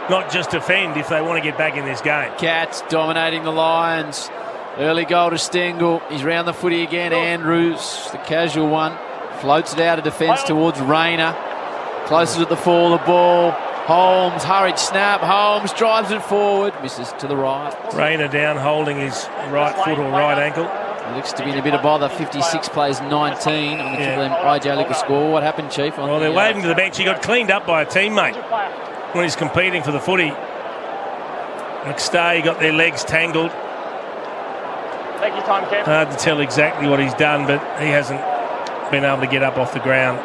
not just defend, if they want to get back in this game. Cats dominating the Lions. Early goal to Stengel. He's round the footy again. Andrews, the casual one, floats it out of defence towards Rayner. Closer to the fall of the ball. Holmes, hurried snap. Holmes drives it forward. Misses to the right. Rayner down, holding his right foot or right ankle. He looks to be in a bit of bother. 56 plays 19 on the Triple M IJ Liquor score. What happened, Chief? Well, they're waving to the bench. He got cleaned up by a teammate when he's competing for the footy. McStay got their legs tangled. Take your time, Kev. Hard to tell exactly what he's done, but he hasn't been able to get up off the ground.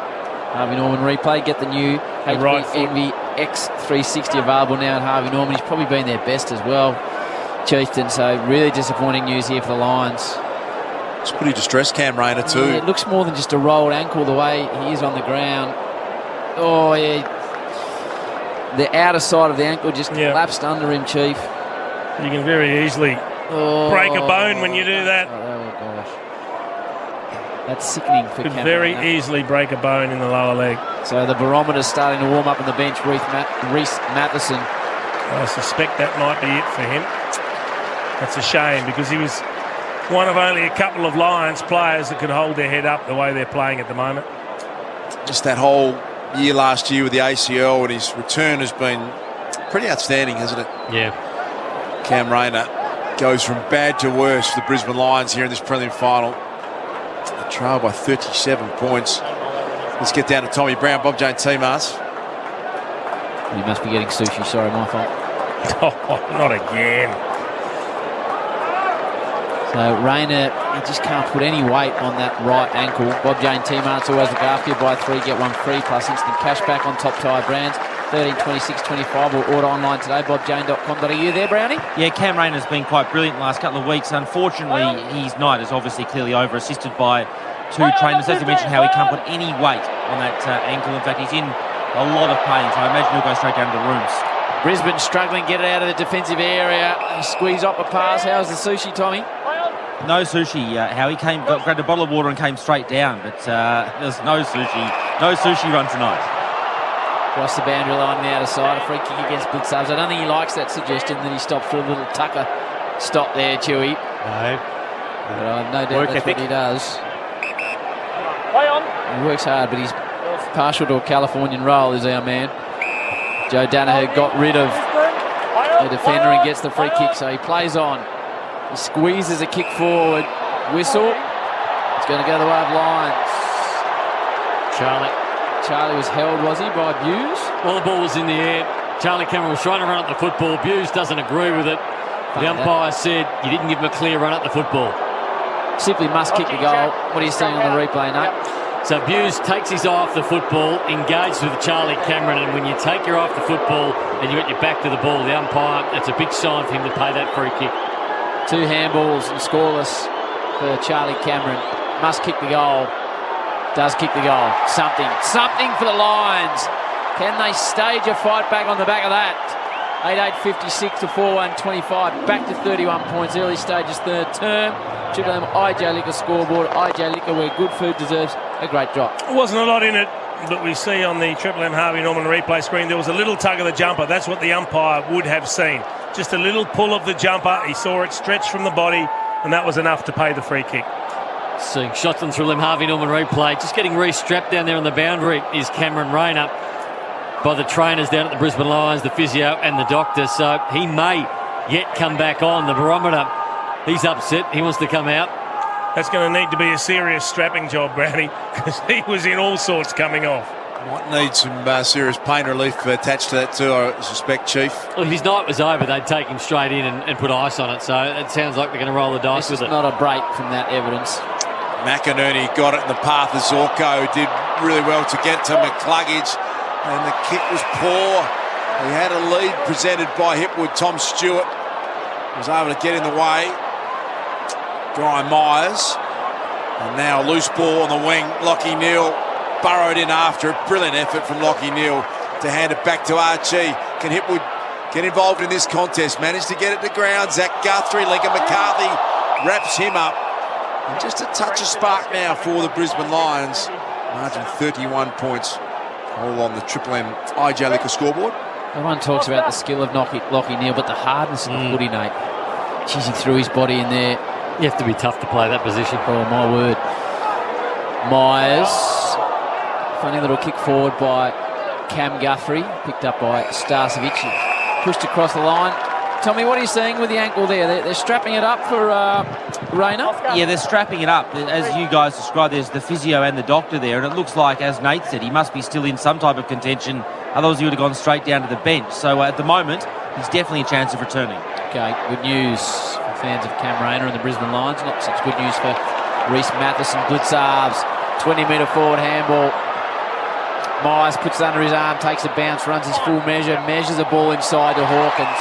Harvey Norman replay. Get the new HB X360 available now in Harvey Norman. He's probably been their best as well, Chieftain. So really disappointing news here for the Lions. It's pretty distressed, Cam Rayner too. Yeah, it looks more than just a rolled ankle the way he is on the ground. Oh, yeah. The outer side of the ankle just collapsed under him, Chief. You can very easily break a bone when you do that. Oh, gosh. That's sickening for Could Cameron. very easily break a bone in the lower leg. So the barometer's starting to warm up on the bench. Reece Matheson. I suspect that might be it for him. That's a shame because he was one of only a couple of Lions players that could hold their head up the way they're playing at the moment. Just that whole year last year with the ACL, and his return has been pretty outstanding, hasn't it? Yeah. Cam Rayner goes from bad to worse for the Brisbane Lions here in this prelim final. A trail by 37 points. Let's get down to Tommy Brown, Bob Jane T-Mars. You must be getting sushi. Sorry, my fault. Oh, not again. So Rayner, he just can't put any weight on that right ankle. Bob Jane T-Marts always look after you. Buy 3, get 1 free, plus instant cash back on top tyre brands. 13, 26, 25, or order online today, bobjane.com.au. There, Brownie? Yeah, Cam Rayner's been quite brilliant the last couple of weeks. Unfortunately, his night is obviously clearly over, assisted by 2 trainers. As you mentioned, how he can't put any weight on that ankle. In fact, he's in a lot of pain, so I imagine he'll go straight down to the rooms. Brisbane struggling to get it out of the defensive area. Squeeze up a pass. How's the sushi, Tommy? No sushi. How he grabbed a bottle of water and came straight down, but there's no sushi. No sushi run tonight. Across the boundary line on the outer side, a free kick against Blitzarves. I don't think he likes that suggestion that he stopped for a little Tucker stop there, Chewy. No. But I have no doubt that's what he does. Play on. He works hard, but he's partial to a Californian roll, is our man. Joe Danaher got rid of the defender and gets the free kick, so he plays on. He squeezes a kick forward. Whistle. It's going to go the way of Lions. Charlie was held, was he, by Buse? Well, the ball was in the air. Charlie Cameron was trying to run at the football. Buse doesn't agree with it. The umpire said you didn't give him a clear run at the football. Simply must kick the goal. What are you seeing on the replay, Nate? So Buse takes his eye off the football, engaged with Charlie Cameron, and when you take your eye off the football and you got your back to the ball, the umpire, it's a big sign for him to pay that free kick. 2 handballs and scoreless for Charlie Cameron. Must kick the goal. Does kick the goal. Something for the Lions. Can they stage a fight back on the back of that? 8-8-56 to 4-1-25. Back to 31 points. Early stages third term. Triple M IJ Liquor scoreboard. IJ Liquor, where good food deserves a great drop. There wasn't a lot in it, but we see on the Triple M Harvey Norman replay screen there was a little tug of the jumper. That's what the umpire would have seen. Just a little pull of the jumper. He saw it stretch from the body, and that was enough to pay the free kick. Seeing shots on Triple M Harvey Norman replay. Just getting re-strapped down there on the boundary is Cameron Rayner by the trainers down at the Brisbane Lions, the physio and the doctor. So he may yet come back on. The barometer, he's upset. He wants to come out. That's going to need to be a serious strapping job, Brownie, because he was in all sorts coming off. Might need some serious pain relief attached to that too, I suspect, Chief. Well, if his night was over, they'd take him straight in and put ice on it. So it sounds like they're going to roll the dice with it. It's not a break from that evidence. McInerney got it in the path of Zorko, did really well to get to McCluggage, and the kick was poor. He had a lead presented by Hipwood. Tom Stewart was able to get in the way. Brian Myers, and now a loose ball on the wing. Lockie Neal burrowed in after it. Brilliant effort from Lockie Neal to hand it back to Archie. Can Hipwood get involved in this contest? Managed to get it to ground. Zach Guthrie, Lincoln McCarthy wraps him up. And just a touch of spark now for the Brisbane Lions. Margin 31 points. All on the Triple M IJ Liquor scoreboard. Everyone talks about the skill of Lockie Neal, but the hardness of the footy, Nate. Jeez, he threw his body in there. You have to be tough to play that position. Oh, my word. Myers. Funny little kick forward by Cam Guthrie. Picked up by Starcevic. Pushed across the line. Tommy, what are you seeing with the ankle there? They're strapping it up for Rayner? Yeah, they're strapping it up. As you guys described, there's the physio and the doctor there, and it looks like, as Nate said, he must be still in some type of contention. Otherwise, he would have gone straight down to the bench. So at the moment, he's definitely a chance of returning. Okay, good news for fans of Cam Rayner and the Brisbane Lions. Not such good news for Reece Matheson. Blitzarves, 20-metre forward handball. Myers puts it under his arm, takes a bounce, runs his full measure, measures the ball inside to Hawkins.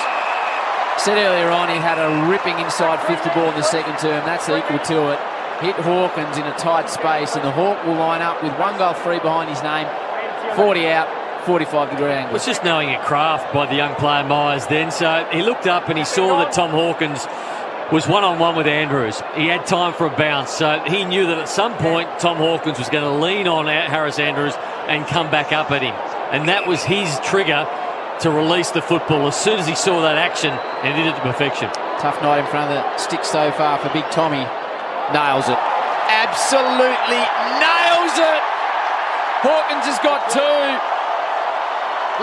Said earlier on he had a ripping inside 50 ball in the second term. That's equal to it. Hit Hawkins in a tight space, and the Hawk will line up with 1 goal free behind his name. 40 out, 45-degree angle. It's just knowing a craft by the young player Myers then. So he looked up and he saw that Tom Hawkins was one-on-one with Andrews. He had time for a bounce, so he knew that at some point Tom Hawkins was going to lean on Harris Andrews and come back up at him. And that was his trigger to release the football as soon as he saw that action, and he did it to perfection. Tough night in front of the stick so far for Big Tommy. Nails it. Absolutely nails it. Hawkins has got 2.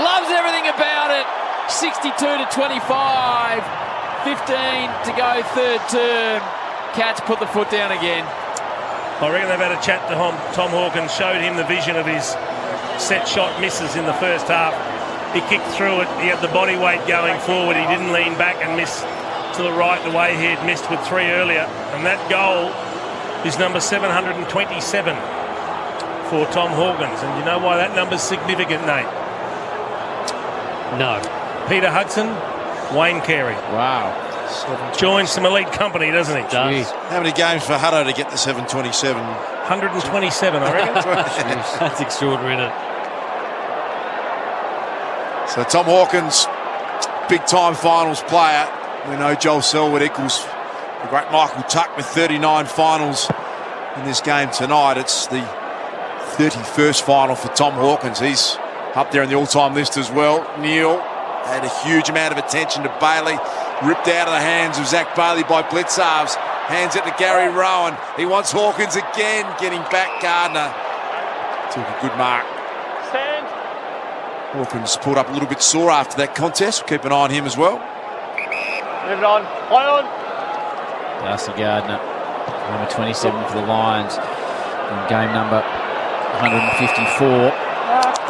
Loves everything about it. 62-25. 15 to go, third term. Cats put the foot down again. I reckon they've had a chat to Tom Hawkins, showed him the vision of his set shot misses in the first half. He kicked through it. He had the body weight going forward. He didn't lean back and miss to the right the way he had missed with 3 earlier. And that goal is number 727 for Tom Hawkins. And you know why that number's significant, Nate? No. Peter Hudson, Wayne Carey. Wow. Joins some elite company, doesn't he? Does. How many games for Hutto to get to 727? 127, I reckon. That's extraordinary, isn't it? So Tom Hawkins, big-time finals player. We know Joel Selwood equals the great Michael Tuck with 39 finals in this game tonight. It's the 31st final for Tom Hawkins. He's up there in the all-time list as well. Neil had a huge amount of attention to Bailey. Ripped out of the hands of Zach Bailey by Blitzarves. Hands it to Gary Rowan. He wants Hawkins again. Getting back Gardner. Took a good mark. Stand. Hawkins pulled up a little bit sore after that contest. Keep an eye on him as well. Move it on. Play on. Darcy Gardner, number 27 for the Lions. In game number 154.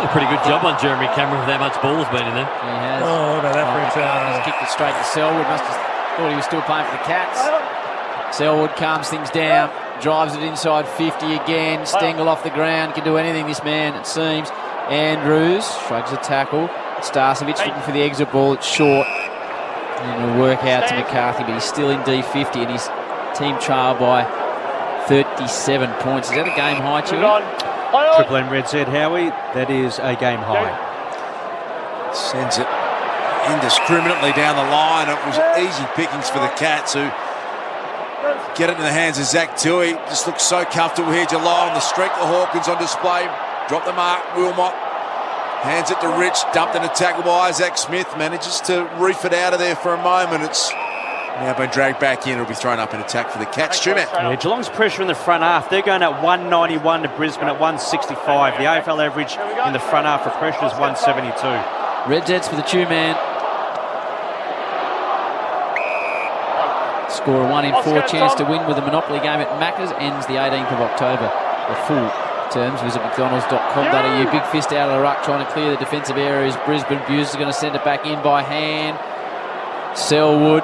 A pretty good job on Jeremy Cameron with how much ball has been in there. He has. Oh, look at that for He's kicked it straight to Selwood. Must have thought he was still playing for the Cats. Selwood calms things down, drives it inside 50 again. Stengel off the ground, can do anything, this man, it seems. Andrews shrugs a tackle. Starcevic looking for the exit ball. It's short. And it'll work out to McCarthy, but he's still in D50 and his team trail by 37 points. Is that a game high, Chewy? Triple M Red said, Howie, that is a game high. Sends it indiscriminately down the line. It was easy pickings for the Cats, who get it in the hands of Zach Tui. Just looks so comfortable here. Geelong, the streak of Hawkins on display. Drop the mark, Wilmot. Hands it to Rich, dumped in a tackle by Isaac Smith. Manages to reef it out of there for a moment. It's now been dragged back in. It'll be thrown up in attack for the Cats. Stumat. Yeah, Geelong's pressure in the front half. They're going at 191 to Brisbane at 165. The AFL average in the front half for pressure is 172. Red Jets for the two-man. Score a 1 in 4 chance to win with a Monopoly game at Macca's. Ends the 18th of October. The full terms, visit mcdonalds.com.au. Big fist out of the ruck, trying to clear the defensive areas. Brisbane. Buse is going to send it back in by hand. Selwood.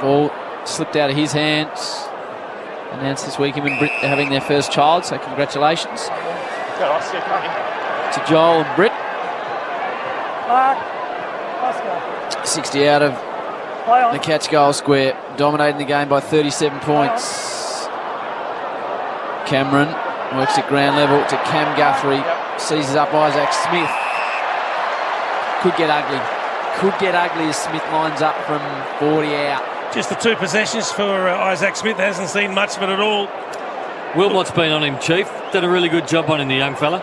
Ball slipped out of his hands. Announced this week him and Britt having their first child, so congratulations to Joel and Britt. 60 out of the Cats goal square, dominating the game by 37 points. Cameron works at ground level to Cam Guthrie, seizes up Isaac Smith. Could get ugly as Smith lines up from 40 out. Just the 2 possessions for Isaac Smith. Hasn't seen much of it at all. Wilmot's been on him, Chief. Done a really good job on him, the young fella.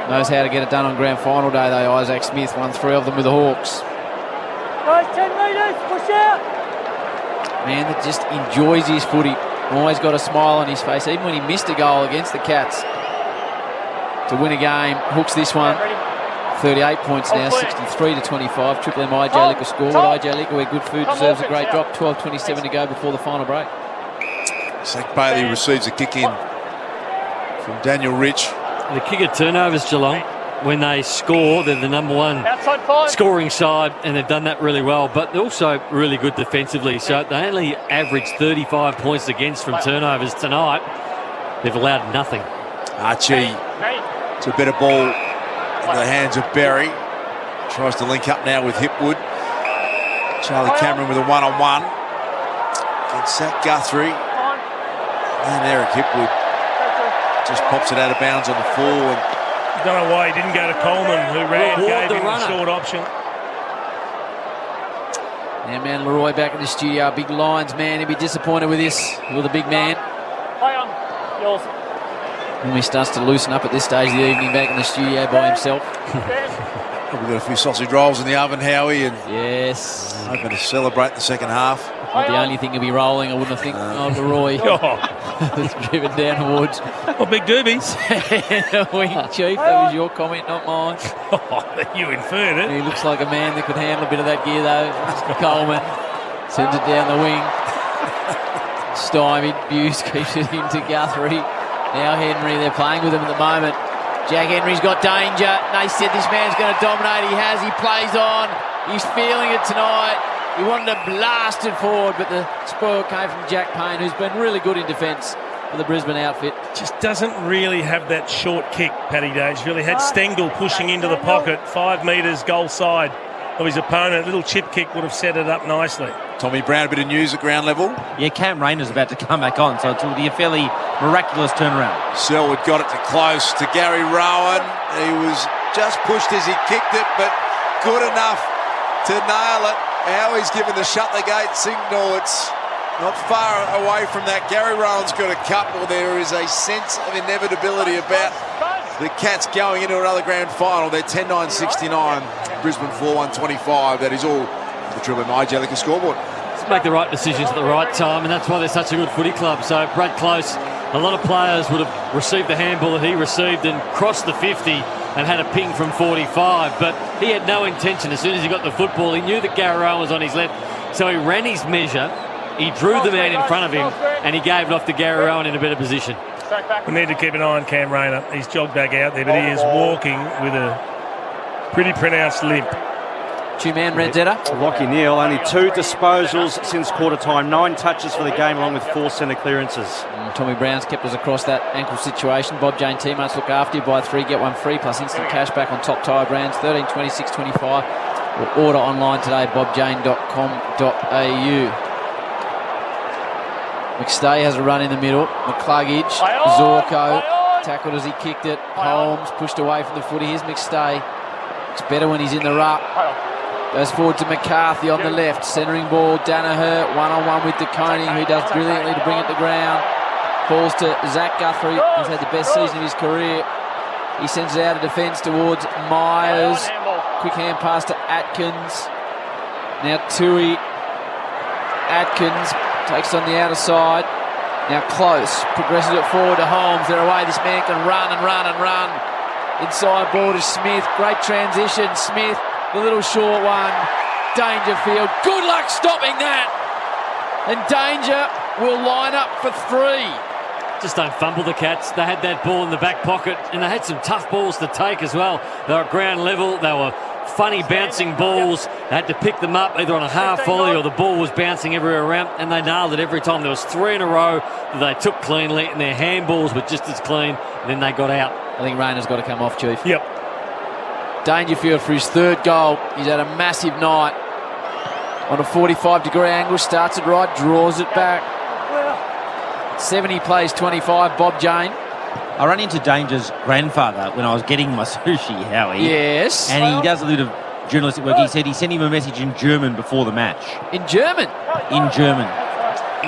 Knows how to get it done on grand final day, though. Isaac Smith won 3 of them with the Hawks. Guys, 10 metres, push out. Man that just enjoys his footy. Always got a smile on his face, even when he missed a goal against the Cats. To win a game, hooks this one. 38 points now, 63-25. Triple M IJ Liquor score. With IJ Liquor, where good food deserves a great drop. 12:27 to go before the final break. Zach Bailey receives a kick in from Daniel Rich. The kick at turnovers, Geelong. When they score, they're the number 1 scoring side, and they've done that really well. But they're also really good defensively. So they only average 35 points against from turnovers tonight. They've allowed nothing. Archie, it's a better ball in the hands of Berry. Tries to link up now with Hipwood. Charlie Cameron with a one-on-one against Zach Guthrie. And Eric Hipwood just pops it out of bounds on the full. And I don't know why he didn't go to Coleman, who ran, gave him the short option. Now man Leroy back in the studio. Big Lions man. He'll be disappointed with this. With the big man. Yours. When he starts to loosen up at this stage of the evening back in the studio by himself. We've got a few sausage rolls in the oven, Howie, and yes, hoping to celebrate the second half. Not the only thing he'll be rolling, I wouldn't think. Oh, Leroy. It's driven down towards. Oh, big doobies. Wing, Chief, that was your comment, not mine. You inferred it. He looks like a man that could handle a bit of that gear, though. Coleman sends it down the wing. Stymied, Buse keeps it into Guthrie. Now Henry, they're playing with him at the moment. Jack Henry's got danger. They said this man's going to dominate. He has. He plays on. He's feeling it tonight. He wanted to blast it forward, but the spoil came from Jack Payne, who's been really good in defence for the Brisbane outfit. Just doesn't really have that short kick, Paddy Dangerfield. He had Stengel pushing into the pocket, 5 metres goal side of his opponent. A little chip kick would have set it up nicely. Tommy Brown, a bit of news at ground level. Yeah, Cam Rayner's about to come back on, so it will be a fairly miraculous turnaround. Selwood got it to close to Gary Rowan. He was just pushed as he kicked it, but good enough to nail it. Now he's given the shut the gate signal. It's not far away from that. Gary Rowan's got a couple. There is a sense of inevitability about the Cats going into another grand final. They're 10-9-69, Brisbane 4-1-25. That is all the Triple M Jellicoe scoreboard. Let's make the right decisions at the right time, and that's why they're such a good footy club. So Brad Close, a lot of players would have received the handball that he received and crossed the 50 and had a ping from 45, but he had no intention. As soon as he got the football, he knew that Gary Rowan was on his left, so he ran his measure, he drew the man in front of him, and he gave it off to Gary Rowan in a better position. We need to keep an eye on Cam Rayner. He's jogged back out there, but he is walking with a pretty pronounced limp. Two-man Redzetta. Lockie Neal, only 2 disposals since quarter time, 9 touches for the game along with 4 centre clearances. Tommy Brown's kept us across that ankle situation. Bob Jane teammates look after you. Buy 3, get 1 free plus instant cash back on top tyre brands, 13, 26, 25. Or order online today, bobjane.com.au. McStay has a run in the middle. McCluggage, Zorko tackled as he kicked it. Holmes pushed away from the footy. Here's McStay. It's better when he's in the ruck. Goes forward to McCarthy on the left. Centering ball, Danaher, one-on-one with DeConing, who does brilliantly to bring it to ground. Falls to Zach Guthrie, who's had the best season of his career. He sends it out of defence towards Myers. Quick hand pass to Atkins. Now Tui. Atkins takes on the outer side. Now Close progresses it forward to Holmes. They're away. This man can run and run and run. Inside ball to Smith. Great transition. Smith, the little short one. Dangerfield. Good luck stopping that. And Danger will line up for 3. Just don't fumble the Cats. They had that ball in the back pocket, and they had some tough balls to take as well. They were at ground level. They were funny bouncing balls. They had to pick them up either on a half volley or the ball was bouncing everywhere around, and they nailed it every time. There was 3 in a row that they took cleanly, and their handballs were just as clean, and then they got out. I think Rayner's got to come off, Chief. Yep. Dangerfield for his 3rd goal. He's had a massive night. On a 45-degree angle, starts it right, draws it back. 70 plays 25, Bob Jane. I ran into Danger's grandfather when I was getting my sushi, Howie. Yes. And he does a little journalistic work. He said he sent him a message in German before the match. In German? In German.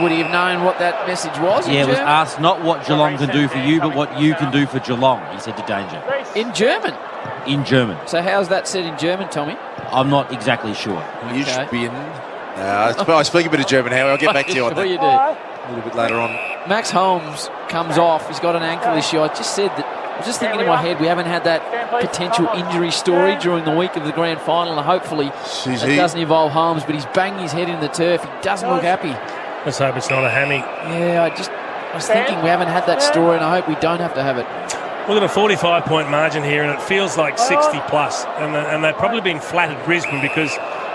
Would he have known what that message was? Yeah, it was asked not what Geelong can do for you, but what you can do for Geelong, he said to Danger. In German? In German. So how's that said in German, Tommy? I'm not exactly sure. You should be in. I speak a bit of German, Howie. I'll get back to you on that. You do. A little bit later on. Max Holmes comes off. He's got an ankle issue. I just said that. I was just thinking in my head, we haven't had that potential injury story during the week of the grand final, and hopefully it doesn't involve Holmes, but he's banged his head in the turf. He doesn't look happy. Let's hope it's not a hammy. Yeah, I was thinking we haven't had that story, and I hope we don't have to have it. We've got a 45-point margin here, and it feels like 60+, and they've probably been flat at Brisbane because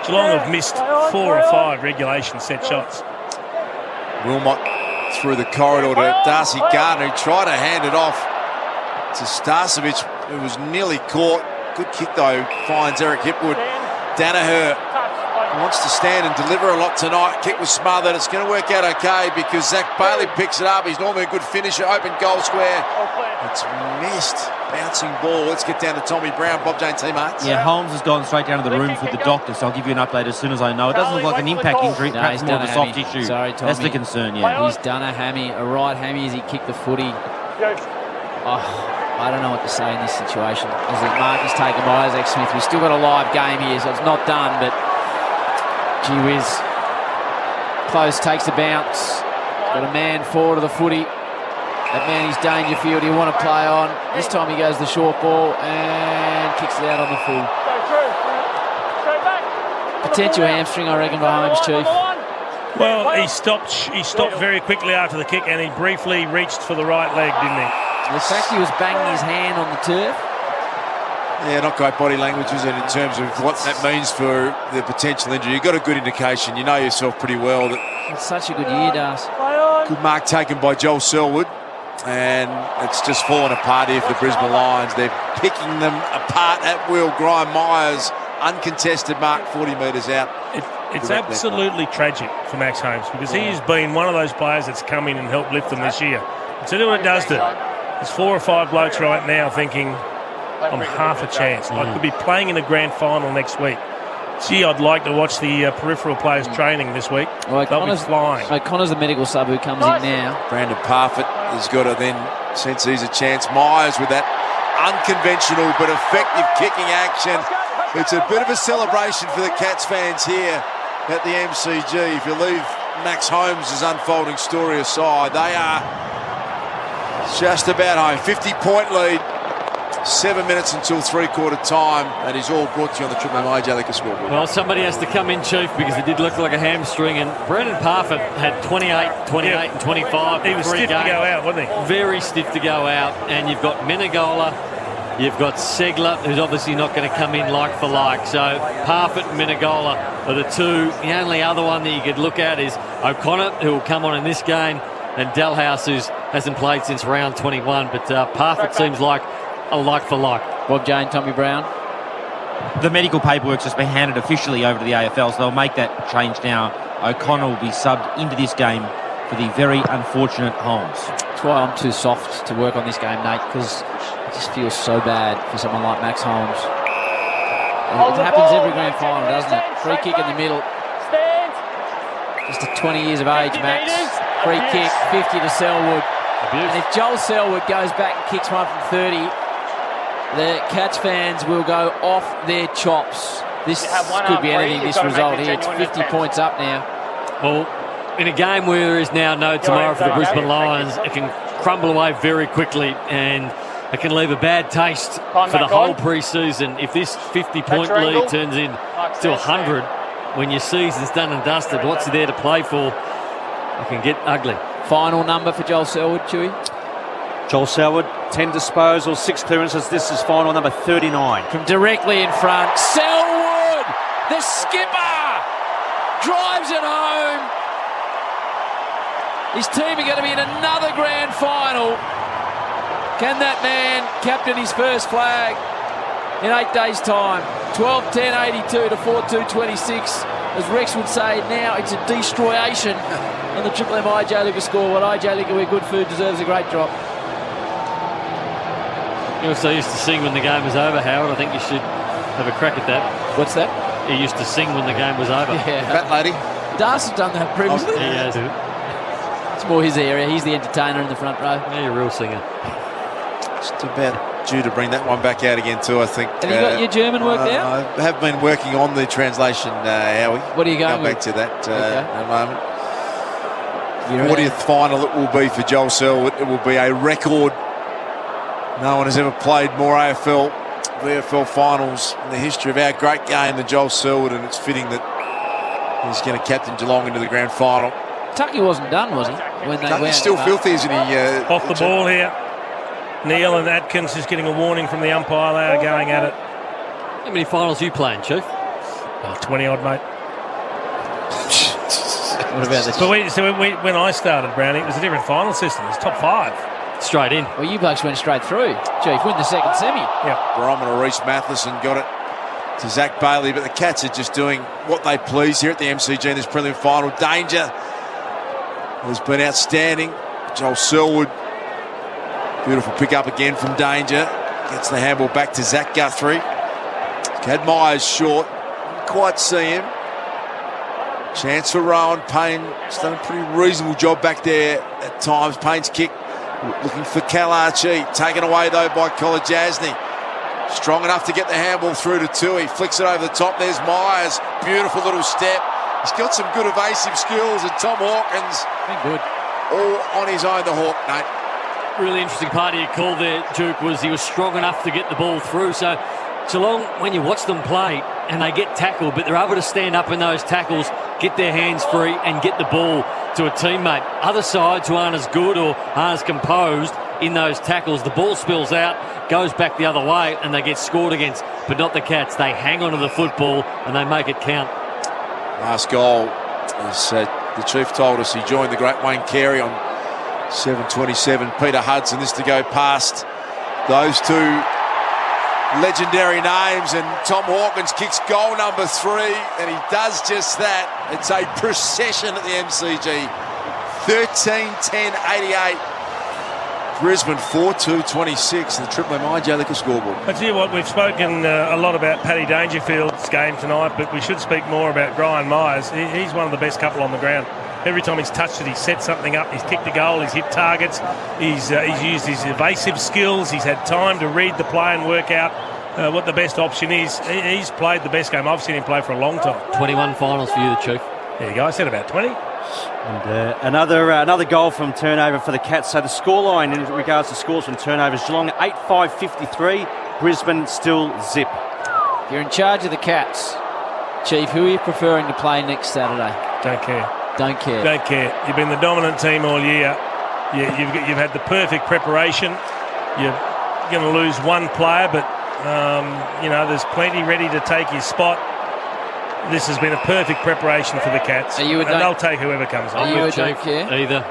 Geelong have missed 4 or 5 regulation set shots. Wilmot through the corridor to Darcy Gardner, who tried to hand it off to Starcevic, who was nearly caught. Good kick, though, finds Eric Hipwood. Danaher wants to stand and deliver a lot tonight. Kick was smothered. It's going to work out okay because Zach Bailey picks it up. He's normally a good finisher. Open goal square. It's missed. Bouncing ball. Let's get down to Tommy Brown. Bob Jane teammates. Yeah, Holmes has gone straight down to the rooms with the doctor, so I'll give you an update as soon as I know. It doesn't look like an impact injury, perhaps more of a soft tissue. Sorry, Tommy. That's the concern, yeah. He's done a right hammy as he kicked the footy. I don't know what to say in this situation. As the mark is taken by Isaac Smith. We've still got a live game here, so it's not done, but gee whiz. Close takes the bounce. Got a man forward of the footy. That man is Dangerfield. He'll want to play on. This time he goes the short ball and kicks it out on the full. Potential hamstring, I reckon, for Holmes, Chief. Well, he stopped very quickly after the kick, and he briefly reached for the right leg, didn't he? The fact he was banging his hand on the turf. Yeah, not great body language, is it, in terms of what that means for the potential injury. You've got a good indication. You know yourself pretty well. It's such a good year, Das. Good mark taken by Joel Selwood. And it's just fallen apart here for the Brisbane Lions. They're picking them apart at will. Graham Myers, uncontested mark, 40 metres out. It's absolutely tragic for Max Holmes because he has been one of those players that's come in and helped lift them this year. And so what it does to there's 4 or 5 blokes right now thinking, I'm half a chance. I could be playing in a grand final next week. Gee, I'd like to watch the peripheral players training this week. Well, they'll be flying. Connor's the medical sub who comes in now. Brandon Parfitt has got to then sense he's a chance. Myers with that unconventional but effective kicking action. It's a bit of a celebration for the Cats fans here at the MCG. If you leave Max Holmes' unfolding story aside, they are just about home. 50-point lead. 7 minutes until three-quarter time, and it's all brought to you on the Triple M AJ Liquor scoreboard. Well, somebody has to come in, Chief, because it did look like a hamstring, and Brandon Parfitt had 28, 28 and 25. He was stiff to go out, wasn't he? Very stiff to go out, and you've got Menegola, you've got Segler, who's obviously not going to come in like for like. So Parfitt and Menegola are the two. The only other one that you could look at is O'Connor, who will come on in this game, and Dalhouse, who hasn't played since round 21. But Parfitt seems like a like for like. Bob Jane, Tommy Brown. The medical paperwork's just been handed officially over to the AFL, so they'll make that change now. O'Connor will be subbed into this game for the very unfortunate Holmes. That's why I'm too soft to work on this game, Nate, because it just feels so bad for someone like Max Holmes. It happens every grand final, doesn't it? Free kick in the middle. Just at 20 years of age, Max. Free kick, 50 to Selwood. And if Joel Selwood goes back and kicks one from 30, the Cats fans will go off their chops. This could be anything, this result here. It's 50 points up now. Well, in a game where there is now no tomorrow for the Brisbane Lions, it can crumble away very quickly and it can leave a bad taste for the whole pre-season. If this 50-point lead turns into 100 when your season's done and dusted, what's there to play for? It can get ugly. Final number for Joel Selwood, Chewy? Joel Selwood, 10 disposals, 6 clearances. This is final number 39. From directly in front, Selwood, the skipper, drives it home. His team are going to be in another grand final. Can that man captain his first flag in 8 days' time? 12-10-82 to 4-2-26. As Rex would say, now it's a destroyation on the Triple M AJ Liquor scoreboard. AJ Liquor, where good food deserves a great drop. You also used to sing when the game was over, Howard. I think you should have a crack at that. What's that? He used to sing when the game was over. Yeah. That lady. Das has done that previously. He has. It's more his area. He's the entertainer in the front row. Yeah, you're a real singer. Just about due to bring that one back out again too, I think. Have you got your German worked out? I have been working on the translation, Howie. What are you going back to that in a moment. 40th final it will be for Joel Selwood. It will be a record. No one has ever played more VFL finals in the history of our great game than Joel Selwood, and it's fitting that he's going to captain Geelong into the grand final. Tucky wasn't done, was he? When they Tucky's still filthy, isn't he? Off the ball here. Neil and Atkins is getting a warning from the umpire. They are going at it. How many finals are you playing, Chief? 20-odd, mate. What about this? But when I started, Brownie, it was a different final system. It was top 5. Straight in. Well, you blokes went straight through. Chief, win the second semi. Yeah. Barometer Reece Matheson got it to Zach Bailey, but the Cats are just doing what they please here at the MCG in this prelim final. Danger has been outstanding. Joel Selwood, beautiful pick up again from Danger. Gets the handball back to Zach Guthrie. Had Myers short, didn't quite see him. Chance for Rowan. Payne has done a pretty reasonable job back there at times. Payne's kick looking for Kalarchi, taken away though by Kolajasny. Strong enough to get the handball through to Tui. Flicks it over the top. There's Myers. Beautiful little step. He's got some good evasive skills, and Tom Hawkins been good. All on his own, the Hawk, Nate. Really interesting part of your call there, Duke, was he was strong enough to get the ball through. So Geelong, when you watch them play and they get tackled, but they're able to stand up in those tackles, get their hands free and get the ball to a teammate. Other sides who aren't as good or aren't as composed in those tackles, the ball spills out, goes back the other way and they get scored against, but not the Cats. They hang on to the football and they make it count. Last goal, as the Chief told us, he joined the great Wayne Carey on 7:27. Peter Hudson, this to go past those two legendary names, and Tom Hawkins kicks goal number 3, and he does just that. It's a procession at the MCG. 13-10-88. Brisbane 4-2-26, the Triple M IJ Liquor scoreboard. I tell you what, we've spoken a lot about Paddy Dangerfield's game tonight, but we should speak more about Brian Myers. He's one of the best couple on the ground. Every time he's touched it, he's set something up. He's kicked a goal. He's hit targets. He's used his evasive skills. He's had time to read the play and work out what the best option is. He's played the best game I've seen him play for a long time. 21 finals for you, the Chief. There you go. I said about 20. And another goal from turnover for the Cats. So the scoreline in regards to scores from turnovers: Geelong 8-5-53, Brisbane still zip. If you're in charge of the Cats, Chief, who are you preferring to play next Saturday? Don't care. Don't care. Don't care. You've been the dominant team all year. You've had the perfect preparation. You're going to lose one player, but there's plenty ready to take his spot. This has been a perfect preparation for the Cats. And they'll take whoever comes on. You don't care? Either.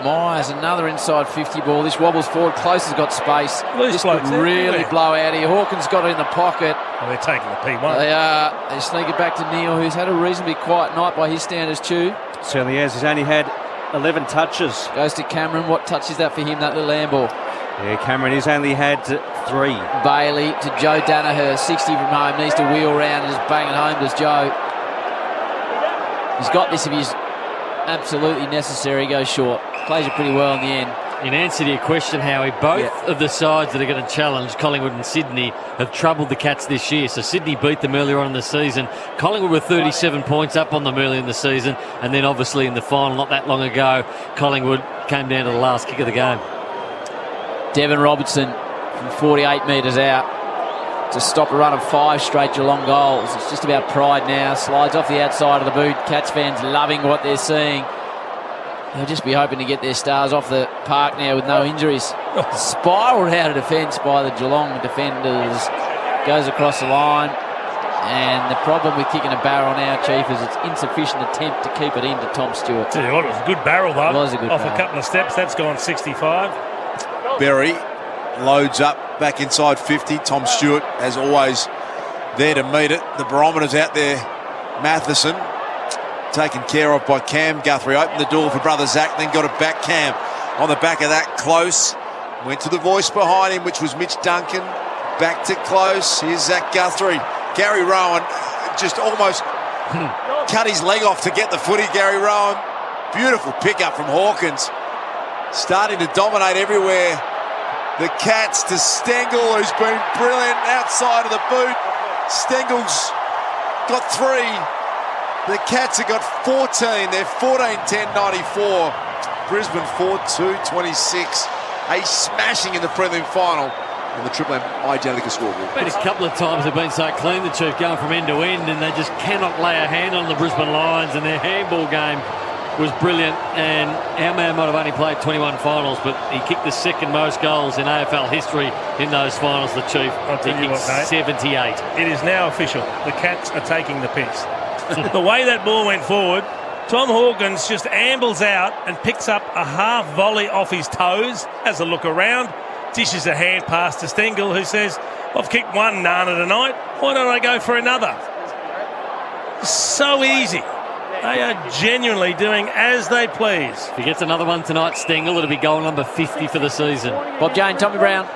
Myers, another inside 50 ball. This wobbles forward. Close has got space. This could really blow out here. Hawkins got it in the pocket. Well, they're taking the P1. They are. They sneak it back to Neil, who's had a reasonably quiet night by his standards too. Certainly has. He's only had 11 touches. Goes to Cameron. What touch is that for him, that little handball? Yeah, Cameron, he's only had 3. Bailey to Joe Danaher, 60 from home. Needs to wheel around and just bang it home, does Joe. He's got this if he's absolutely necessary. He goes short. Plays it pretty well in the end. In answer to your question, Howie, both of the sides that are going to challenge, Collingwood and Sydney, have troubled the Cats this year. So Sydney beat them earlier on in the season. Collingwood were 37 points up on them early in the season. And then obviously in the final not that long ago, Collingwood came down to the last kick of the game. Devon Robertson from 48 metres out to stop a run of 5 straight Geelong goals. It's just about pride now. Slides off the outside of the boot. Cats fans loving what they're seeing. They'll just be hoping to get their stars off the park now with no injuries. Spiralled out of defence by the Geelong defenders. Goes across the line. And the problem with kicking a barrel now, Chief, is it's insufficient attempt to keep it into Tom Stewart. Tell you what, it was a good barrel, though. It was a good barrel. barrel. A couple of steps, that's gone 65. Berry loads up back inside 50. Tom Stewart, as always, there to meet it. The barometer's out there. Matheson taken care of by Cam Guthrie. Opened the door for brother Zach, then got it back. Cam on the back of that, Close. Went to the voice behind him, which was Mitch Duncan. Back to Close. Here's Zach Guthrie. Gary Rowan just almost cut his leg off to get the footy. Gary Rowan. Beautiful pickup from Hawkins. Starting to dominate everywhere. The Cats to Stengel, who's been brilliant outside of the boot. Stengel's got 3. The Cats have got 14. They're 14-10-94. Brisbane 4-2-26. A smashing in the prelim final in the Triple M IJ Liquor scoreboard. Been a couple of times they've been so clean, the Chief, going from end to end, and they just cannot lay a hand on the Brisbane Lions, and their handball game was brilliant. And our man might have only played 21 finals, but he kicked the second most goals in AFL history in those finals, the Chief. I'll tell you what, mate, 78. It is now official. The Cats are taking the piss. The way that ball went forward, Tom Hawkins just ambles out and picks up a half volley off his toes, has a look around, dishes a hand pass to Stengel, who says, I've kicked one nana tonight, why don't I go for another? So easy. They are genuinely doing as they please. If he gets another one tonight, Stengel, it'll be goal number 50 for the season. Bob Jane, Tommy Brown.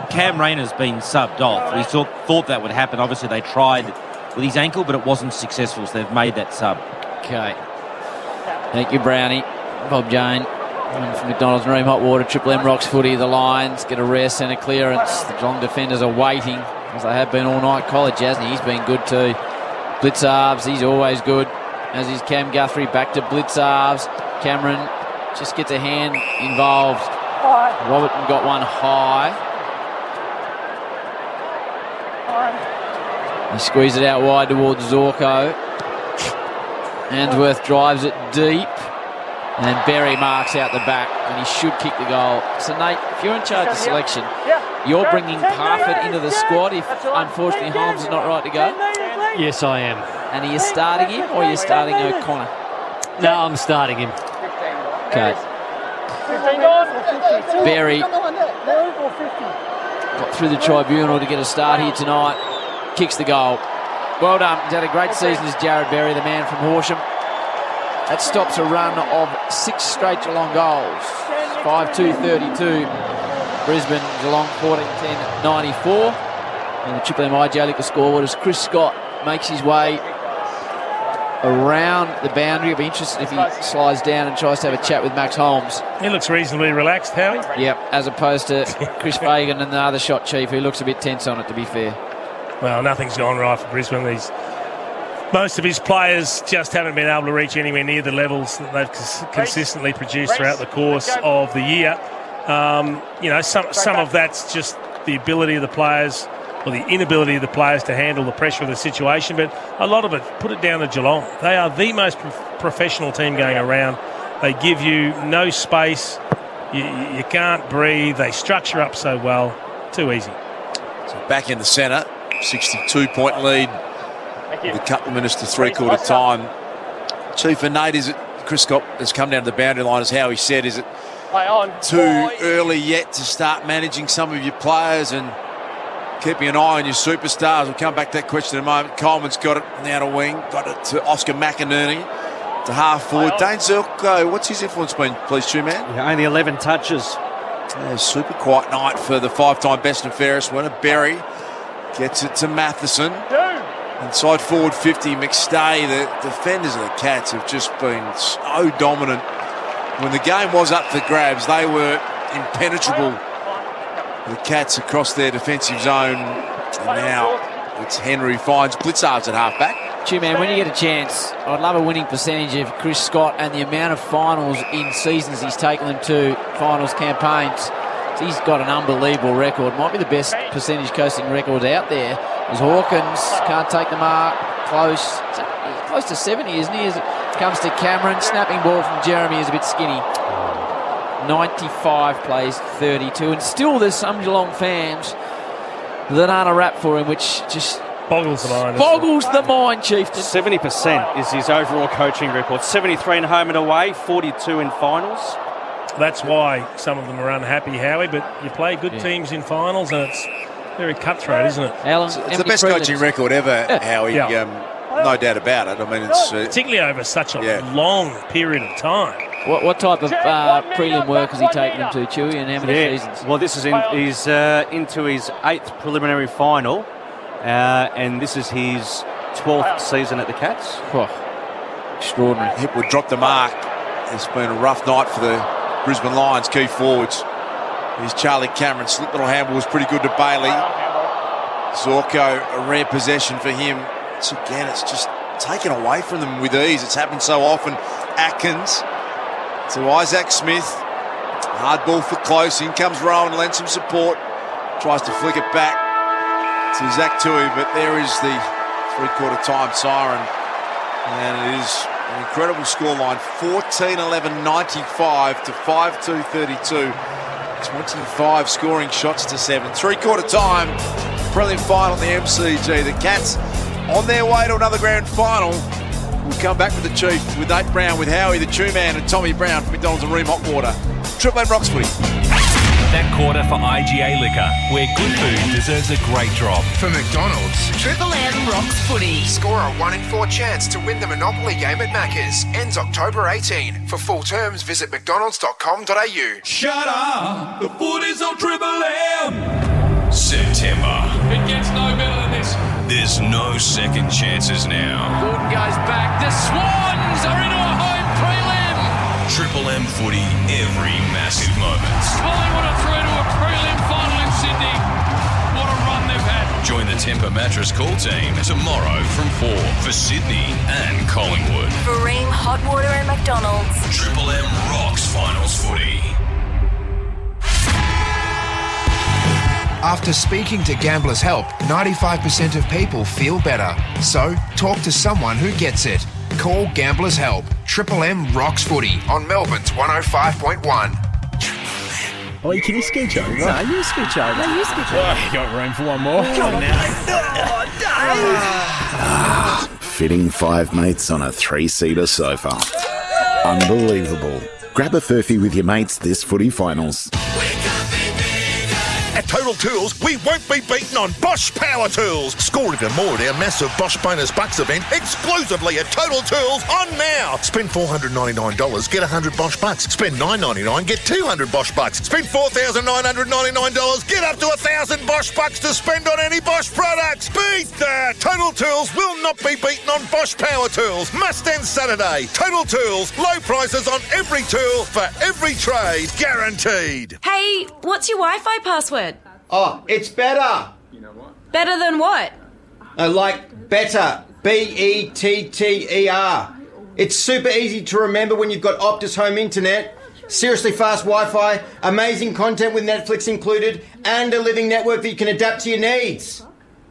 Cam Rayner's been subbed off. We thought that would happen. Obviously, they tried with his ankle, but it wasn't successful, so they've made that sub. Okay. Thank you, Brownie. Bob Jane. From McDonald's and Ream Hot Water, Triple M Rocks footy. The Lions get a rare centre clearance. The Geelong defenders are waiting, as they have been all night. Collar Jasny, he's been good too. Blitzarves, he's always good. As is Cam Guthrie, back to Blitzarves. Cameron just gets a hand involved. Robertson got one high. He squeezed it out wide towards Zorko. Answorth drives it deep. And Berry marks out the back, and he should kick the goal. So, Nate, if you're in charge of selection, you're bringing Parfitt into the squad if, unfortunately, Holmes is not right to go? Yes, I am. And are you starting him, or are you starting O'Connor? No, I'm starting him. Okay. Berry got through the tribunal to get a start here tonight. Kicks the goal. Well done. He's had a great season as Jared Berry, the man from Horsham. That stops a run of 6 straight Geelong goals. 5-2-32. Brisbane, Geelong 14-10-94. And the Triple M IJ look the scoreboard as Chris Scott makes his way around the boundary. It'll be interesting if he slides down and tries to have a chat with Max Holmes. He looks reasonably relaxed, Howie. Yep, as opposed to Chris Fagan and the other shot chief, who looks a bit tense on it, to be fair. Well, nothing's gone right for Brisbane. Most of his players just haven't been able to reach anywhere near the levels that they've consistently produced throughout the course of the year. Some of that's just the ability of the players, or the inability of the players to handle the pressure of the situation, but a lot of it, put it down to Geelong. They are the most professional team going around. They give you no space. You can't breathe. They structure up so well. Too easy. So back in the centre, 62-point lead. The couple of minutes to three-quarter time. Chief and Nate, is it Chris Scott has come down to the boundary line, as how he said, is it too early yet to start managing some of your players and keeping an eye on your superstars? We'll come back to that question in a moment. Coleman's got it on the outer wing, got it to Oscar McInerney, to half forward. Dane Zorko, what's his influence been, please, Two-Man? Yeah, only 11 touches. Super quiet night for the 5-time best and fairest winner. Berry gets it to Matheson. Inside forward 50, McStay. The defenders of the Cats have just been so dominant. When the game was up for grabs, they were impenetrable. The Cats across their defensive zone. And now it's Henry who finds Blitzarves at halfback. Man, when you get a chance, I'd love a winning percentage of Chris Scott and the amount of finals in seasons he's taken them to, finals campaigns. He's got an unbelievable record. Might be the best percentage coasting record out there. As Hawkins can't take the mark. Close to 70, isn't he? As it comes to Cameron. Snapping ball from Jeremy is a bit skinny. 95 plays 32. And still there's some Geelong fans that aren't a rap for him, which just boggles the mind. Boggles the mind, Chieftain. 70% is his overall coaching record. 73 in home and away, 42 in finals. That's why some of them are unhappy, Howie, but you play good teams in finals and it's very cutthroat, isn't it? It's the best coaching record ever, Howie. No doubt about it. I mean, it's particularly over such a long period of time. What type of prelim work has he taken them to, Chewy, and how many seasons? Well, this is he's into his 8th preliminary final, and this is his 12th season at the Cats. Extraordinary. Hipwood dropped the mark. It's been a rough night for the Brisbane Lions key forwards. Here's Charlie Cameron. Slip little handball was pretty good to Bailey. Zorko, a rare possession for him. So again, it's just taken away from them with ease. It's happened so often. Atkins to Isaac Smith. Hard ball for Close. In comes Rowan, lends some support. Tries to flick it back to Zach Tui, but there is the three-quarter time siren. And it is an incredible scoreline. 14-11-95 to 5-2-32. 25 scoring shots to 7. Three-quarter time. Prelim final at the MCG. The Cats on their way to another grand final. We'll come back with the Chief, with Nate Brown, with Howie the Chew Man, and Tommy Brown from McDonald's and Ream Hot Water. Triple M Rocks Footy. That quarter for IGA Liquor, where good food deserves a great drop. For McDonald's, Triple M Rocks Footy. score a 1 in 4 chance to win the Monopoly game at Macca's. Ends October 18. For full terms, visit mcdonalds.com.au. Shut up! The footy's on Triple M! September. It gets no better than this. There's no second chances now. Gordon goes back. The Swans are into a home prelim. Triple M footy, every massive moment. Collingwood are through to a prelim final in Sydney. What a run they've had. Join the Temper Mattress call team tomorrow from 4 for Sydney and Collingwood. For Ream Hot Water and McDonald's. Triple M rocks finals footy. After speaking to Gamblers Help, 95% of people feel better. So, talk to someone who gets it. Call Gamblers Help. Triple M rocks footy on Melbourne's 105.1. Oh, can you scooch over? No, you scooch over. You got room for one more. Come on now. Fitting 5 mates on a 3-seater sofa. Unbelievable. Grab a furphy with your mates this footy finals. At Total Tools, we won't be beaten on Bosch Power Tools. Score even more at our massive Bosch Bonus Bucks event exclusively at Total Tools on now. Spend $499, get 100 Bosch Bucks. Spend $999, get 200 Bosch Bucks. Spend $4,999, get up to 1,000 Bosch Bucks to spend on any Bosch products. Beat that! Total Tools will not be beaten on Bosch Power Tools. Must end Saturday. Total Tools, low prices on every tool for every trade, guaranteed. Hey, what's your Wi-Fi password? Oh, it's better. Better than what? Like better. BETTER. It's super easy to remember when you've got Optus Home Internet. Seriously fast Wi-Fi, amazing content with Netflix included, and a living network that you can adapt to your needs.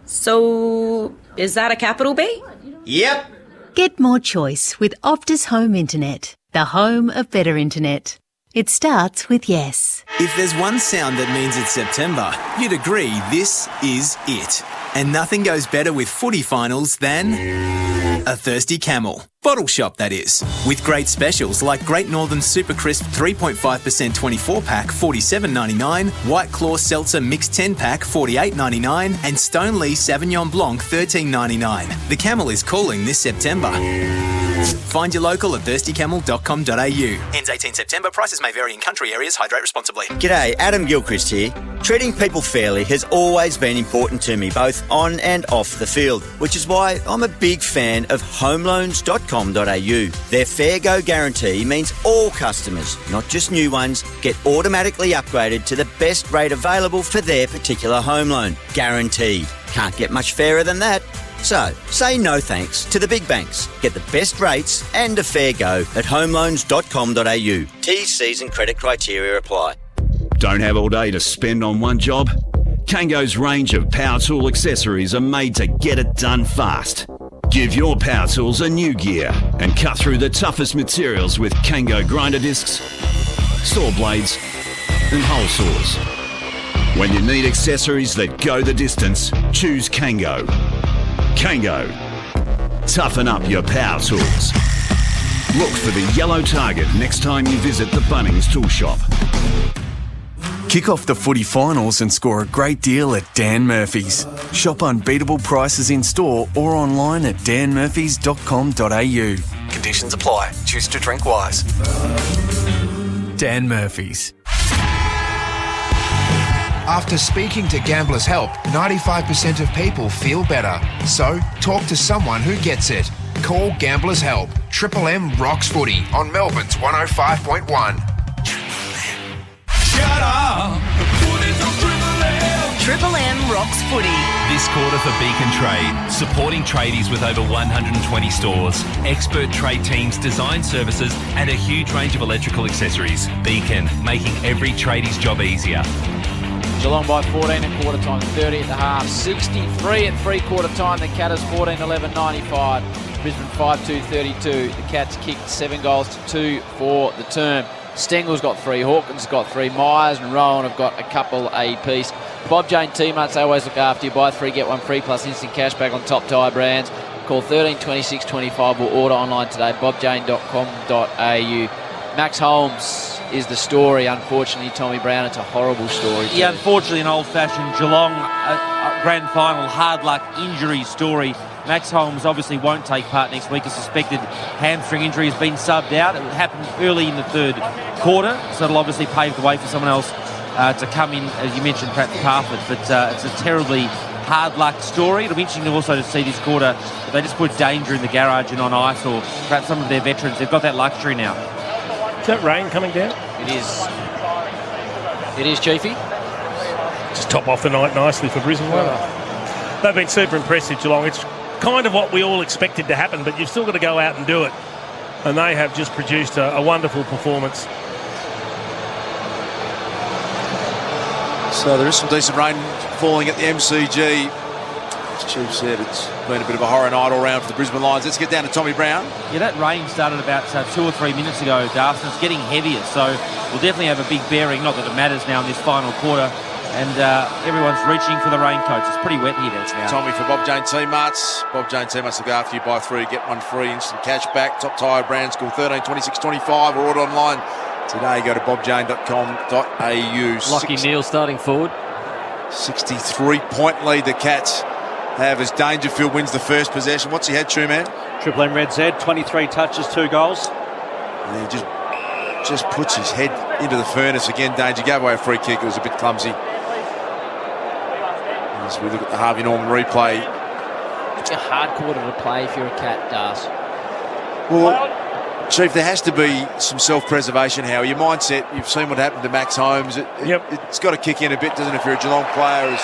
So, is that a capital B? Yep. Get more choice with Optus Home Internet, the home of better internet. It starts with yes. If there's one sound that means it's September, you'd agree this is it. And nothing goes better with footy finals than a thirsty camel. Bottle shop, that is. With great specials like Great Northern Super Crisp 3.5% 24-pack, $47.99, White Claw Seltzer Mixed 10-pack, $48.99, and Stoneleigh Sauvignon Blanc, $13.99. The camel is cooling this September. Find your local at thirstycamel.com.au. Ends 18 September. Prices may vary in country areas. Hydrate responsibly. G'day, Adam Gilchrist here. Treating people fairly has always been important to me, both on and off the field, which is why I'm a big fan of homeloans.com.au. Their Fair Go guarantee means all customers, not just new ones, get automatically upgraded to the best rate available for their particular home loan. Guaranteed. Can't get much fairer than that. So, say no thanks to the big banks. Get the best rates and a fair go at homeloans.com.au. T's and credit criteria apply. Don't have all day to spend on one job? Kango's range of power tool accessories are made to get it done fast. Give your power tools a new gear and cut through the toughest materials with Kango grinder discs, saw blades and hole saws. When you need accessories that go the distance, choose Kango. Kango. Toughen up your power tools. Look for the yellow target next time you visit the Bunnings tool shop. Kick off the footy finals and score a great deal at Dan Murphy's. Shop unbeatable prices in store or online at danmurphys.com.au. Conditions apply. Choose to drink wise. Dan Murphy's. After speaking to Gamblers Help, 95% of people feel better. So, talk to someone who gets it. Call Gamblers Help. Triple M rocks footy on Melbourne's 105.1. Shut up! The footy's on Triple M! Triple M rocks footy. This quarter for Beacon Trade, supporting tradies with over 120 stores, expert trade teams, design services and a huge range of electrical accessories. Beacon, making every tradie's job easier. Geelong by 14 at quarter time, 30 at the half, 63 at three-quarter time. The Catters 14-11-95. Brisbane 5-2-32. The Cats kicked 7 goals to 2 for the term. Stengel's got 3, Hawkins got 3, Myers and Rowan have got a couple apiece. Bob Jane teammates, they always look after you. Buy 3, get 1 free plus instant cash back on top tyre brands. Call 13 26 25 or order online today, bobjane.com.au. Max Holmes is the story. Unfortunately, Tommy Brown, it's a horrible story. Yeah, unfortunately, an old-fashioned Geelong grand final hard luck injury story. Max Holmes obviously won't take part next week. A suspected hamstring injury has been subbed out. It happened early in the third quarter, so it'll obviously pave the way for someone else to come in, as you mentioned, perhaps Parfitt. But it's a terribly hard luck story. It'll be interesting also to see this quarter if they just put Danger in the garage and on ice, or perhaps some of their veterans. They've got that luxury now. Is that rain coming down? It is. It is, Chiefy. Just top off the night nicely for Brisbane. They've been super impressive, Geelong. It's kind of what we all expected to happen, but you've still got to go out and do it. And they have just produced a wonderful performance. So there is some decent rain falling at the MCG. As Chief said, it's been a bit of a horror night all round for the Brisbane Lions. Let's get down to Tommy Brown. Yeah, that rain started about 2 or 3 minutes ago, Darcy. It's getting heavier, so we'll definitely have a big bearing. Not that it matters now in this final quarter. And everyone's reaching for the raincoats. It's pretty wet here now. Tommy for Bob Jane T-Marts. Bob Jane T-Marts will go after you buy 3, get 1 free. Instant cash back. Top tyre brands. Call 13 26 25 or order online today. Go to bobjane.com.au. Lockie Neal starting forward. 63-point lead the Cats have as Dangerfield wins the first possession. What's he had, True Man? Triple M Red Z, 23 touches, 2 goals. And he just puts his head into the furnace again. Danger gave away a free kick. It was a bit clumsy. As we look at the Harvey Norman replay. It's a hard quarter to play if you're a Cat, Das. Well, Chief, there has to be some self-preservation, How your mindset, you've seen what happened to Max Holmes. It's got to kick in a bit, doesn't it, if you're a Geelong player?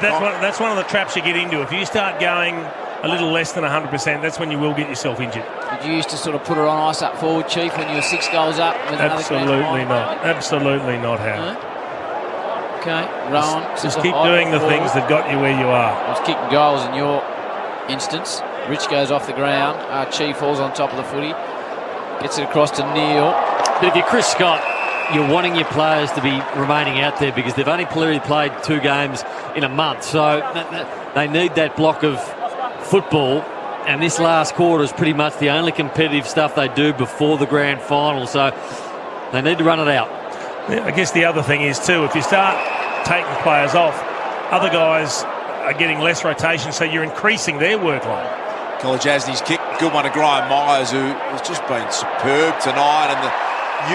That's one of the traps you get into. If you start going a little less than 100%, that's when you will get yourself injured. Did you used to sort of put it on ice up forward, Chief, when you were 6 goals up? With Absolutely not. Absolutely not, Howard. No? Okay, Rowan. Just keep doing the things that got you where you are. I was kicking goals in your instance. Rich goes off the ground. Chief falls on top of the footy. Gets it across to Neal. But if you're Chris Scott, you're wanting your players to be remaining out there because they've only played 2 games in a month. So they need that block of football. And this last quarter is pretty much the only competitive stuff they do before the grand final. So they need to run it out. I guess the other thing is too, if you start taking players off, other guys are getting less rotation, so you're increasing their workload. Kolajasny's kick, good one to Graham Myers, who has just been superb tonight, and the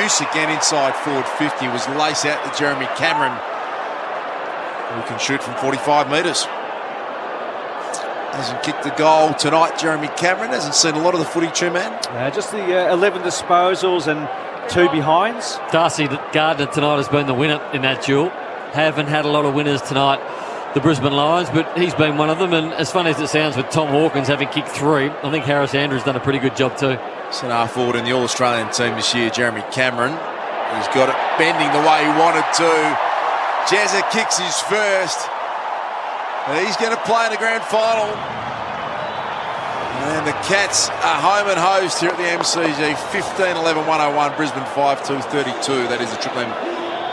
use again inside forward 50 was lace out to Jeremy Cameron, who can shoot from 45 metres. Hasn't kicked the goal tonight, Jeremy Cameron. Hasn't seen a lot of the footy, True Man. Just the 11 disposals and 2 behinds. Darcy Gardner tonight has been the winner in that duel. Haven't had a lot of winners tonight, the Brisbane Lions, but he's been one of them. And as funny as it sounds with Tom Hawkins having kicked 3, I think Harris Andrews done a pretty good job too. Centre forward in the All-Australian team this year, Jeremy Cameron. He's got it bending the way he wanted to. Jezza kicks his first. He's going to play in the grand final. And the Cats are home and host here at the MCG. 15-11-101, Brisbane 5-2-32. That is the Triple M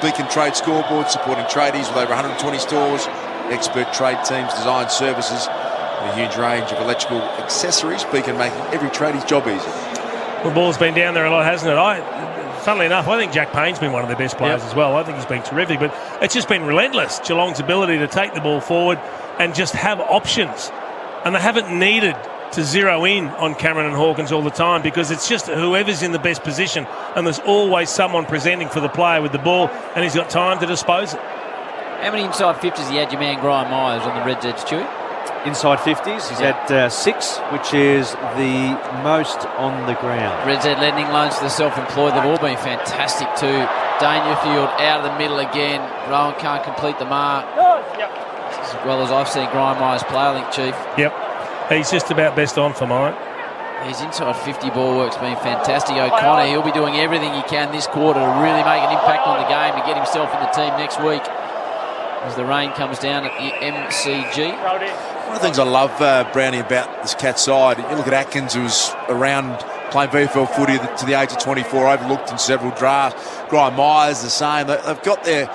Beacon Trade scoreboard, supporting tradies with over 120 stores, expert trade teams, design services, and a huge range of electrical accessories. Beacon making every tradie's job easy. The ball's been down there a lot, hasn't it? Funnily enough, I think Jack Payne's been one of their best players as well. I think he's been terrific, but it's just been relentless, Geelong's ability to take the ball forward and just have options. And they haven't needed to zero in on Cameron and Hawkins all the time, because it's just whoever's in the best position, and there's always someone presenting for the player with the ball, and he's got time to dispose it. How many inside 50s he had your man Graham Myers on the Red Zeds, Chewy? Inside 50s, he's had 6, which is the most on the ground. Red Z lending loans to the self-employed. They've all been fantastic too. Dangerfield out of the middle again. Rowan can't complete the mark. As well as I've seen Graham Myers play, I think, Chief. Yep. He's just about best on for mine. His inside 50 ball work's been fantastic. O'Connor, he'll be doing everything he can this quarter to really make an impact on the game and get himself in the team next week as the rain comes down at the MCG. One of the things I love, Brownie, about this Cat side, you look at Atkins, who's around playing VFL footy to the age of 24, overlooked in several drafts. Graham Myers, the same. They've got their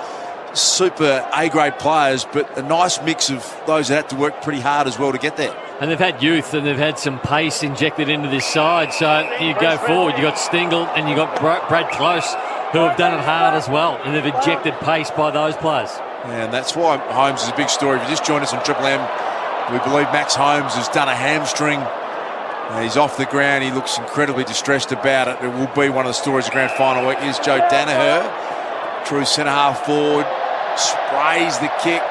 super A-grade players, but a nice mix of those that had to work pretty hard as well to get there. And they've had youth and they've had some pace injected into this side. So you go forward, you've got Stengel and you've got Brad Close, who have done it hard as well. And they've injected pace by those players. Yeah, and that's why Holmes is a big story. If you just joined us on Triple M, we believe Max Holmes has done a hamstring. He's off the ground. He looks incredibly distressed about it. It will be one of the stories of grand final week. Here's Joe Danaher, true centre-half forward, sprays the kick.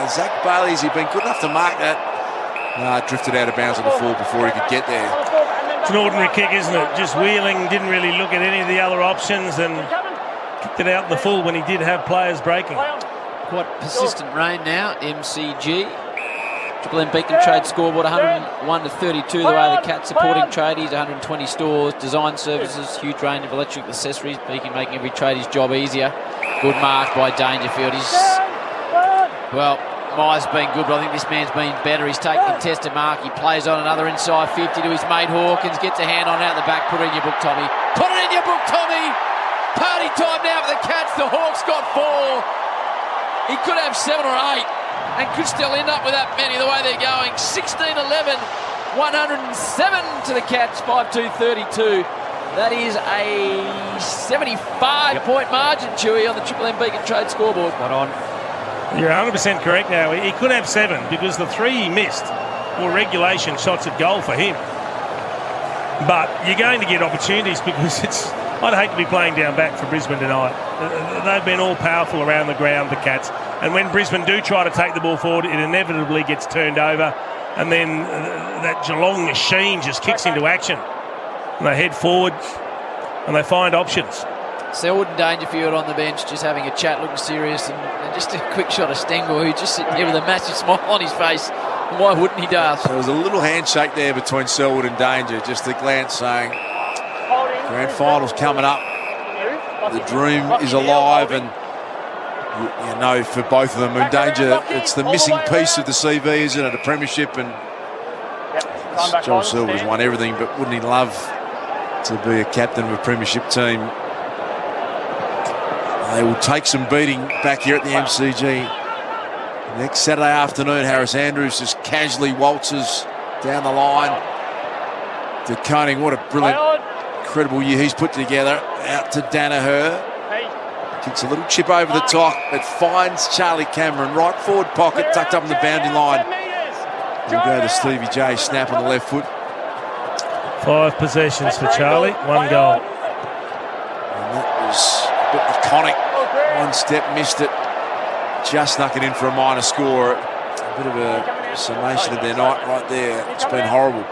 Zach Bailey, has he been good enough to mark that? Drifted out of bounds on the full before he could get there. It's an ordinary kick, isn't it? Just wheeling, didn't really look at any of the other options and kicked it out in the full when he did have players breaking. Quite persistent rain now, MCG. Triple M Beacon Trade scoreboard 101 to 32 the way the Cats supporting tradies, 120 stores, design services, huge range of electric accessories. Beacon making every tradie's job easier. Good mark by Dangerfield. Myers been good, but I think this man's been better. He's taking a contested mark. He plays on another inside 50 to his mate Hawkins. Gets a hand on out the back. Put it in your book, Tommy. Put it in your book, Tommy. Party time now for the Cats. The Hawks got 4. He could have 7 or 8 and could still end up with that many the way they're going. 16-11, 107 to the Cats, 5-2-32. That is a 75-point margin, Chewy, on the Triple M Beacon Trade scoreboard. Spot on. You're 100% correct now. He could have 7 because the 3 he missed were regulation shots at goal for him. But you're going to get opportunities because I'd hate to be playing down back for Brisbane tonight. They've been all powerful around the ground, the Cats. And when Brisbane do try to take the ball forward, it inevitably gets turned over. And then that Geelong machine just kicks into action. And they head forward and they find options. Selwood and Dangerfield on the bench just having a chat, looking serious, and just a quick shot of Stengel, who's just sitting there with a massive smile on his face. And why wouldn't he, Dale? There was a little handshake there between Selwood and Danger, just a glance saying grand final's coming up, the dream is alive, and you know, for both of them, in Danger, it's the missing piece of the CV, isn't it? A premiership, and Joel Silver's won everything, but wouldn't he love to be a captain of a premiership team? They will take some beating back here at the MCG. Next Saturday afternoon, Harris Andrews just casually waltzes down the line. De Koning, what a brilliant, incredible year he's put together. Out to Danaher. Kicks a little chip over the top. It finds Charlie Cameron. Right forward pocket, tucked up in the boundary line. We'll go to Stevie J, snap on the left foot. 5 possessions for Charlie, 1 goal. And that was a bit iconic. One step, missed it. Just snuck it in for a minor score. A bit of a summation of their night right there. It's been horrible.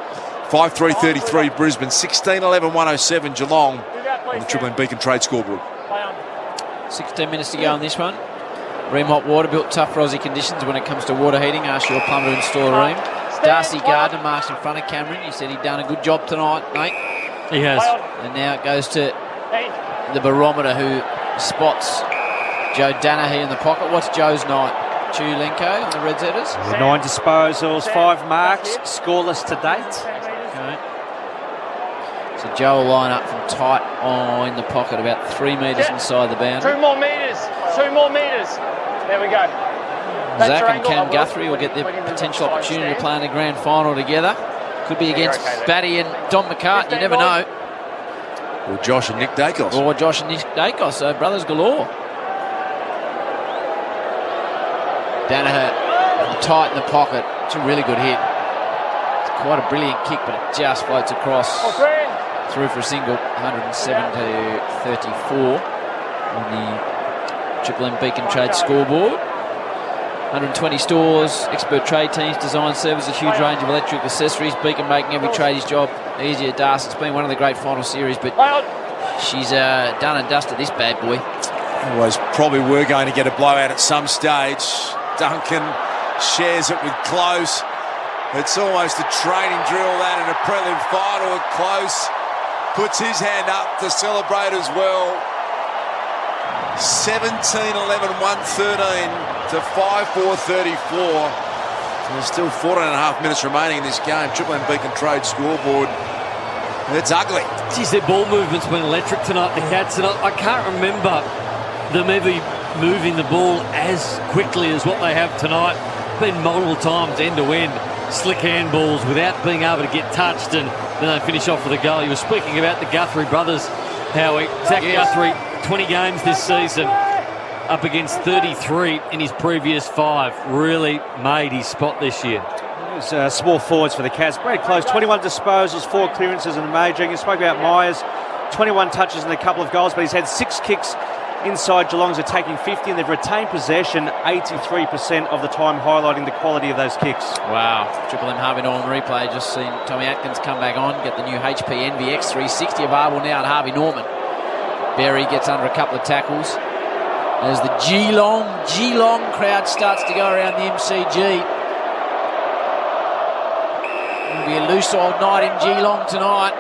5-3-33 Brisbane, 16-11-107 Geelong on the Triple M Beacon Trade scoreboard. 16 minutes to go on this one. Ream Hot Water built tough for Aussie conditions when it comes to water heating. Ask your plumber to install a Ream. Darcy Gardner marks in front of Cameron. You said he'd done a good job tonight, mate. He has. And now it goes to the barometer, who spots Joe Danaher in the pocket. What's Joe's night? Chulenko on the Reds headers? 9 disposals, 5 marks, scoreless to date. Okay. So Joe will line up from tight in the pocket, about 3 metres inside the boundary. 2 more metres. 2 more metres. There we go. Zach and Cam Guthrie will get the potential opportunity to play in the grand final together. Could be against Batty and Don McCart, you never know. Or Josh and Nick Dacos. Or Josh and Nick Dacos, so brothers galore. Danaher tight in the pocket. It's a really good hit. It's quite a brilliant kick, but it just floats across. Through for a single, 107 to 34 on the Triple M Beacon Trade scoreboard. 120 stores, expert trade teams, design services, a huge range of electric accessories. Beacon making every tradie's job easier. Das, it's been one of the great final series, but she's done and dusted this bad boy. Always probably were going to get a blowout at some stage. Duncan shares it with Close. It's almost a training drill that in a prelim final. Close puts his hand up to celebrate as well. 17-11-113 to 5-4-34. There's still 14.5 minutes remaining in this game. Triple M Beacon Trade scoreboard. It's ugly. Geez, their ball movement's been electric tonight, the Cats, and I can't remember them ever moving the ball as quickly as what they have tonight. Been multiple times end to end, slick handballs without being able to get touched, and then they finish off with a goal. You were speaking about the Guthrie brothers, Howie. Zach Guthrie, 20 games this season, up against 33 in his previous 5. Really made his spot this year. It was small forwards for the Cats. Very close. 21 disposals, 4 clearances and a major. You spoke about Myers, 21 touches and a couple of goals, but he's had 6 kicks inside Geelong's attacking 50, and they've retained possession 83% of the time, highlighting the quality of those kicks. Wow. Triple M Harvey Norman replay. Just seen Tommy Atkins come back on, get the new HP NVX 360 available now at Harvey Norman. Berry gets under a couple of tackles. As the Geelong crowd starts to go around the MCG. It'll be a loose old night in Geelong tonight.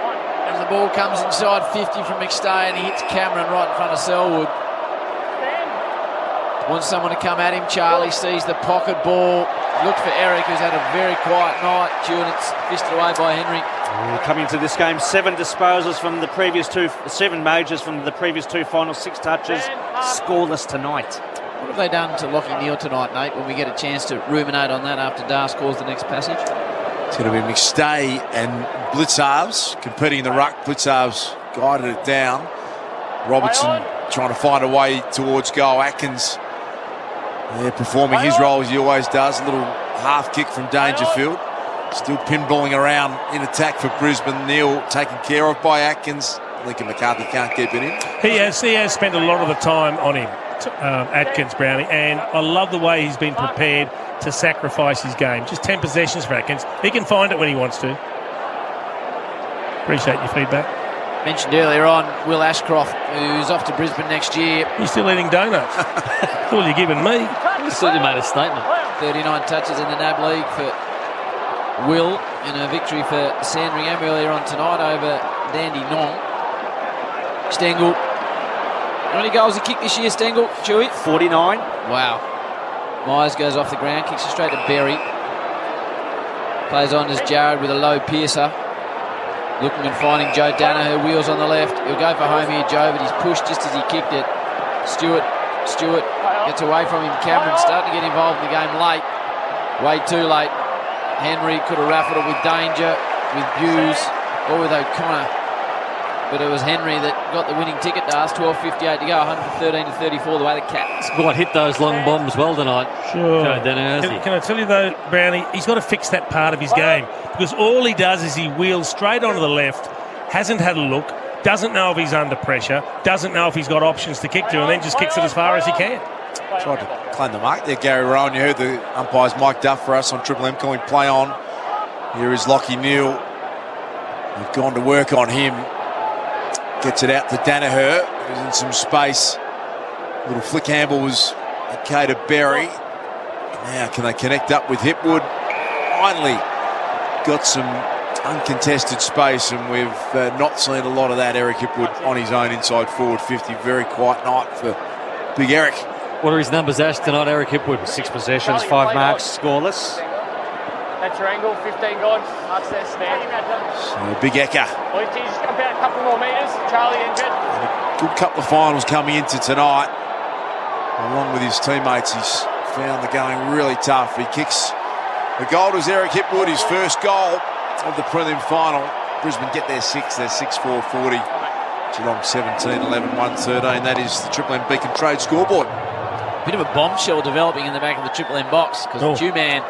As the ball comes inside 50 from McStay and he hits Cameron right in front of Selwood. Wants someone to come at him. Charlie sees the pocket ball. Looked for Eric, who's had a very quiet night. It's fisted away by Henry. Coming into this game, 7 disposals from the previous 2, 7 majors from the previous 2 finals, 6 touches, scoreless tonight. What have they done to Lachie Neale tonight, Nate, when we get a chance to ruminate on that after Das calls the next passage? It's going to be McStay and Blitzarves competing in the ruck. Blitzarves guided it down. Robertson trying to find a way towards goal. Atkins performing his role as he always does. A little half kick from Dangerfield. Still pinballing around in attack for Brisbane. Neale taken care of by Atkins. Lincoln McCarthy can't keep it in. He has spent a lot of the time on him, Atkins, Brownie, and I love the way he's been prepared to sacrifice his game. Just 10 possessions for Atkins. He can find it when he wants to. Appreciate your feedback. Mentioned earlier on Will Ashcroft, who's off to Brisbane next year. You're still eating donuts. That's all you're giving me. I thought you made a statement. 39 touches in the NAB League for Will in a victory for Sandringham earlier on tonight over Dandy Nong. Stengel. How many goals he kicked this year, Stengel? Chewy? 49. Wow. Myers goes off the ground, kicks it straight to Berry. Plays on as Jared with a low piercer. Looking and finding Joe Danaher, wheels on the left. He'll go for home here, Joe, but he's pushed just as he kicked it. Stewart gets away from him. Cameron starting to get involved in the game late. Way too late. Henry could have raffled it with Danger, with Hughes, or with O'Connor. But it was Henry that got the winning ticket to us. 12:58 to go, 113-34 the way the Cats. Quite hit those long bombs well tonight. Sure. Joe Danaher. Can I tell you though, Brownie, he's got to fix that part of his game, because all he does is he wheels straight onto the left, hasn't had a look, doesn't know if he's under pressure, doesn't know if he's got options to kick to, and then just kicks it as far as he can. Tried to claim the mark there, Gary Rowan. You heard the umpires Mike Duff for us on Triple M calling play on. Here is Lachie Neale. They've gone to work on him. Gets it out to Danaher, who's in some space. Little flick handball was okay to Berry. Now can they connect up with Hipwood? Finally got some uncontested space, and we've not seen a lot of that. Eric Hipwood on his own inside forward 50. Very quiet night for Big Eric. What are his numbers, Ash, tonight, Eric Hipwood? 6 possessions, 5 marks, scoreless. That's your angle, 15 gone. Marks there, stand. So Big Eka. Well, he's just come out a couple more metres. Charlie injured. A good couple of finals coming into tonight. Along with his teammates, he's found the going really tough. He kicks the goal to Eric Hipwood, his first goal of the prelim final. Brisbane get their 6th, their 6-4-40. Geelong 17-11-1-13. That is the Triple M Beacon Trade scoreboard. Bit of a bombshell developing in the back of the Triple M box, because Two-Man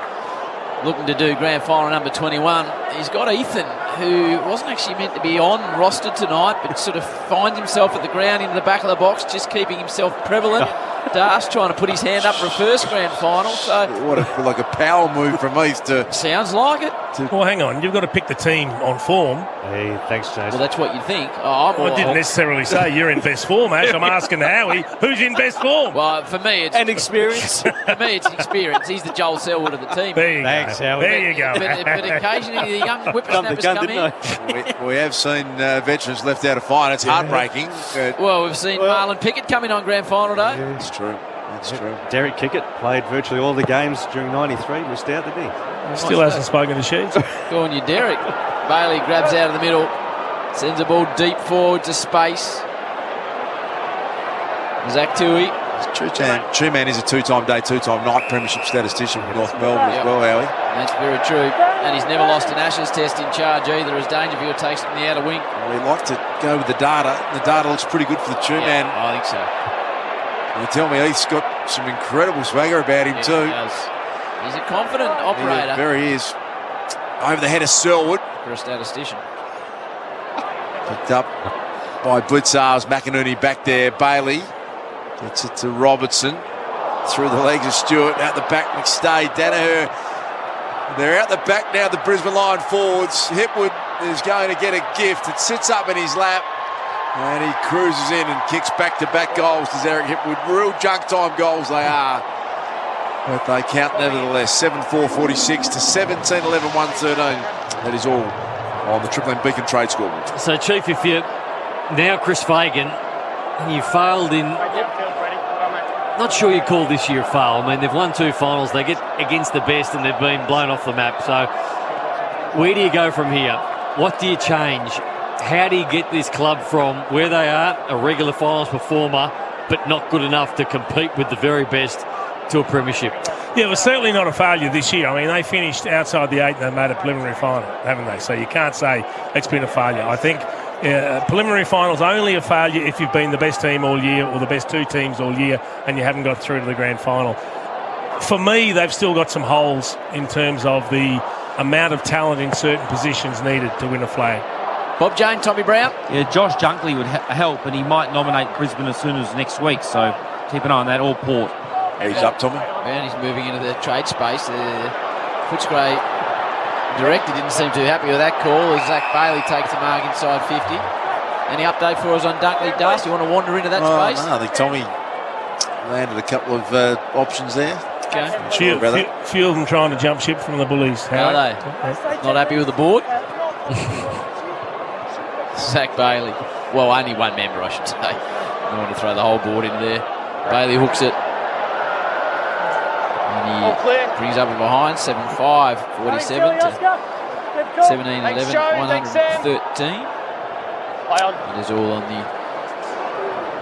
looking to do grand final number 21. He's got Ethan, who wasn't actually meant to be on rostered tonight, but sort of finds himself at the ground into the back of the box, just keeping himself prevalent. Das trying to put his hand up for a first grand final. So what like a power move from Heath to... Sounds like it. Well, hang on. You've got to pick the team on form. Hey, thanks, Jason. Well, that's what you think. I didn't necessarily say you're in best form, Ash. I'm asking Howie, who's in best form? Well, for me, it's... And experience. For me, it's experience. He's the Joel Selwood of the team. Thanks, Howie. There you go. But occasionally the young whippersnappers come in. We have seen veterans left out of fine. It's heartbreaking. Well, we've seen Marlon Pickett come in on grand final day. Yeah, it's true. That's true. Derek Kickett played virtually all the games during 93. Missed out, didn't he? Still hasn't spoken to Sheeds. Go on, you Derek. Bailey grabs out of the middle. Sends the ball deep forward to space. Zach Tui Two-Man is a two-time day, two-time night premiership statistician with North Melbourne as well, Howie. That's very true. And he's never lost an Ashes test in charge either, as Dangerfield takes from the outer wing. Well, we like to go with the data. The data looks pretty good for the Two-Man. Yeah, I think so. You tell me Heath's got some incredible swagger about him too. He does. He's a confident operator. There he is. Over the head of Selwood. For a statistician. Picked up by Blitzars. McInerney back there. Bailey gets it to Robertson. Through the legs of Stewart. Out the back, McStay. Danaher. They're out the back now, the Brisbane Lion forwards. Hipwood is going to get a gift. It sits up in his lap. And he cruises in and kicks back-to-back goals, does Eric Hipwood. Real junk-time goals they are. But they count nevertheless. 7-4-46 to 17-11-1-13. That is all on the Triple M Beacon trade scoreboard. So, Chief, if you're now Chris Fagan and you failed in... Not sure you call this year a fail. I mean, they've won 2 finals. They get against the best and they've been blown off the map. So, where do you go from here? What do you change? How do you get this club from where they are, a regular finals performer, but not good enough to compete with the very best, to a premiership? Yeah, it was certainly not a failure this year. I mean, they finished outside the 8 and they made a preliminary final, haven't they? So you can't say it's been a failure. I think preliminary finals only a failure if you've been the best team all year or the best 2 teams all year and you haven't got through to the grand final. For me, they've still got some holes in terms of the amount of talent in certain positions needed to win a flag. Bob Jane, Tommy Brown. Yeah, Josh Dunkley would help, and he might nominate Brisbane as soon as next week, so keep an eye on that, or Port. He's up, Tommy. And he's moving into the trade space. Footscray director didn't seem too happy with that call as Zach Bailey takes the mark inside 50. Any update for us on Dunkley, Dust? You want to wander into that space? No, I think Tommy landed a couple of options there. Okay. Few of them trying to jump ship from the Bullies. How are they? Not happy with the board? Zach Bailey. Well, only one member, I should say. I want to throw the whole board in there. Bailey hooks it. And he brings up and behind. 7-5, 47 to 17-11, 113. It is all on the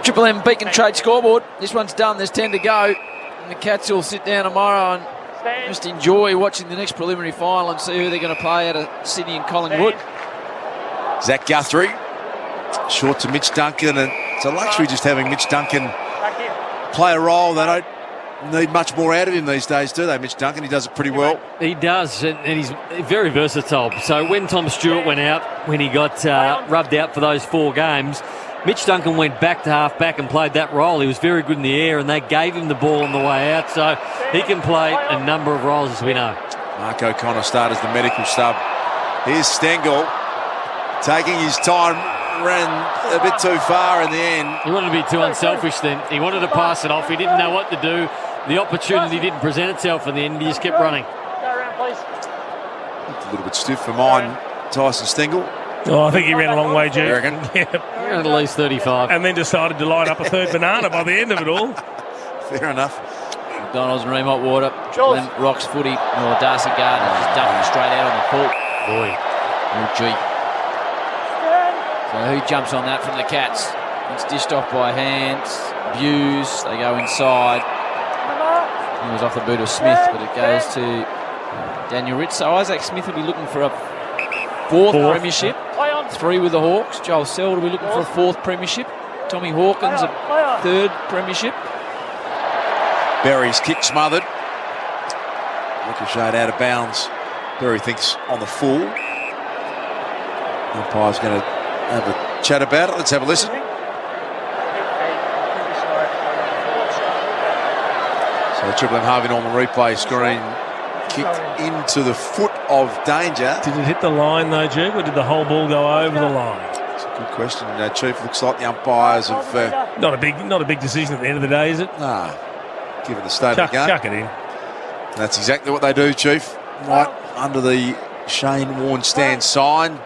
Triple M Beacon Trade scoreboard. This one's done. There's 10 to go. And the Cats will sit down tomorrow and just enjoy watching the next preliminary final and see who they're going to play out of Sydney and Collingwood. Zach Guthrie, short to Mitch Duncan, and it's a luxury just having Mitch Duncan play a role. They don't need much more out of him these days, do they, Mitch Duncan? He does it pretty well. He does, and he's very versatile. So when Tom Stewart went out, when he got rubbed out for those 4 games, Mitch Duncan went back to half-back and played that role. He was very good in the air, and they gave him the ball on the way out, so he can play a number of roles, as we know. Mark O'Connor started as the medical sub. Here's Stengel. Taking his time, ran a bit too far in the end. He wanted to be too unselfish then. He wanted to pass it off. He didn't know what to do. The opportunity didn't present itself in the end. He just kept running. Looked a little bit stiff for mine, Tyson Stengel. Oh, I think he ran a long way, Jim. You reckon? Yeah. He ran at least 35. And then decided to line up a 3rd banana by the end of it all. Fair enough. McDonald's and Ream Hot Water. Glenn Rock's footy. Or Darcy Gardner just dumping straight out on the full. Boy. Oh, gee. So who jumps on that from the Cats? It's dished off by hands. Buse. They go inside. It was off the boot of Smith, but it goes to Daniel Ritz. So Isaac Smith will be looking for a 4th premiership. 3 with the Hawks. Joel Sell will be looking for a 4th premiership. Tommy Hawkins a 3rd premiership. Berry's kick smothered. Ricocheted out of bounds. Berry thinks on the full. Umpire's going to have a chat about it. Let's have a listen. So Triple M Harvey Norman replay screen kicked into the foot of danger. Did it hit the line though, Jug, or did the whole ball go over the line? It's a good question. Chief, looks like the umpires have... Not a big decision at the end of the day, is it? Nah. Given the state of the game. Chuck it in. That's exactly what they do, Chief. Right under the Shane Warne stand sign.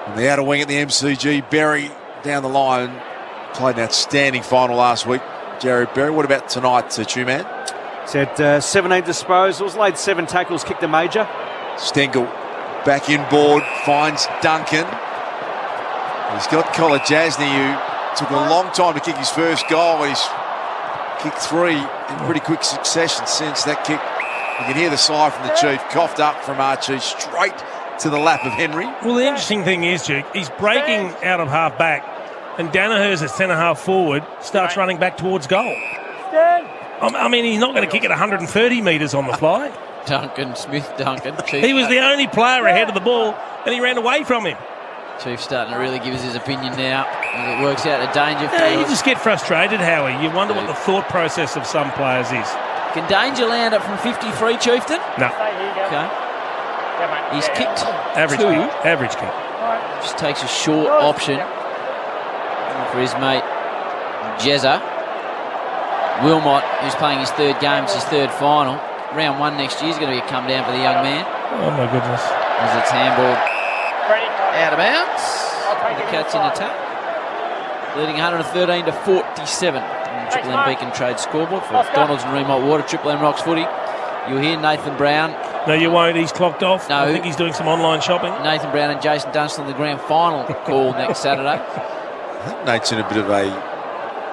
And the outer wing at the MCG, Berry down the line. Played an outstanding final last week. Jared Berry. What about tonight, Two-Man? He's had 17 disposals, laid 7 tackles, kicked a major. Stengel back inboard, finds Duncan. He's got Collar Jasny, who took a long time to kick his first goal. He's Kick 3 in pretty quick succession since that kick. You can hear the sigh from the Chief, coughed up from Archie, straight to the lap of Henry. Well, the interesting thing is, Duke, he's breaking out of half back, and Danaher's at centre-half forward starts running back towards goal. I mean, he's not going to kick it 130 metres on the fly. Duncan. He was the only player ahead of the ball, and he ran away from him. Chief starting to really give us his opinion now. It works out a danger for you just get frustrated, Howie. You wonder what the thought process of some players is. Can Danger land it from 53, Chieftain? No. Okay. He's kicked average 2. Kick. Average kick. Just takes a short option for his mate Jezza. Wilmot, who's playing his third game, it's his third final. Round 1 next year is going to be a come down for the young man. Oh, my goodness. As it's handballed out of bounds. The Cats in attack. Leading 113 to 47 on the Triple M Beacon Trade scoreboard for Donald's and Remont Water, Triple M Rocks Footy. You'll hear Nathan Brown. No, you won't. He's clocked off. No. I think he's doing some online shopping. Nathan Brown and Jason Dunstan the grand final call next Saturday. I think Nate's in a bit of a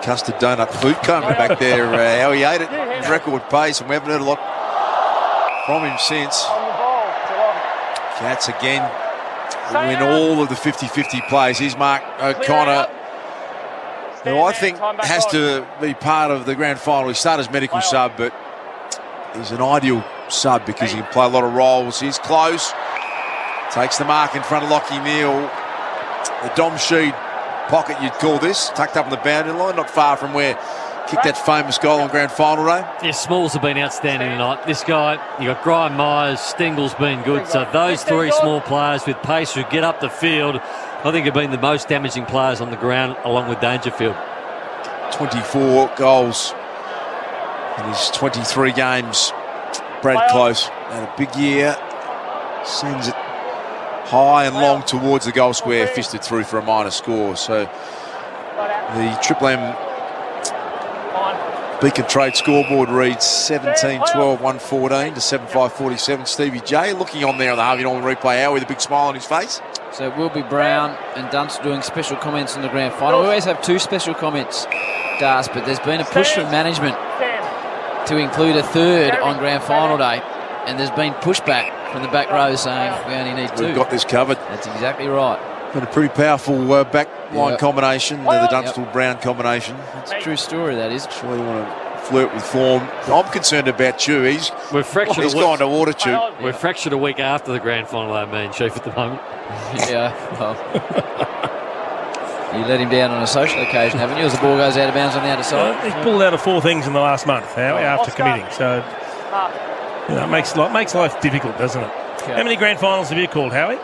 custard donut food coma back there. How he ate it at record pace, and we haven't heard a lot from him since. Cats again win all of the 50-50 plays. Here's Mark O'Connor, who I think has to be part of the grand final. He started as medical sub, but he's an ideal sub because he can play a lot of roles. He's close. Takes the mark in front of Lockie Neal. The Dom Sheed pocket, you'd call this, tucked up on the boundary line, not far from where kicked that famous goal on grand final day. Yeah, Smalls have been outstanding tonight. This guy, you got Graham Myers, Stengel's been good. So those 3 small players with pace who get up the field, I think have been the most damaging players on the ground, along with Dangerfield. 24 goals in his 23 games. Brad Close had a big year. Sends it high and long towards the goal square, fisted through for a minor score. So the Triple M Beacon Trade scoreboard reads 17-12-114 to 7-5-47. Stevie J looking on there on the Harvey Norman replay hour with a big smile on his face. So it will be Brown and Dunst doing special comments in the grand final. We always have 2 special comments, Das, but there's been a push from management to include a third on grand final day, and there's been pushback from the back row saying we only need 2. We've got this covered. That's exactly right. Been a pretty powerful back line combination, the Dunstall-Brown combination. It's a true story, that is. Sure you want to flirt with form. I'm concerned about Chew. He's gone to water, Chew. We're fractured a week after the grand final, I mean, Chief, at the moment. Yeah, well, you let him down on a social occasion, haven't you, as the ball goes out of bounds on the other side? He's pulled out of 4 things in the last month, Howie, after committing. So, it makes life difficult, doesn't it? Yeah. How many grand finals have you called, Howie?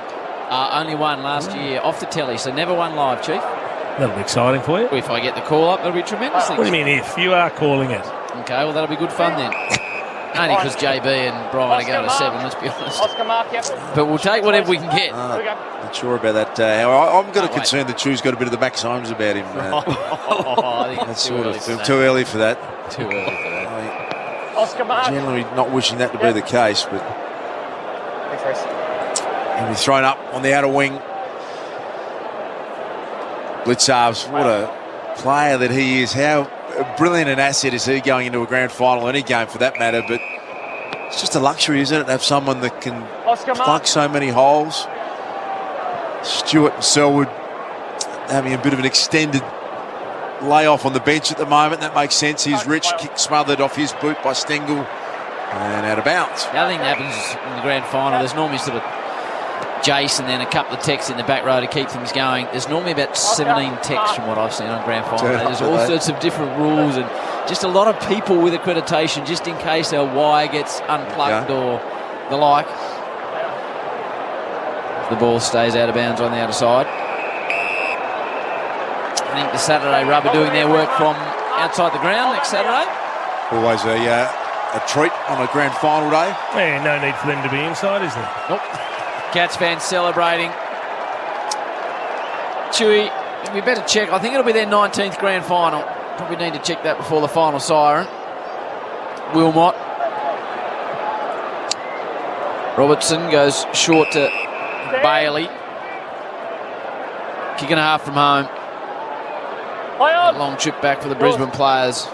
Only one last year, off the telly, so never won live, Chief. That'll be exciting for you. If I get the call up, that'll be tremendous. What do you mean if? You are calling it. Okay, well, that'll be good fun then. Only because JB and Brian are going to 7, let's be honest. But we'll take whatever we can get. Not sure about that. I'm going to concern that Chew's got a bit of the Max Holmes about him. I think that's sort of too early for that. Too early for that. Generally not wishing that to be the case, but he'll be thrown up on the outer wing. Blitzarves, what a player that he is. How brilliant an asset is he going into a grand final, any game for that matter, but it's just a luxury, isn't it, to have someone that can plug so many holes. Stewart and Selwood having a bit of an extended layoff on the bench at the moment. That makes sense. Here's Rich, kick smothered off his boot by Stengel and out of bounds. The other thing that happens in the grand final, there's normally sort of Jace and then a couple of texts in the back row to keep things going. There's normally about 17 texts from what I've seen on grand final. There's all sorts of different rules and just a lot of people with accreditation just in case our wire gets unplugged or the like. The ball stays out of bounds on the outer side. I think the Saturday Rub are doing their work from outside the ground next Saturday. Always a treat on a grand final day. Yeah, no need for them to be inside, is there? Nope. Cats fans celebrating. Chewy, we better check. I think it'll be their 19th grand final. Probably need to check that before the final siren. Wilmot. Robertson goes short to Bailey. Kick and a half from home. A long trip back for the Brisbane players.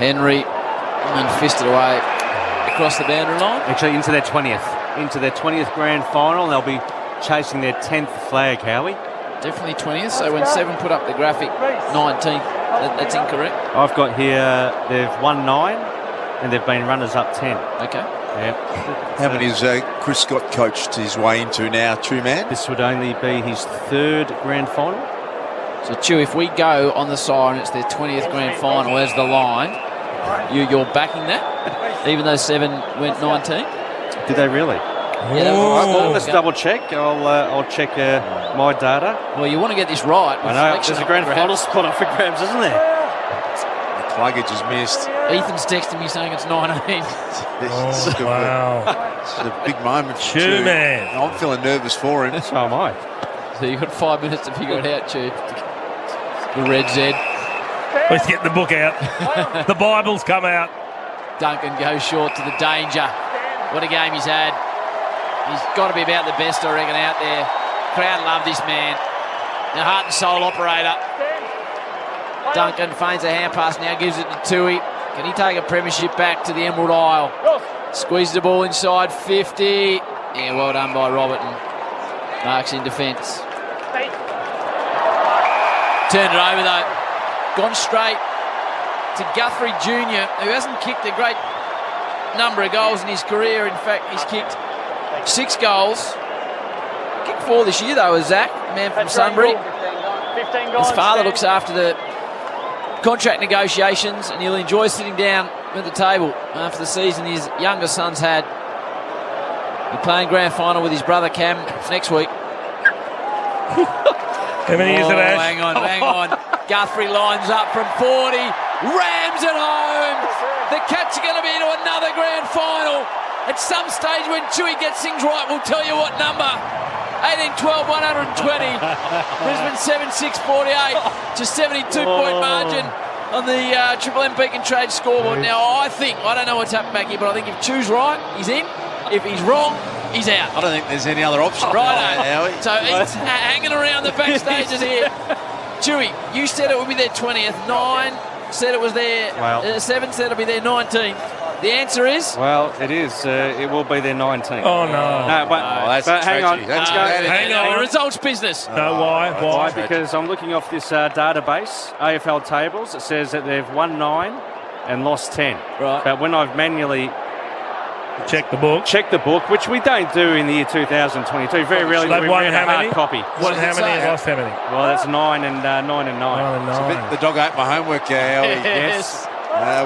Henry and fisted away across the boundary line. Actually, into their 20th grand final. They'll be chasing their 10th flag, Howie. Definitely 20th. So when Seven put up the graphic, 19th. That's incorrect. I've got here they've won 9 and they've been runners-up 10. Okay. Yeah. How many has Chris Scott coached his way into now, True Man? This would only be his 3rd grand final. So, Chew, if we go on the side and it's their 20th grand final as the line, you're backing that, even though Seven went 19? Did they really? Yeah, Oh. Let's double check. I'll check my data. Well, you want to get this right. I know. There's a grand final spot up for grabs, isn't there? The luggage is missed. Ethan's texting me saying it's 19. Wow. It's a big moment. Chew, man. I'm feeling nervous for him. So am I. So you've got 5 minutes to figure it out, Chew. The red Z. Let's get the book out. The Bible's come out. Duncan goes short to the danger. What a game he's had. He's got to be about the best, I reckon, out there. Crowd love this man. The heart and soul operator. Duncan feigns a hand pass, now gives it to Tui. Can he take a premiership back to the Emerald Isle? Squeezes the ball inside 50. Yeah, well done by Robertson. Marks in defence. Turned it over though. Gone straight to Guthrie Jr., who hasn't kicked a great number of goals in his career. In fact, he's kicked 6 goals. Kicked 4 this year though, as Zach, man from Sunbury. His father looks after the contract negotiations and he'll enjoy sitting down at the table after the season his younger son's had. He's playing grand final with his brother Cam next week. How many is it, Ash? Hang on. Guthrie lines up from 40, rams it home. The Cats are going to be into another grand final. At some stage when Chewy gets things right, we'll tell you what number. 18-12, 120. Brisbane 7-6, 48. Just 72-point margin on the Triple M Beacon Trade scoreboard. Now, I don't know what's happened back here, but I think if Chew's right, he's in. If he's wrong, he's out. I don't think there's any other option. Right, so he's hanging around the backstages here. Chewy, you said it would be their 20th. 9 said it was their... 7 said it would be their 19th. The answer is? Well, it is. It will be their 19th. Oh, no. But hang on. Hang on. Results business. No, why? Why? Because I'm looking off this database, AFL tables. It says that they've won 9 and lost 10. Right. But when I've manually... Check the book, which we don't do in the year 2022. Very rarely do we read a hard copy. How many and lost how many? Well, that's 9 and 9. 9 and 9. The dog ate my homework, Howie. Yes.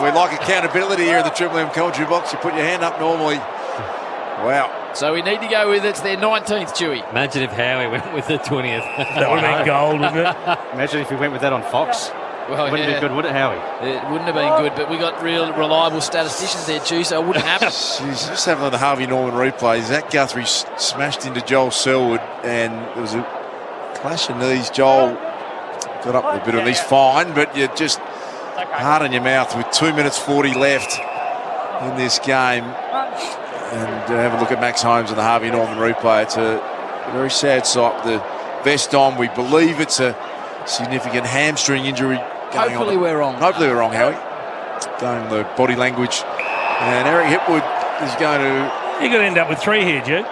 We like accountability here in the Triple M commentary box. You put your hand up normally. Wow. So we need to go with it's their 19th, Chewy. Imagine if Howie went with the 20th. That would have been gold, wouldn't it? Imagine if we went with that on Fox. Well, wouldn't be good, would it, Howie? It wouldn't have been good, but we got real reliable statisticians there, Chew, so it wouldn't happen. Jeez, just having the Harvey Norman replay. Zach Guthrie smashed into Joel Selwood, and there was a clash of knees. Joel got up a bit on his fine, but you're just hard on your mouth with 2 minutes 40 left in this game. And have a look at Max Holmes and the Harvey Norman replay. It's a very sad sight. The vest on, we believe it's a significant hamstring injury. Hopefully we're wrong. Hopefully we're wrong, Howie. Going the body language. And Eric Hipwood is going to... You're going to end up with 3 here, Duke.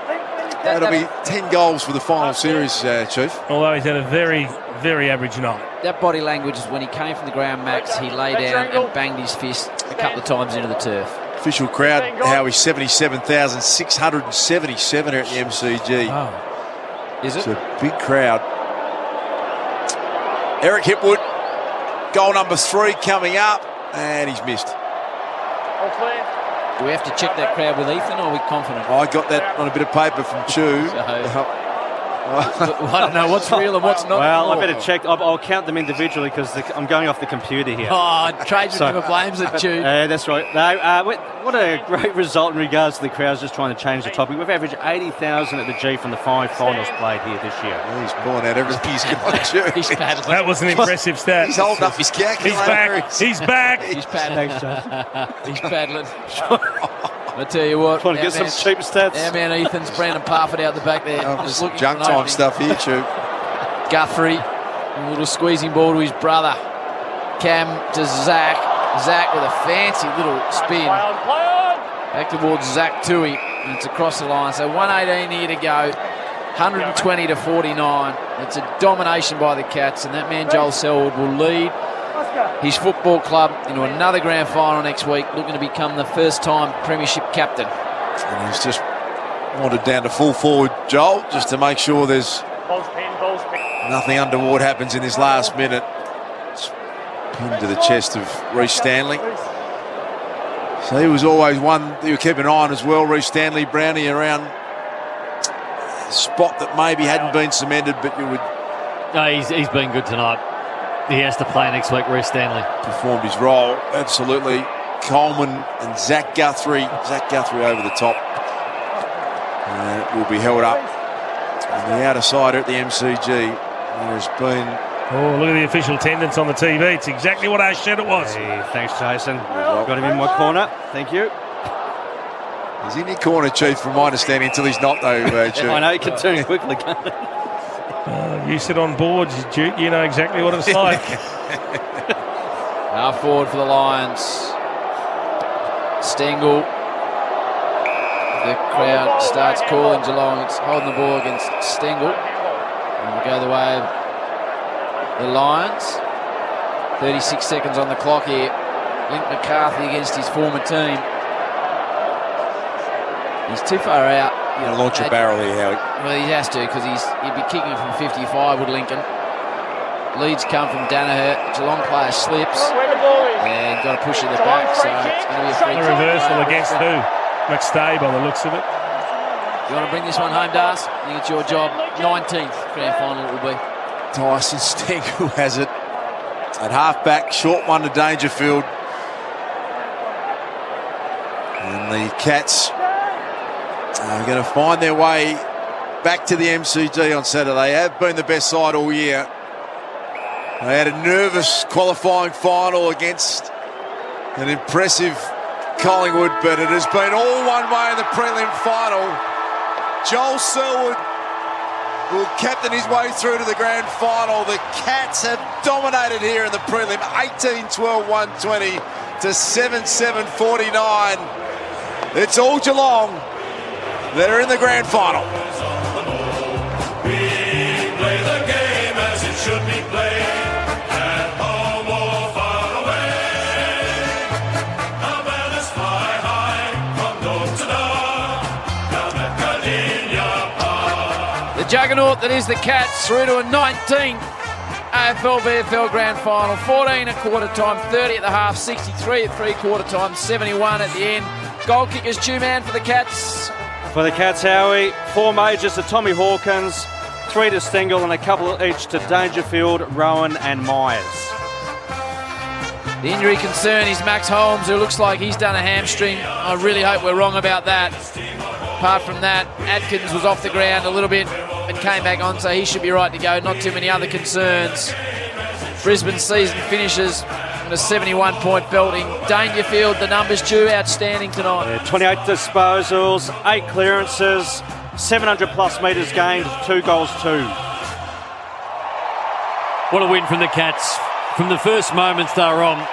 That'll be 10 goals for the final series, Chief. Although he's had a very, very average night. That body language is when he came from the ground, Max, he lay down and banged his fist a couple of times into the turf. Official crowd, Howie, 77,677 here at the MCG. Oh. Is it? It's a big crowd. Eric Hipwood, goal number 3 coming up, and he's missed. Do we have to check that crowd with Ethan, or are we confident? I got that on a bit of paper from Chew. I don't know what's real and what's not. Well, I better check. I'll count them individually because I'm going off the computer here. Oh, tradesman never blames it, Chew. That's right. No, what a great result in regards to the crowds just trying to change the topic. We've averaged 80,000 at the G from the 5 finals played here this year. Yeah, he's pulling out everything he's got, Chew. He's paddling. That was an impressive stat. He's holding up his calculator. He's back. He's paddling. He's paddling. I tell you what, trying to get some cheap stats. Our man Ethan's Brandon Parfitt out the back there. Just junk time stuff here, Chew. Guthrie, a little squeezing ball to his brother. Cam to Zach. Zach with a fancy little spin. Back towards Zach Tui. And it's across the line. So 1:18 here to go. 120 to 49. It's a domination by the Cats, and that man Joel Selwood will lead his football club into another grand final next week, looking to become the first-time premiership captain. And he's just wanted down to full forward, Joel, just to make sure there's nothing untoward happens in this last minute. It's pinned to the chest of Reece Stanley. So he was always one that you keep an eye on as well, Reece Stanley. Brownie around a spot that maybe hadn't been cemented, but you would... No, he's been good tonight. He has to play next week, Reece Stanley. Performed his role, absolutely. Coleman and Zach Guthrie. Zach Guthrie over the top. And it will be held up on the outer side at the MCG. There has been... Oh, look at the official attendance on the TV. It's exactly what I said it was. Hey, thanks, Jason. Got him in my corner. Thank you. He's in your corner, Chief, from my understanding, until he's not, though, Chief. I know, he can turn quickly, can't he? You sit on boards, Duke, you know exactly what it's like. Now forward for the Lions. Stengel. The crowd starts calling Geelong. It's holding the ball against Stengel. And we'll go the way of the Lions. 36 seconds on the clock here. Link McCarthy against his former team. He's too far out. He's going to launch a barrel here, Howie. Well, he has to, because he'd be kicking from 55 with Lincoln. Leads come from Danaher. Geelong player slips. And got to push in the back, so it's going to be a free kick. A reversal against who? McStay, by the looks of it. You want to bring this one home, Das? I think it's your job. 19th grand final it will be. Tyson Stengel has it at half-back. Short one to Dangerfield. And the Cats are going to find their way back to the MCG on Saturday. They have been the best side all year. They had a nervous qualifying final against an impressive Collingwood, but it has been all one way in the prelim final. Joel Selwood will captain his way through to the grand final. The Cats have dominated here in the prelim, 18-12-120 to 7-7-49. It's all Geelong. They're in the grand final. We play the game as it should be played, at home or far away. Our banners fly high from door to door, down at Cardinia Park. The juggernaut that is the Cats through to a 19th AFL-VFL grand final. 14 at quarter time, 30 at the half, 63 at three-quarter time, 71 at the end. Goal kickers, two-man for the Cats. For the Cats, Howie, 4 majors to Tommy Hawkins, 3 to Stengel and a couple each to Dangerfield, Rowan and Myers. The injury concern is Max Holmes, who looks like he's done a hamstring. I really hope we're wrong about that. Apart from that, Atkins was off the ground a little bit and came back on, so he should be right to go. Not too many other concerns. Brisbane's season finishes a 71-point belting. Dangerfield, the numbers due, outstanding tonight. Yeah, 28 disposals, 8 clearances, 700-plus metres gained, 2 goals too. What a win from the Cats. From the first moments they were on,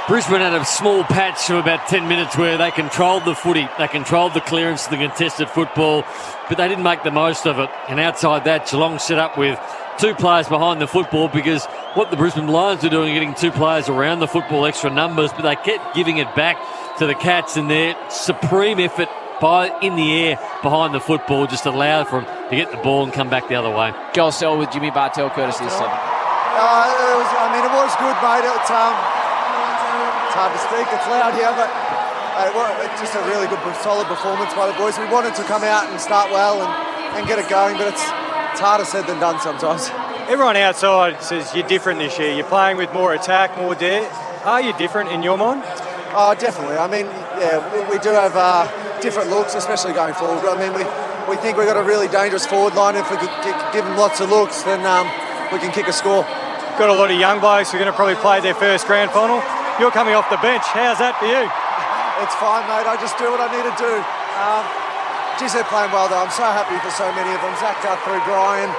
Brisbane had a small patch of about 10 minutes where they controlled the footy, they controlled the clearance, the contested football, but they didn't make the most of it. And outside that, Geelong set up with 2 players behind the football, because what the Brisbane Lions are doing, getting 2 players around the football, extra numbers, but they kept giving it back to the Cats, and their supreme effort in the air behind the football just allowed for them to get the ball and come back the other way. Joel Selwood with Jimmy Bartell, courtesy of 7. It was good, mate. It's hard to speak. It's loud here, but it's just a really good, solid performance by the boys. We wanted to come out and start well and get it going, but it's harder said than done sometimes. Everyone outside says you're different this year. You're playing with more attack, more dare. Are you different in your mind? Oh, definitely. I mean, yeah, we do have different looks, especially going forward. I mean, we think we've got a really dangerous forward line. If we could give them lots of looks, then we can kick a score. Got a lot of young blokes who are going to probably play their first grand final. You're coming off the bench. How's that for you? It's fine, mate. I just do what I need to do. Geez, they're playing well, though. I'm so happy for so many of them. Zach Guthrie, Brian.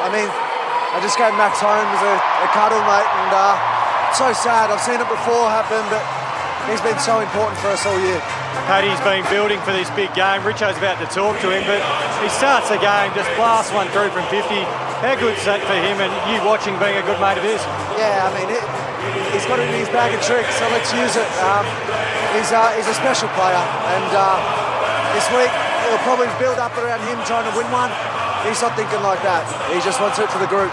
I mean, I just gave Max Holmes a cuddle, mate, and so sad. I've seen it before happen, but he's been so important for us all year. Paddy's been building for this big game. Richo's about to talk to him, but he starts the game, just blasts one through from 50. How good's that for him and you watching being a good mate of his? Yeah, I mean, he's got it in his bag of tricks, so let's use it. He's a special player, and this week it'll probably build up around him trying to win one. He's not thinking like that. He just wants it for the group.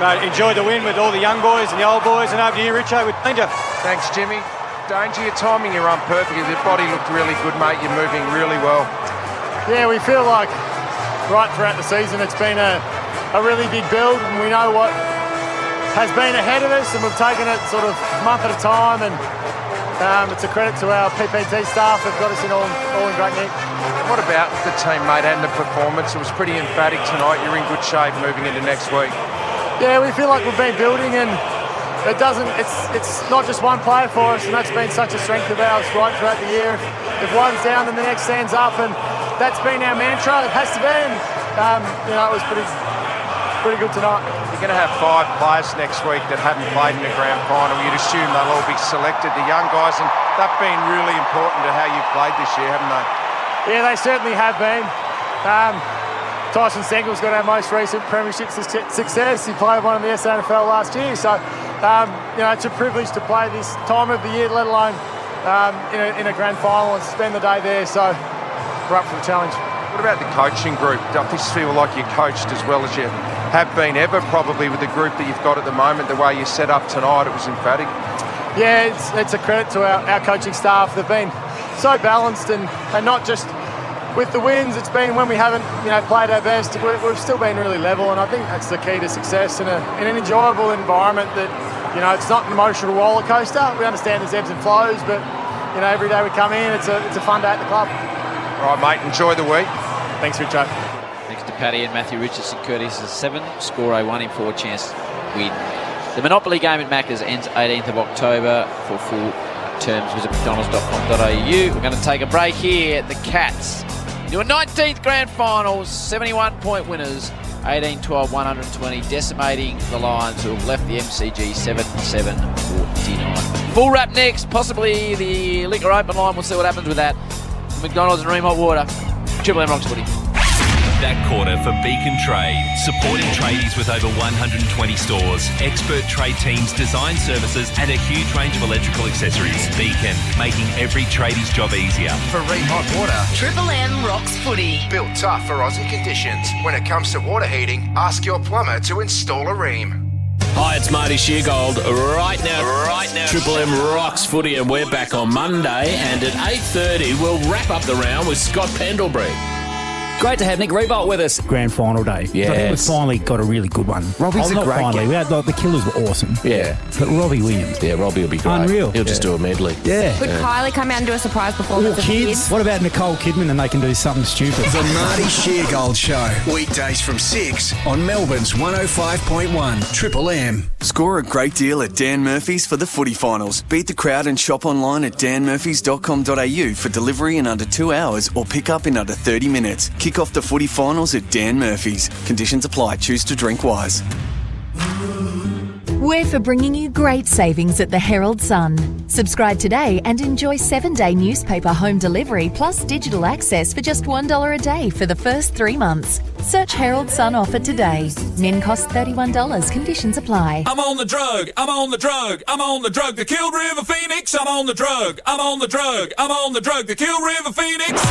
Mate, enjoy the win with all the young boys and the old boys, and over to you, Richo, with Danger. Thanks, Jimmy. Danger, your timing, your run perfectly. The body looked really good, mate. You're moving really well. Yeah, we feel like right throughout the season it's been a really big build, and we know what has been ahead of us, and we've taken it sort of month at a time, and it's a credit to our PPT staff that got us in all in great nick. And what about the team, mate, and the performance? It was pretty emphatic tonight. You're in good shape moving into next week. Yeah, we feel like we've been building, and it's not just one player for us, and that's been such a strength of ours right throughout the year. If one's down, then the next stands up, and that's been our mantra. It has to be, and it was pretty good tonight. You're going to have 5 players next week that haven't played in the grand final. You'd assume they'll all be selected, the young guys, and that's been really important to how you've played this year, haven't they? Yeah, they certainly have been. Tyson Sengel's got our most recent premiership success. He played one in the SANFL last year, so it's a privilege to play this time of the year, let alone in a grand final and spend the day there. So we're up for the challenge. What about the coaching group? Does this feel like you're coached as well as you have been ever, probably with the group that you've got at the moment? The way you set up tonight, it was emphatic. Yeah, it's a credit to our coaching staff. They've been so balanced, and not just with the wins, it's been when we haven't played our best, we've still been really level, and I think that's the key to success in an enjoyable environment that it's not an emotional roller coaster. We understand there's ebbs and flows, but every day we come in, it's a fun day at the club. All right, mate, enjoy the week. Thanks, Richard. Next to Paddy and Matthew Richardson. Curtis is 7, score a 1 in 4 chance to win. The Monopoly game at Macca's ends 18th of October. For full terms, visit mcdonalds.com.au. We're going to take a break here at the Cats. Your 19th grand finals, 71-point winners, 18-12, 120, decimating the Lions, who have left the MCG 7-7-49. Full wrap next, possibly the liquor open line. We'll see what happens with that. McDonald's and Ream Hot Water. Triple M Rocks Footy. That quarter for Beacon Trade, supporting tradies with over 120 stores, expert trade teams, design services, and a huge range of electrical accessories. Beacon, making every tradie's job easier. For Ream Hot Water, Triple M Rocks Footy. Built tough for Aussie conditions. When it comes to water heating, ask your plumber to install a Ream. Hi, it's Marty Sheargold. Right now, Triple M Rocks Footy, and we're back on Monday, and at 8:30 we'll wrap up the round with Scott Pendlebury. Great to have Nick Reebolt with us. Grand final day. Yes. I think we finally got a really good one. Robbie's a great guy. We had, the Killers were awesome. Yeah. But Robbie Williams. Yeah, Robbie will be great. Unreal. He'll just do a medley. Yeah. Could Kylie come out and do a surprise performance of the kids? What about Nicole Kidman, and they can do something stupid? The Marty Sheargold Show. Weekdays from 6 on Melbourne's 105.1 Triple M. Score a great deal at Dan Murphy's for the footy finals. Beat the crowd and shop online at danmurphys.com.au for delivery in under 2 hours or pick up in under 30 minutes. Kick off the footy finals at Dan Murphy's. Conditions apply. Choose to drink wise. We're for bringing you great savings at the Herald Sun. Subscribe today and enjoy 7-day newspaper home delivery plus digital access for just $1 a day for the first 3 months. Search Herald Sun offer today. NIN costs $31. Conditions apply. I'm on the drug. I'm on the drug. I'm on the drug. The Kill River Phoenix. I'm on the drug. I'm on the drug. I'm on the drug. The Kill River Phoenix.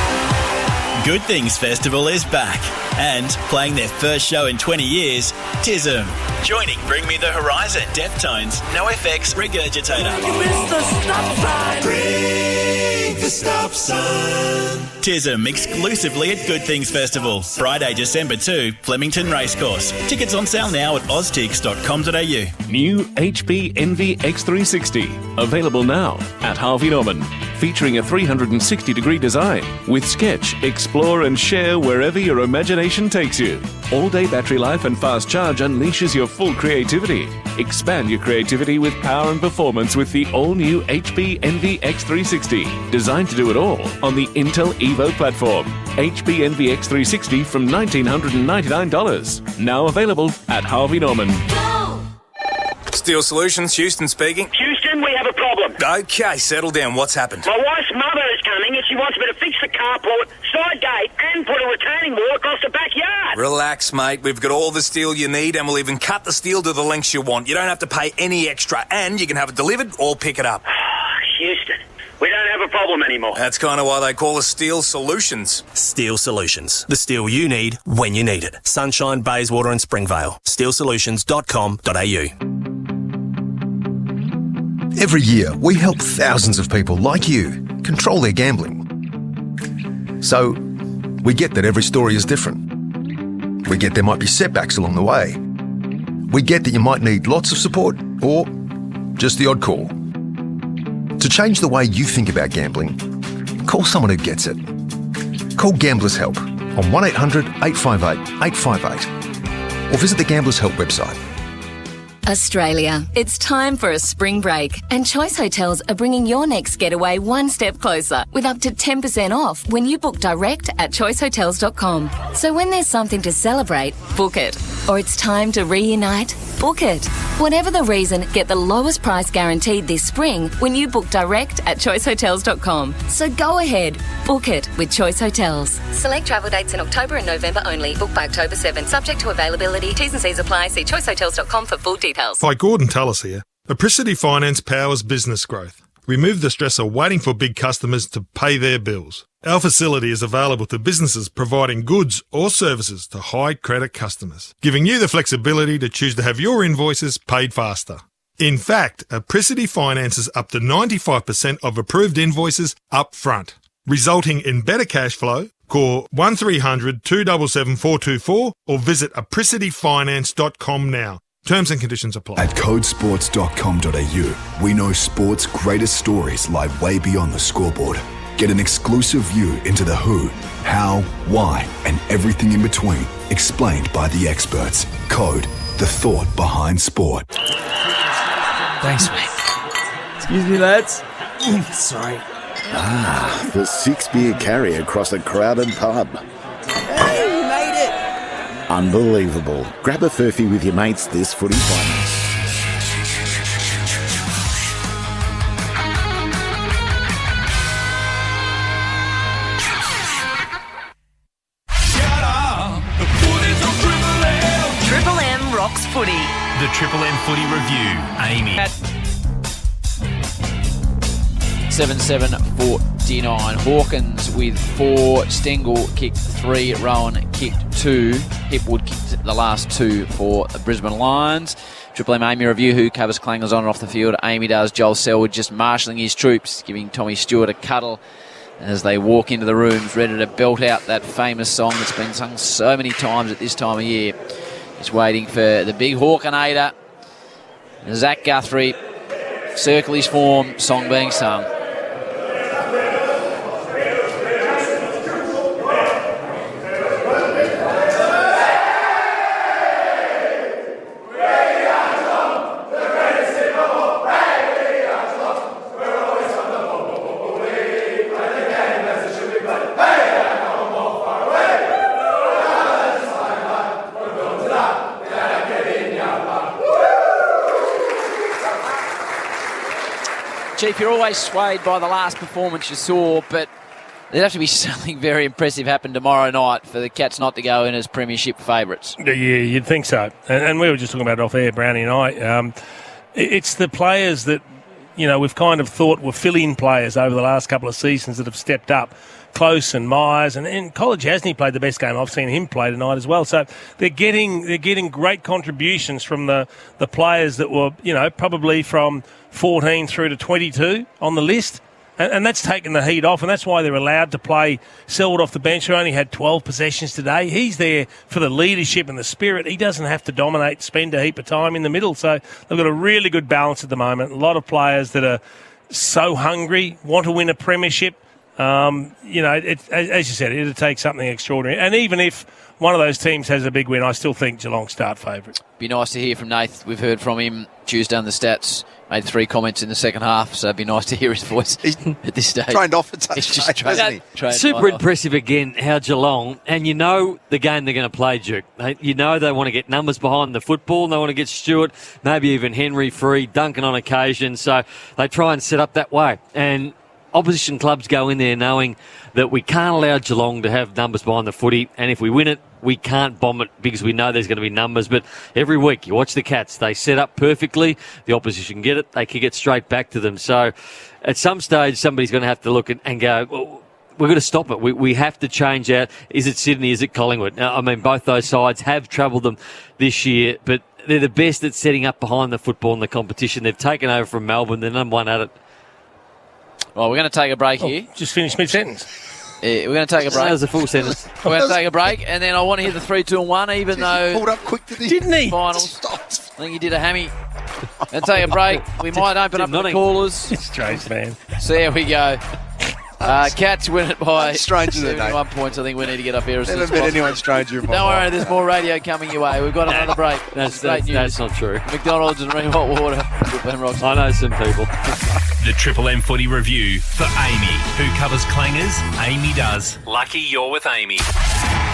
Good Things Festival is back, and playing their first show in 20 years, TISM. Joining Bring Me the Horizon, Deftones, NoFX, Regurgitator. Bring the stop sign. TISM exclusively at Good Things Festival, Friday, December 2, Flemington Racecourse. Tickets on sale now at oztix.com.au. New HP Envy X360, available now at Harvey Norman. Featuring a 360-degree design with sketch, explore and share wherever your imagination takes you. All-day battery life and fast charge unleashes your full creativity. Expand your creativity with power and performance with the all-new HP Envy X360. Designed to do it all on the Intel Evo platform. HP Envy X360 from $1,999. Now available at Harvey Norman. Steel Solutions, Houston speaking. Houston. on. Okay, settle down. What's happened? My wife's mother is coming and she wants me to fix the carport, side gate and put a retaining wall across the backyard. Relax, mate. We've got all the steel you need and we'll even cut the steel to the lengths you want. You don't have to pay any extra and you can have it delivered or pick it up. Houston, we don't have a problem anymore. That's kind of why they call us Steel Solutions. Steel Solutions. The steel you need when you need it. Sunshine, Bayswater and Springvale. steelsolutions.com.au. Every year, we help thousands of people like you control their gambling. So, we get that every story is different. We get there might be setbacks along the way. We get that you might need lots of support or just the odd call. To change the way you think about gambling, call someone who gets it. Call Gamblers Help on 1800 858 858 or visit the Gamblers Help website. Australia, it's time for a spring break, and Choice Hotels are bringing your next getaway one step closer with up to 10% off when you book direct at choicehotels.com. So when there's something to celebrate, book it. Or it's time to reunite, book it. Whatever the reason, get the lowest price guaranteed this spring when you book direct at choicehotels.com. So go ahead, book it with Choice Hotels. Select travel dates in October and November only. Book by October 7. Subject to availability. T's and C's apply. See choicehotels.com for full details. Hi, Gordon Tallis here. Apricity Finance powers business growth. Remove the stress of waiting for big customers to pay their bills. Our facility is available to businesses providing goods or services to high credit customers, giving you the flexibility to choose to have your invoices paid faster. In fact, Apricity finances up to 95% of approved invoices up front, resulting in better cash flow. Call 1300 277 424 or visit apricityfinance.com now. Terms and conditions apply. At codesports.com.au, we know sport's greatest stories lie way beyond the scoreboard. Get an exclusive view into the who, how, why, and everything in between, explained by the experts. Code, the thought behind sport. Thanks, mate. Excuse me, lads. Sorry. Ah, the 6-beer carry across a crowded pub. Hey, we made it! Unbelievable. Grab a furphy with your mates this footy final. Triple M rocks footy. The Triple M Footy Review. Amy. 7-7-49. Hawkins with 4. Stengel kicked 3. Rowan kicked 2. Hipwood kicked the last 2 for the Brisbane Lions. Triple M Amy review. Who covers clangers on and off the field? Amy does. Joel Selwood just marshalling his troops, giving Tommy Stewart a cuddle as they walk into the rooms, ready to belt out that famous song that's been sung so many times at this time of year. Just waiting for the big Hawkinator, Zach Guthrie, circle his form, song being sung. Chief, you're always swayed by the last performance you saw, but there'd have to be something very impressive happen tomorrow night for the Cats not to go in as premiership favourites. Yeah, you'd think so. And we were just talking about it off air, Brownie and I. It's the players that, you know, we've kind of thought were fill-in players over the last couple of seasons that have stepped up. Close and Myers, and in college hasn't he played the best game? I've seen him play tonight as well. So they're getting great contributions from the players that were, you know, probably from 14 through to 22 on the list. And that's taken the heat off, and that's why they're allowed to play Selwood off the bench, who only had 12 possessions today. He's there for the leadership and the spirit. He doesn't have to dominate, spend a heap of time in the middle. So they've got a really good balance at the moment. A lot of players that are so hungry, want to win a premiership. You know, as you said, it'll take something extraordinary. And even if one of those teams has a big win, I still think Geelong start favourite. Be nice to hear from Nath. We've heard from him Tuesday done the stats, made 3 comments in the second half, so it'd be nice to hear his voice at this stage. Trained off at He's just trained Super right impressive again, how Geelong, and you know the game they're going to play, Duke. You know they want to get numbers behind the football, and they want to get Stewart, maybe even Henry free, Duncan on occasion, so they try and set up that way. And opposition clubs go in there knowing that we can't allow Geelong to have numbers behind the footy, and if we win it, we can't bomb it because we know there's going to be numbers. But every week, you watch the Cats, they set up perfectly, the opposition get it, they kick it straight back to them. So at some stage, somebody's going to have to look and go, well, we've got to stop it. We have to change out. Is it Sydney? Is it Collingwood? Now, I mean, both those sides have troubled them this year, but they're the best at setting up behind the football in the competition. They've taken over from Melbourne. They're number one at it. Well, we're going to take a break here. Just finished mid-sentence. Yeah, we're going to take a break. That was a full sentence. We're going to take a break, and then I want to hear the 3, 2 and 1, even though... He pulled up quick, didn't he? Finals. I think he did a hammy. And take a break. We might open up the callers. Strange, man. So there we go. Cats win it by stranger than 71 points. I think we need to get up here as soon Never as met possible. anyone stranger in my Don't worry, life. there's more radio coming your way. We've got another break. That's Great news. not true. McDonald's and Ream Hot Water. Triple M Rocks. I know some people. The Triple M Footy Review for Amy. Who covers clangers? Amy does. Lucky you're with Amy.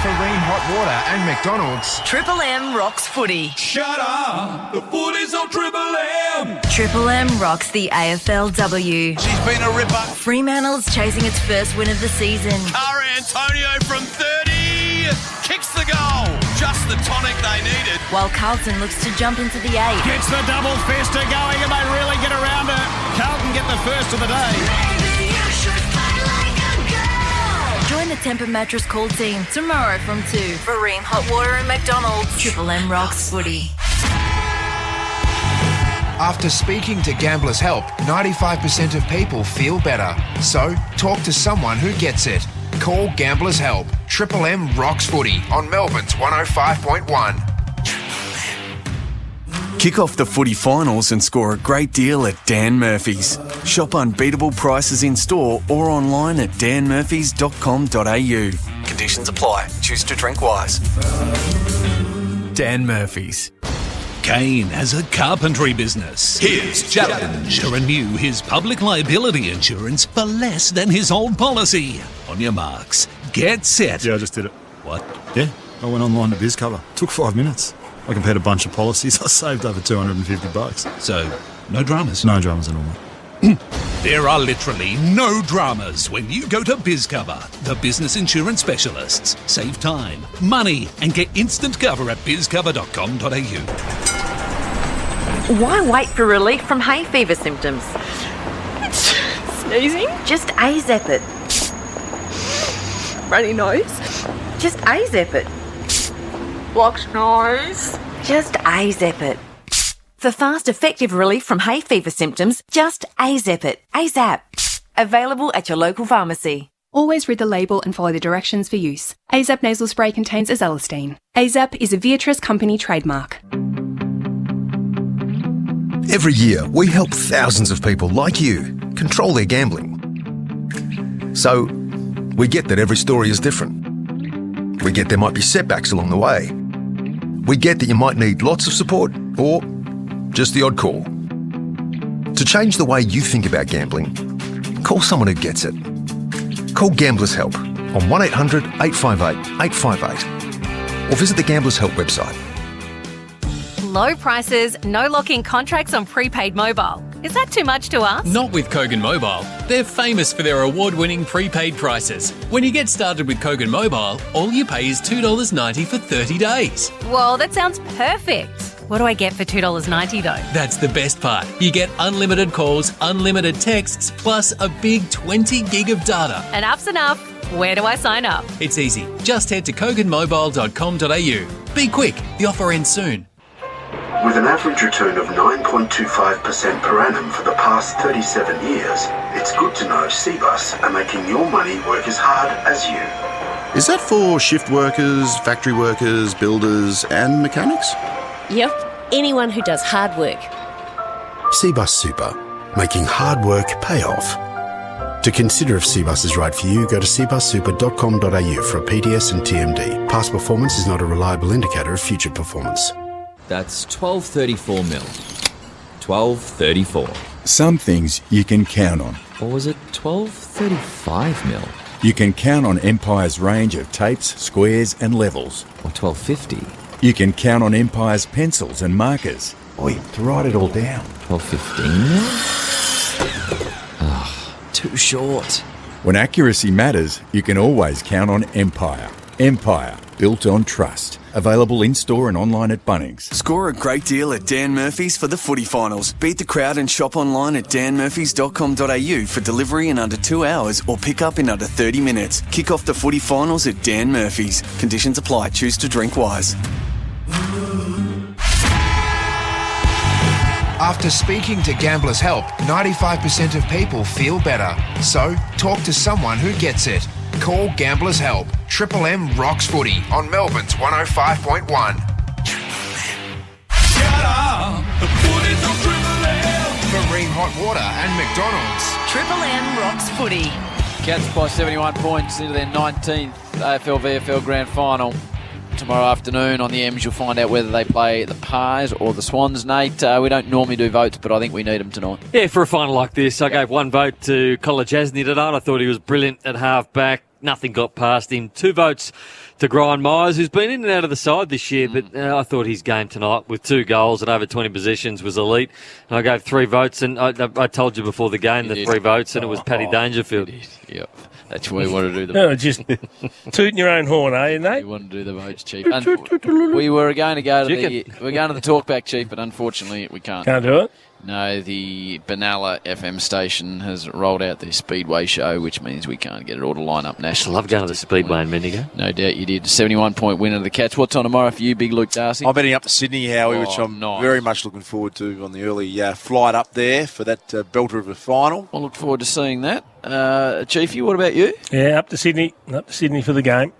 For Ream Hot Water and McDonald's. Triple M rocks footy. Shut up! The footy's on Triple M! Triple M rocks the AFLW. She's been a ripper. Fremantle's chasing its first win of the season. Cara Antonio from 30 kicks the goal. Just the tonic they needed. While Carlton looks to jump into the 8. Gets the double fister going and they really get around her. Carlton get the first of the day. Join the Temper Mattress call team tomorrow from 2 for Ream Hot Water and McDonald's. Triple M rocks footy. After speaking to Gamblers Help, 95% of people feel better. So, talk to someone who gets it. Call Gamblers Help. Triple M rocks footy on Melbourne's 105.1. Kick off the footy finals and score a great deal at Dan Murphy's. Shop unbeatable prices in store or online at danmurphys.com.au. Conditions apply. Choose to drink wise. Dan Murphy's. Kane has a carpentry business. His challenge to renew his public liability insurance for less than his old policy. On your marks, get set. Yeah, I just did it. What? Yeah, I went online to BizCover. Took 5 minutes. I compared a bunch of policies. I saved over $250. So, no dramas? No dramas at all. There are literally no dramas when you go to BizCover, the business insurance specialists. Save time, money, and get instant cover at bizcover.com.au. Why wait for relief from hay fever symptoms? Sneezing? Just AZAP it. Runny nose? Just AZAP it. Blocked nose? Just AZAP it. For fast, effective relief from hay fever symptoms, just AZAP it. AZAP. Available at your local pharmacy. Always read the label and follow the directions for use. AZAP nasal spray contains azelastine. AZAP is a Viatris company trademark. Every year, we help thousands of people like you control their gambling. So, we get that every story is different. We get there might be setbacks along the way. We get that you might need lots of support or just the odd call. To change the way you think about gambling, call someone who gets it. Call Gamblers Help on 1800 858 858 or visit the Gamblers Help website. Low prices, no lock-in contracts on prepaid mobile. Is that too much to ask? Not with Kogan Mobile. They're famous for their award-winning prepaid prices. When you get started with Kogan Mobile, all you pay is $2.90 for 30 days. Whoa, that sounds perfect. What do I get for $2.90 though? That's the best part. You get unlimited calls, unlimited texts, plus a big 20 gig of data. Enough's enough. Where do I sign up? It's easy. Just head to koganmobile.com.au. Be quick. The offer ends soon. With an average return of 9.25% per annum for the past 37 years, it's good to know Cbus are making your money work as hard as you. Is that for shift workers, factory workers, builders and mechanics? Yep, anyone who does hard work. Cbus Super, making hard work pay off. To consider if Cbus is right for you, go to cbussuper.com.au for a PDS and TMD. Past performance is not a reliable indicator of future performance. That's $12.34 mil. 12.34. Some things you can count on. Or was it 12.35 mil? You can count on Empire's range of tapes, squares and levels. Or 12.50. You can count on Empire's pencils and markers. Oi, to write it all down. 12.15 mil? Too short. When accuracy matters, you can always count on Empire. Empire, built on trust. Available in-store and online at Bunnings. Score a great deal at Dan Murphy's for the footy finals. Beat the crowd and shop online at danmurphys.com.au for delivery in under 2 hours or pick up in under 30 minutes. Kick off the footy finals at Dan Murphy's. Conditions apply. Choose to drink wise. After speaking to Gamblers Help, 95% of people feel better. So, talk to someone who gets it. Call Gamblers Help. Triple M rocks footy on Melbourne's 105.1. Marine Hot Water and McDonald's. Triple M rocks footy. Cats by 71 points into their 19th AFL-VFL Grand Final. Tomorrow afternoon on the M's, you'll find out whether they play the Pies or the Swans. Nate, we don't normally do votes, but I think we need them tonight. Yeah, for a final like this, I gave one vote to Kolajasny tonight. I thought he was brilliant at half-back. Nothing got past him. 2 votes to Brian Myers, who's been in and out of the side this year, but I thought his game tonight with 2 goals and over 20 possessions was elite. And I gave 3 votes, and I told you before the game the 3 votes, and it was Paddy Dangerfield. Yep. That's where we want to do the no, just tooting your own horn, are you, Nate? We want to do the votes, Chief. We were going to go to the talkback, Chief, but unfortunately we can't. Can't do it? No, the Benalla FM station has rolled out the Speedway show, which means we can't get it all to line up nationally. I love going to the Speedway in Bendigo. No doubt you did. 71-point winner of the Cats. What's on tomorrow for you, Big Luke Darcy? I'm heading up to Sydney, Howie, which I'm very much looking forward to on the early flight up there for that belter of a final. I look forward to seeing that. Chiefy, what about you? Yeah, up to Sydney for the game.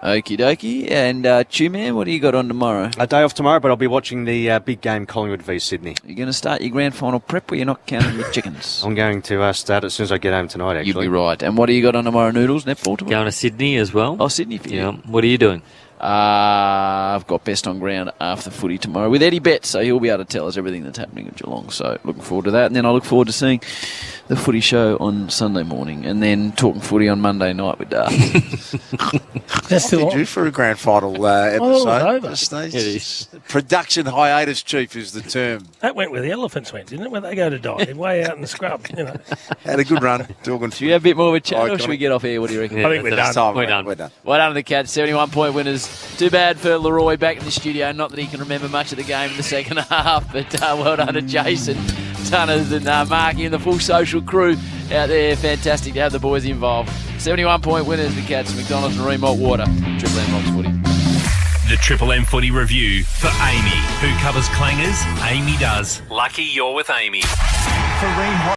Okie dokie. And Chew-Man, what do you got on tomorrow? A day off tomorrow, but I'll be watching the big game Collingwood v Sydney. You're going to start your grand final prep or you're not counting your chickens? I'm going to start as soon as I get home tonight, actually. You'll be right. And what do you got on tomorrow, Noodles? Netball tomorrow? Going to Sydney as well. Oh, Sydney for you. Yeah. What are you doing? I've got Best on Ground after the footy tomorrow with Eddie Betts, so he'll be able to tell us everything that's happening at Geelong. So looking forward to that. And then I look forward to seeing the footy show on Sunday morning and then talking footy on Monday night with Darcy. That's still due for a grand final episode. It is. Production hiatus, Chief, is the term. That went where the elephants went, didn't it? Where they go to die. They're way out in the scrub, you know. Had a good run. Should we have a bit more of a chat or should we get off here? What do you reckon? I think we're done. We're done. Well done to the Cats. 71-point winners. Too bad for Leroy back in the studio. Not that he can remember much of the game in the second half, but well done to Jason, Tunners and Marky and the full social crew out there. Fantastic to have the boys involved. 71-point winners, the Cats, McDonald's and Remote Water. Triple M Rocks Footy. The Triple M Footy Review for Amy, who covers clangers. Amy does. Lucky you're with Amy. For Ream Hot